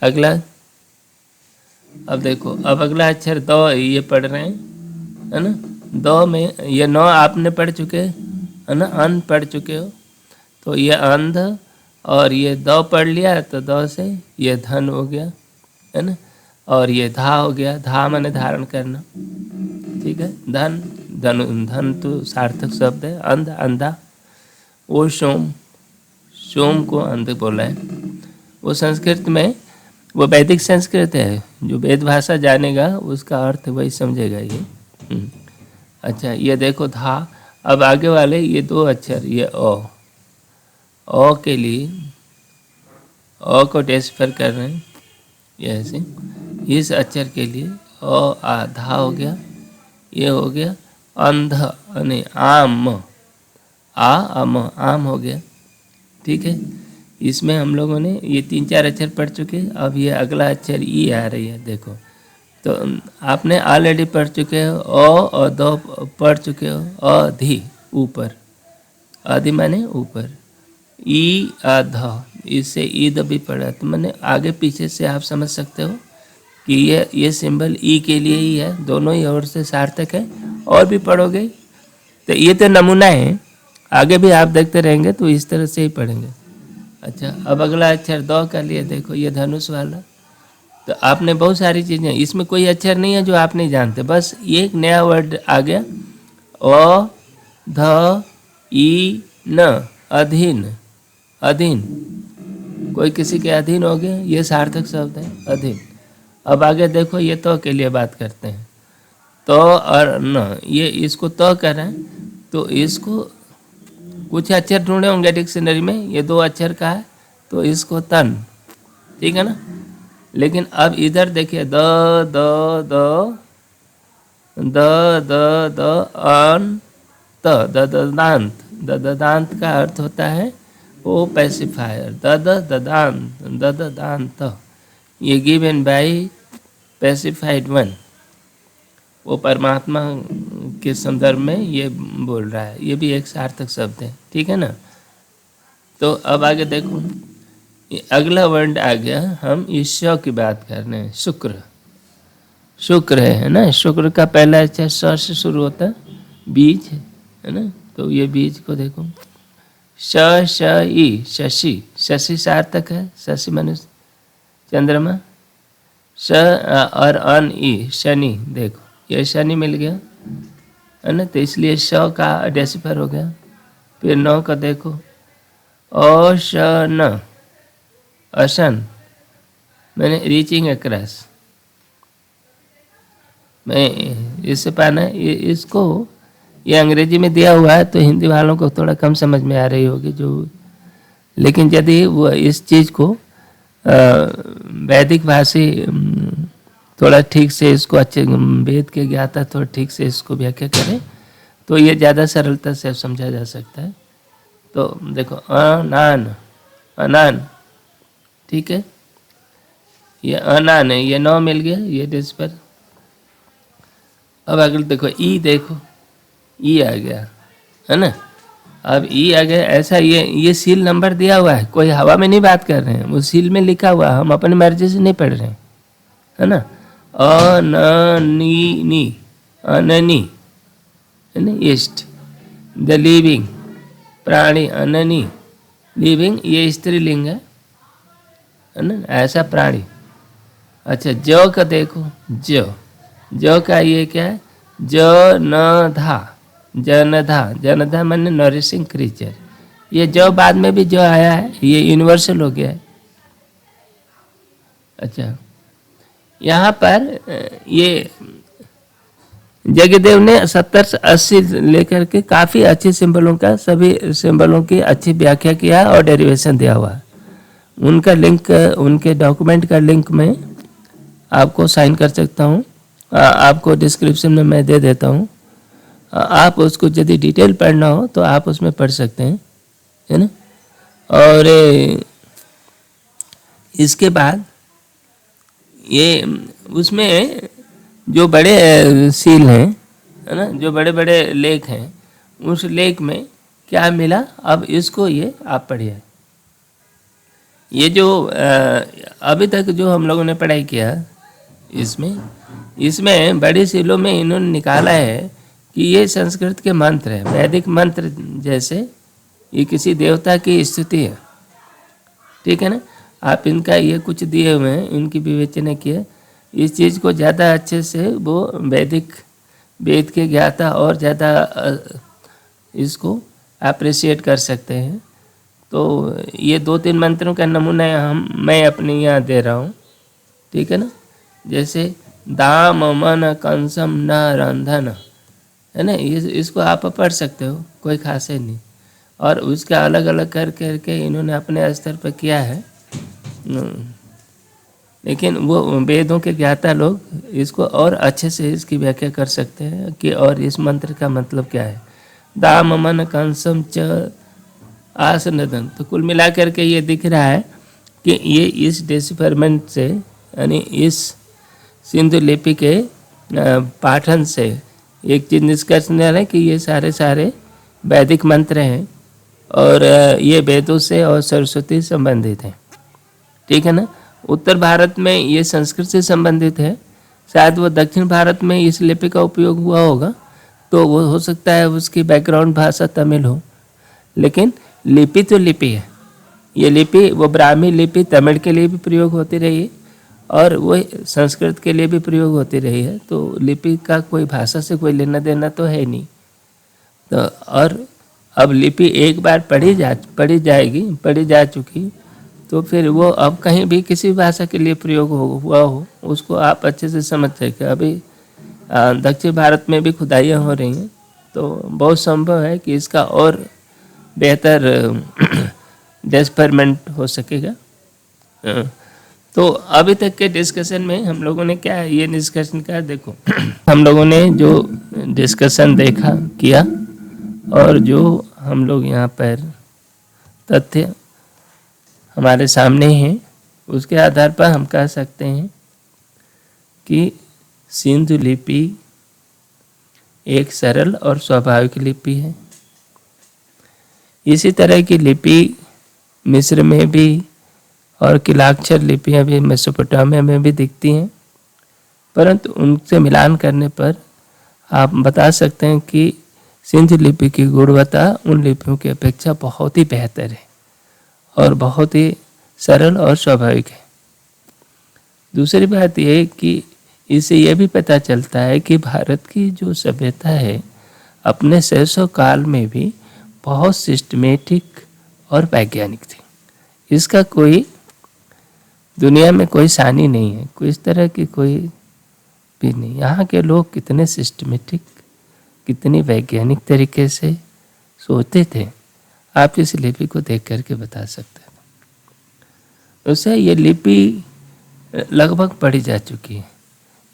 S1: अगला, अब देखो, अब अगला अक्षर द, ये पढ़ रहे हैं, है ना। द में ये नौ आपने पढ़ चुके है ना, अन पढ़ चुके हो। तो ये अंध और ये द पढ़ लिया, तो द से ये धन हो गया, है ना। और ये धा हो गया, धा माने धारण करना, ठीक है। धन, धन तो सार्थक शब्द है। अंध, अंधा। वो सोम को अंध बोला है। वो संस्कृत में, वो वैदिक संस्कृत है, जो वेद भाषा जानेगा उसका अर्थ वही समझेगा ये। अच्छा, ये देखो धा। अब आगे वाले ये दो अक्षर, ये अ के लिए अ को डेसिफर कर रहे हैं, ये ऐसे। इस अक्षर के लिए धा हो गया, ये हो गया अंध, यानी आम, आम हो गया, ठीक है। इसमें हम लोगों ने ये 3-4 अक्षर पढ़ चुके। अब ये अगला अक्षर ई आ रही है, देखो। तो आपने ऑलरेडी पढ़ चुके हो, और दो पढ़ चुके हो, अधि ऊपर, अधि माने ऊपर, ई अध, इससे ईद भी पढ़ा। तो मैंने आगे पीछे से आप समझ सकते हो कि ये सिंबल ई के लिए ही है, दोनों ही ओर से सार्थक है। और भी पढ़ोगे तो ये तो नमूना है, आगे भी आप देखते रहेंगे तो इस तरह से ही पढ़ेंगे। अच्छा, अब अगला अक्षर द का लिए, देखो ये धनुष वाला। तो आपने बहुत सारी चीज़ें, इसमें कोई अक्षर नहीं है जो आप नहीं जानते, बस ये एक नया वर्ड आ गया, अ ध ई न, अधीन, अधीन, कोई किसी के अधीन हो गए, ये सार्थक शब्द है, अधीन। अब आगे देखो, ये तो के लिए बात करते हैं, तो और न, ये इसको तो कर रहे हैं। तो इसको कुछ अक्षर ढूंढे होंगे डिक्शनरी में, ये 2 अक्षर का है, तो इसको तन, ठीक है ना। लेकिन अब इधर देखिए, द द द द द द अन त, ददांत, ददांत का अर्थ होता है ओ पैसिफायर, ददांत, ददांत, ये गिवन बाय पैसिफाइड वन, वो परमात्मा के संदर्भ में ये बोल रहा है। ये भी एक सार्थक शब्द है, ठीक है ना। तो अब आगे देखो, अगला वर्ड आ गया, हम ईश्वर की बात कर रहे हैं, शुक्र, शुक्र है ना। शुक्र का पहला अक्षर स से शुरू होता है, बीज है ना। तो ये बीज को देखो, श श ई, शशि, शशि सार्थक है, शशि मनुष्य चंद्रमा। श और अन ई, शनि, देखो ये शनि मिल गया, है ना। तो इसलिए श का डेसिफर हो गया। फिर 9 का देखो, अशन, अशन मैंने रीचिंग अक्रॉस, मैं इससे पाना, इसको ये अंग्रेजी में दिया हुआ है तो हिंदी वालों को थोड़ा कम समझ में आ रही होगी जो, लेकिन यदि वो इस चीज़ को वैदिक भाषी थोड़ा ठीक से इसको, अच्छे वेद के ज्ञाता थोड़ा ठीक से इसको व्याख्या करें तो ये ज़्यादा सरलता से समझा जा सकता है। तो देखो अनान, अनान, ठीक है। ये अना नहीं, ये 9 मिल गया ये डिस्क पर। अब अगले देखो ई, देखो ई आ गया है ना। अब ई आ गया ऐसा, ये सील नंबर दिया हुआ है, कोई हवा में नहीं बात कर रहे हैं, वो सील में लिखा हुआ है, हम अपनी मर्जी से नहीं पढ़ रहे हैं, है ना। अननी, अननी है ना, ईस्ट द लिविंग, प्राणी अननी, लिविंग ये स्त्रीलिंग है ना, ऐसा प्राणी। अच्छा जो का देखो, जो का ये क्या है, जनधा, जनधा, जनधा माने नरिशिंग क्रीचर। ये जो बाद में भी जो आया है ये यूनिवर्सल हो गया है। अच्छा यहाँ पर ये जगदेव ने 70 से 80 लेकर के काफ़ी अच्छे सिंबलों का, सभी सिंबलों की अच्छी व्याख्या किया और डेरिवेशन दिया हुआ है। उनका लिंक, उनके डॉक्यूमेंट का लिंक मैं आपको साइन कर सकता हूँ, आपको डिस्क्रिप्शन में मैं दे देता हूँ। आप उसको यदि डिटेल पढ़ना हो तो आप उसमें पढ़ सकते हैं, है ना। और इसके बाद ये उसमें जो बड़े सील हैं, है ना, जो बड़े बड़े लेख हैं, उस लेख में क्या मिला, अब इसको ये आप पढ़िए। ये जो अभी तक जो हम लोगों ने पढ़ाई किया, इसमें बड़ी सीलों में इन्होंने निकाला है कि ये संस्कृत के मंत्र है, वैदिक मंत्र जैसे ये किसी देवता की स्तुति है, ठीक है ना। आप इनका ये कुछ दिए हुए हैं, इनकी विवेचना किए, इस चीज़ को ज़्यादा अच्छे से वो वैदिक वेद के ज्ञाता और ज़्यादा इसको अप्रिशिएट कर सकते हैं। तो ये 2-3 मंत्रों का नमूना मैं अपने यहाँ दे रहा हूँ, ठीक है ना। जैसे दाम मन कंसम न रंधन, है ना, इसको आप पढ़ सकते हो, कोई खास है नहीं। और उसका अलग अलग कर करके इन्होंने अपने स्तर पर किया है, लेकिन वो वेदों के ज्ञाता लोग इसको और अच्छे से इसकी व्याख्या कर सकते हैं कि और इस मंत्र का मतलब क्या है। दाम मन कंसम च आसनदन, तो कुल मिला करके ये दिख रहा है कि ये इस डिसिफरमेंट से, यानी इस सिंधु लिपि के पाठन से एक चीज़ निष्कर्ष निकाला है कि ये सारे वैदिक मंत्र हैं और ये वेदों से और सरस्वती संबंधित हैं, ठीक है ना। उत्तर भारत में ये संस्कृत से संबंधित है, शायद वो दक्षिण भारत में इस लिपि का उपयोग हुआ होगा, तो वो हो सकता है उसकी बैकग्राउंड भाषा तमिल हो, लेकिन लिपि तो लिपि है। ये लिपि वो ब्राह्मी लिपि तमिल के लिए भी प्रयोग होती रही है और वो संस्कृत के लिए भी प्रयोग होती रही है, तो लिपि का कोई भाषा से कोई लेना देना तो है नहीं। तो और अब लिपि एक बार पढ़ी जा चुकी, तो फिर वो अब कहीं भी किसी भाषा के लिए प्रयोग हुआ हो उसको आप अच्छे से समझ सकें। अभी दक्षिण भारत में भी खुदाइयाँ हो रही हैं, तो बहुत संभव है कि इसका और बेहतर डिस्फरमेंट हो सकेगा। तो अभी तक के डिस्कशन में हम लोगों ने क्या ये डिस्कशन किया, देखो हम लोगों ने जो डिस्कशन किया और जो हम लोग यहाँ पर तथ्य हमारे सामने हैं, उसके आधार पर हम कह सकते हैं कि सिंधु लिपि एक सरल और स्वाभाविक लिपि है। इसी तरह की लिपि मिस्र में भी और किलाक्षर लिपियाँ भी मेसोपोटामिया में भी दिखती हैं, परंतु उनसे मिलान करने पर आप बता सकते हैं कि सिंधु लिपि की गुणवत्ता उन लिपियों की अपेक्षा बहुत ही बेहतर है और बहुत ही सरल और स्वाभाविक है। दूसरी बात यह है कि इससे यह भी पता चलता है कि भारत की जो सभ्यता है अपने शैशव काल में भी बहुत सिस्टमेटिक और वैज्ञानिक थी। इसका कोई दुनिया में कोई सानी नहीं है, कोई इस तरह की कोई भी नहीं। यहाँ के लोग कितने सिस्टमेटिक, कितनी वैज्ञानिक तरीके से सोचते थे, आप इस लिपि को देख करके बता सकते हैं। उससे ये लिपि लगभग पढ़ी जा चुकी है,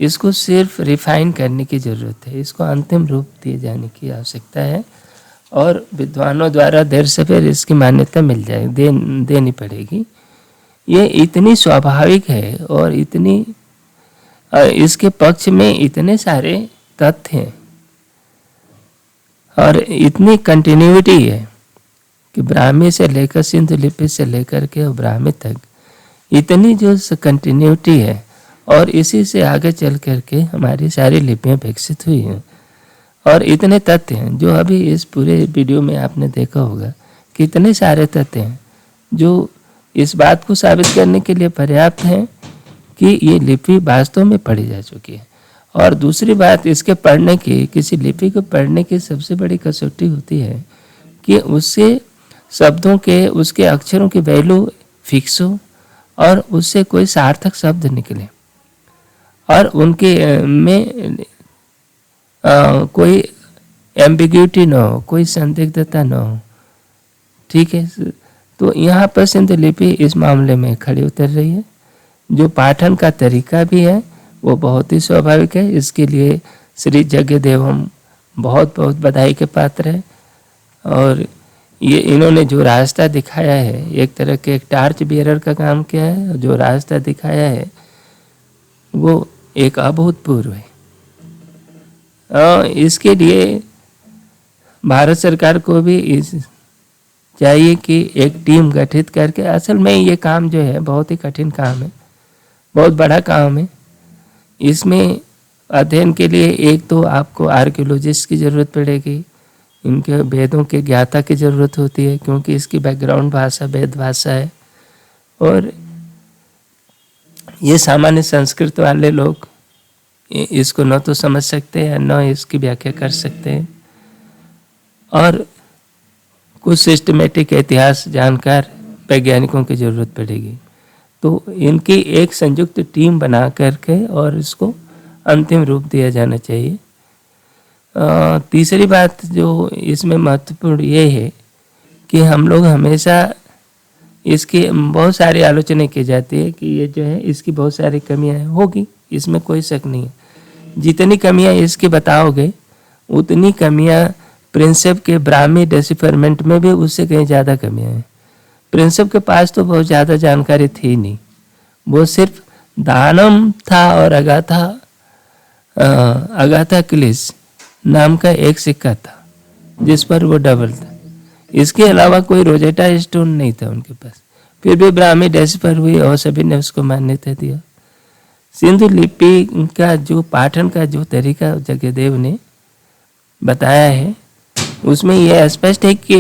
S1: इसको सिर्फ रिफाइन करने की ज़रूरत है, इसको अंतिम रूप दिए जाने की आवश्यकता है और विद्वानों द्वारा देर से फिर इसकी मान्यता मिल जाएगी, देनी पड़ेगी। ये इतनी स्वाभाविक है और इतनी इसके पक्ष में इतने सारे तथ्य हैं और इतनी कंटिन्यूटी है कि ब्राह्मी से लेकर सिंधु लिपि से लेकर के ब्राह्मी तक इतनी जो कंटिन्यूटी है और इसी से आगे चल करके हमारी सारी लिपियाँ विकसित हुई हैं। और इतने तथ्य हैं जो अभी इस पूरे वीडियो में आपने देखा होगा कि इतने सारे तथ्य हैं जो इस बात को साबित करने के लिए पर्याप्त हैं कि ये लिपि वास्तव में पढ़ी जा चुकी है। और दूसरी बात, इसके पढ़ने की, किसी लिपि को पढ़ने की सबसे बड़ी कसौटी होती है कि उससे शब्दों के, उसके अक्षरों की वैल्यू फिक्स हो और उससे कोई सार्थक शब्द निकले और उनके में कोई एम्बिग्यूटी न हो, कोई संदिग्धता न हो। ठीक है, तो यहाँ पर सिंधु लिपि इस मामले में खड़ी उतर रही है। जो पाठन का तरीका भी है वो बहुत ही स्वाभाविक है। इसके लिए श्री जग्गदेव हम बहुत बहुत बधाई के पात्र हैं। और ये इन्होंने जो रास्ता दिखाया है, एक तरह के एक टार्च बियरर का काम किया है। जो रास्ता दिखाया है वो एक अभूतपूर्व है। इसके लिए भारत सरकार को भी इस चाहिए कि एक टीम गठित करके, असल में ये काम जो है बहुत ही कठिन काम है, बहुत बड़ा काम है। इसमें अध्ययन के लिए एक तो आपको आर्कियोलॉजिस्ट की ज़रूरत पड़ेगी, इनके वेदों के ज्ञाता की ज़रूरत होती है क्योंकि इसकी बैकग्राउंड भाषा वेद भाषा है। और ये सामान्य संस्कृत वाले लोग इसको न तो समझ सकते हैं न इसकी व्याख्या कर सकते हैं। और कुछ सिस्टमेटिक इतिहास जानकार वैज्ञानिकों की ज़रूरत पड़ेगी। तो इनकी एक संयुक्त टीम बना करके और इसको अंतिम रूप दिया जाना चाहिए। तीसरी बात जो इसमें महत्वपूर्ण ये है कि हम लोग हमेशा इसकी बहुत सारी आलोचना की जाती है कि ये जो है इसकी बहुत सारी कमियां होगी, इसमें कोई शक नहीं है। जितनी कमियां इसकी बताओगे उतनी कमियां प्रिंसेप के ब्राह्मी डेसिफरमेंट में भी उससे कहीं ज़्यादा कमियां हैं। प्रिंसेप के पास तो बहुत ज़्यादा जानकारी थी नहीं, वो सिर्फ दानम था और अगाथा क्लिस नाम का एक सिक्का था जिस पर वो डबल था। इसके अलावा कोई रोजेटा स्टोन नहीं था उनके पास। फिर भी ब्राह्मी डेसिफर हुई और सभी ने उसको मान्यता दिया। सिंधु लिपि का जो पाठन का जो तरीका जग्गदेव ने बताया है उसमें यह स्पष्ट है कि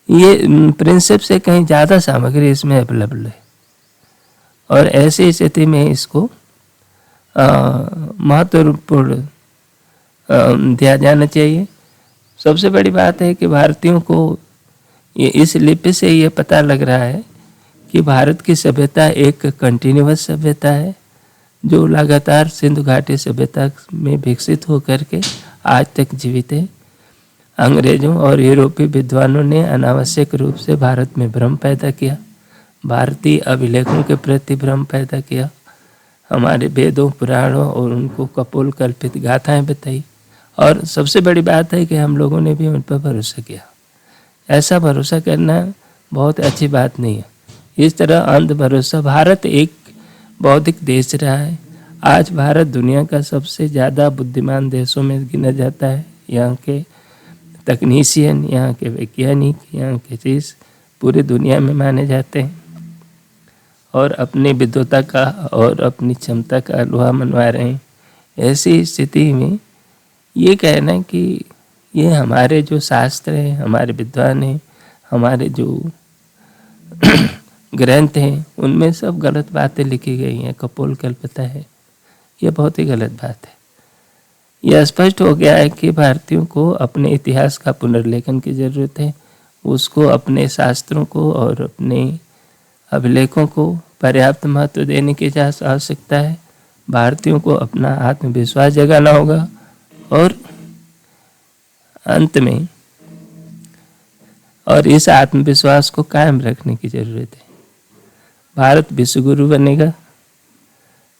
S1: ये प्रिंसिप से कहीं ज़्यादा सामग्री इसमें अवेलेबल है और ऐसी स्थिति में इसको महत्वपूर्ण दिया जाना चाहिए। सबसे बड़ी बात है कि भारतीयों को ये इस लिपि से ये पता लग रहा है कि भारत की सभ्यता एक कंटिन्यूअस सभ्यता है जो लगातार सिंधु घाटी सभ्यता में विकसित होकर के आज तक जीवित है। अंग्रेजों और यूरोपीय विद्वानों ने अनावश्यक रूप से भारत में भ्रम पैदा किया, भारतीय अभिलेखों के प्रति भ्रम पैदा किया, हमारे वेदों पुराणों और उनको कपोल कल्पित गाथाएं बताई। और सबसे बड़ी बात है कि हम लोगों ने भी उन पर भरोसा किया। ऐसा भरोसा करना बहुत अच्छी बात नहीं है। इस तरह अंध भरोसा, भारत एक बौद्धिक देश रहा है। आज भारत दुनिया का सबसे ज़्यादा बुद्धिमान देशों में गिना जाता है। यहाँ के तकनीशियन, यहाँ के वैज्ञानिक, यहाँ के चीज़ पूरी दुनिया में माने जाते हैं और अपनी विद्वता का और अपनी क्षमता का लोहा मनवा रहे हैं। ऐसी स्थिति में ये कहना कि ये हमारे जो शास्त्र हैं, हमारे विद्वान हैं, हमारे जो ग्रंथ हैं उनमें सब गलत बातें लिखी गई हैं, कपोल कल्पता है, ये बहुत ही गलत बात है। यह स्पष्ट हो गया है कि भारतीयों को अपने इतिहास का पुनर्लेखन की ज़रूरत है। उसको अपने शास्त्रों को और अपने अभिलेखों को पर्याप्त महत्व देने की आवश्यकता है। भारतीयों को अपना आत्मविश्वास जगाना होगा और अंत में और इस आत्मविश्वास को कायम रखने की ज़रूरत है। भारत विश्वगुरु बनेगा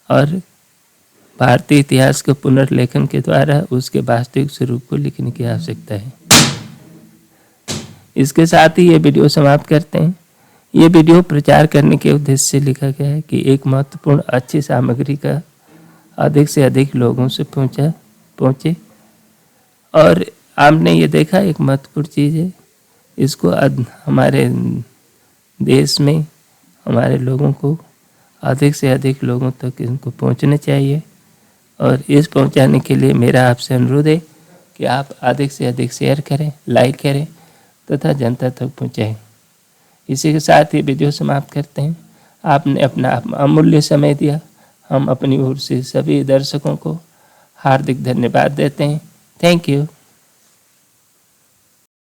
S1: और भारतीय इतिहास के पुनर्लेखन के द्वारा उसके वास्तविक स्वरूप को लिखने की आवश्यकता है। इसके साथ ही ये वीडियो समाप्त करते हैं। ये वीडियो प्रचार करने के उद्देश्य से लिखा गया है कि एक महत्वपूर्ण अच्छी सामग्री का अधिक से अधिक लोगों से पहुँचे। और आपने ये देखा, एक महत्वपूर्ण चीज़ है, इसको हमारे देश में हमारे लोगों को अधिक से अधिक लोगों तक इनको पहुंचना चाहिए। और इस पहुंचाने के लिए मेरा आपसे अनुरोध है कि आप अधिक से अधिक शेयर करें, लाइक करें तथा जनता तक पहुंचाएं। इसी के साथ ही वीडियो समाप्त करते हैं। आपने अपना अमूल्य समय दिया। हम अपनी ओर से सभी दर्शकों को हार्दिक धन्यवाद देते हैं। Thank you.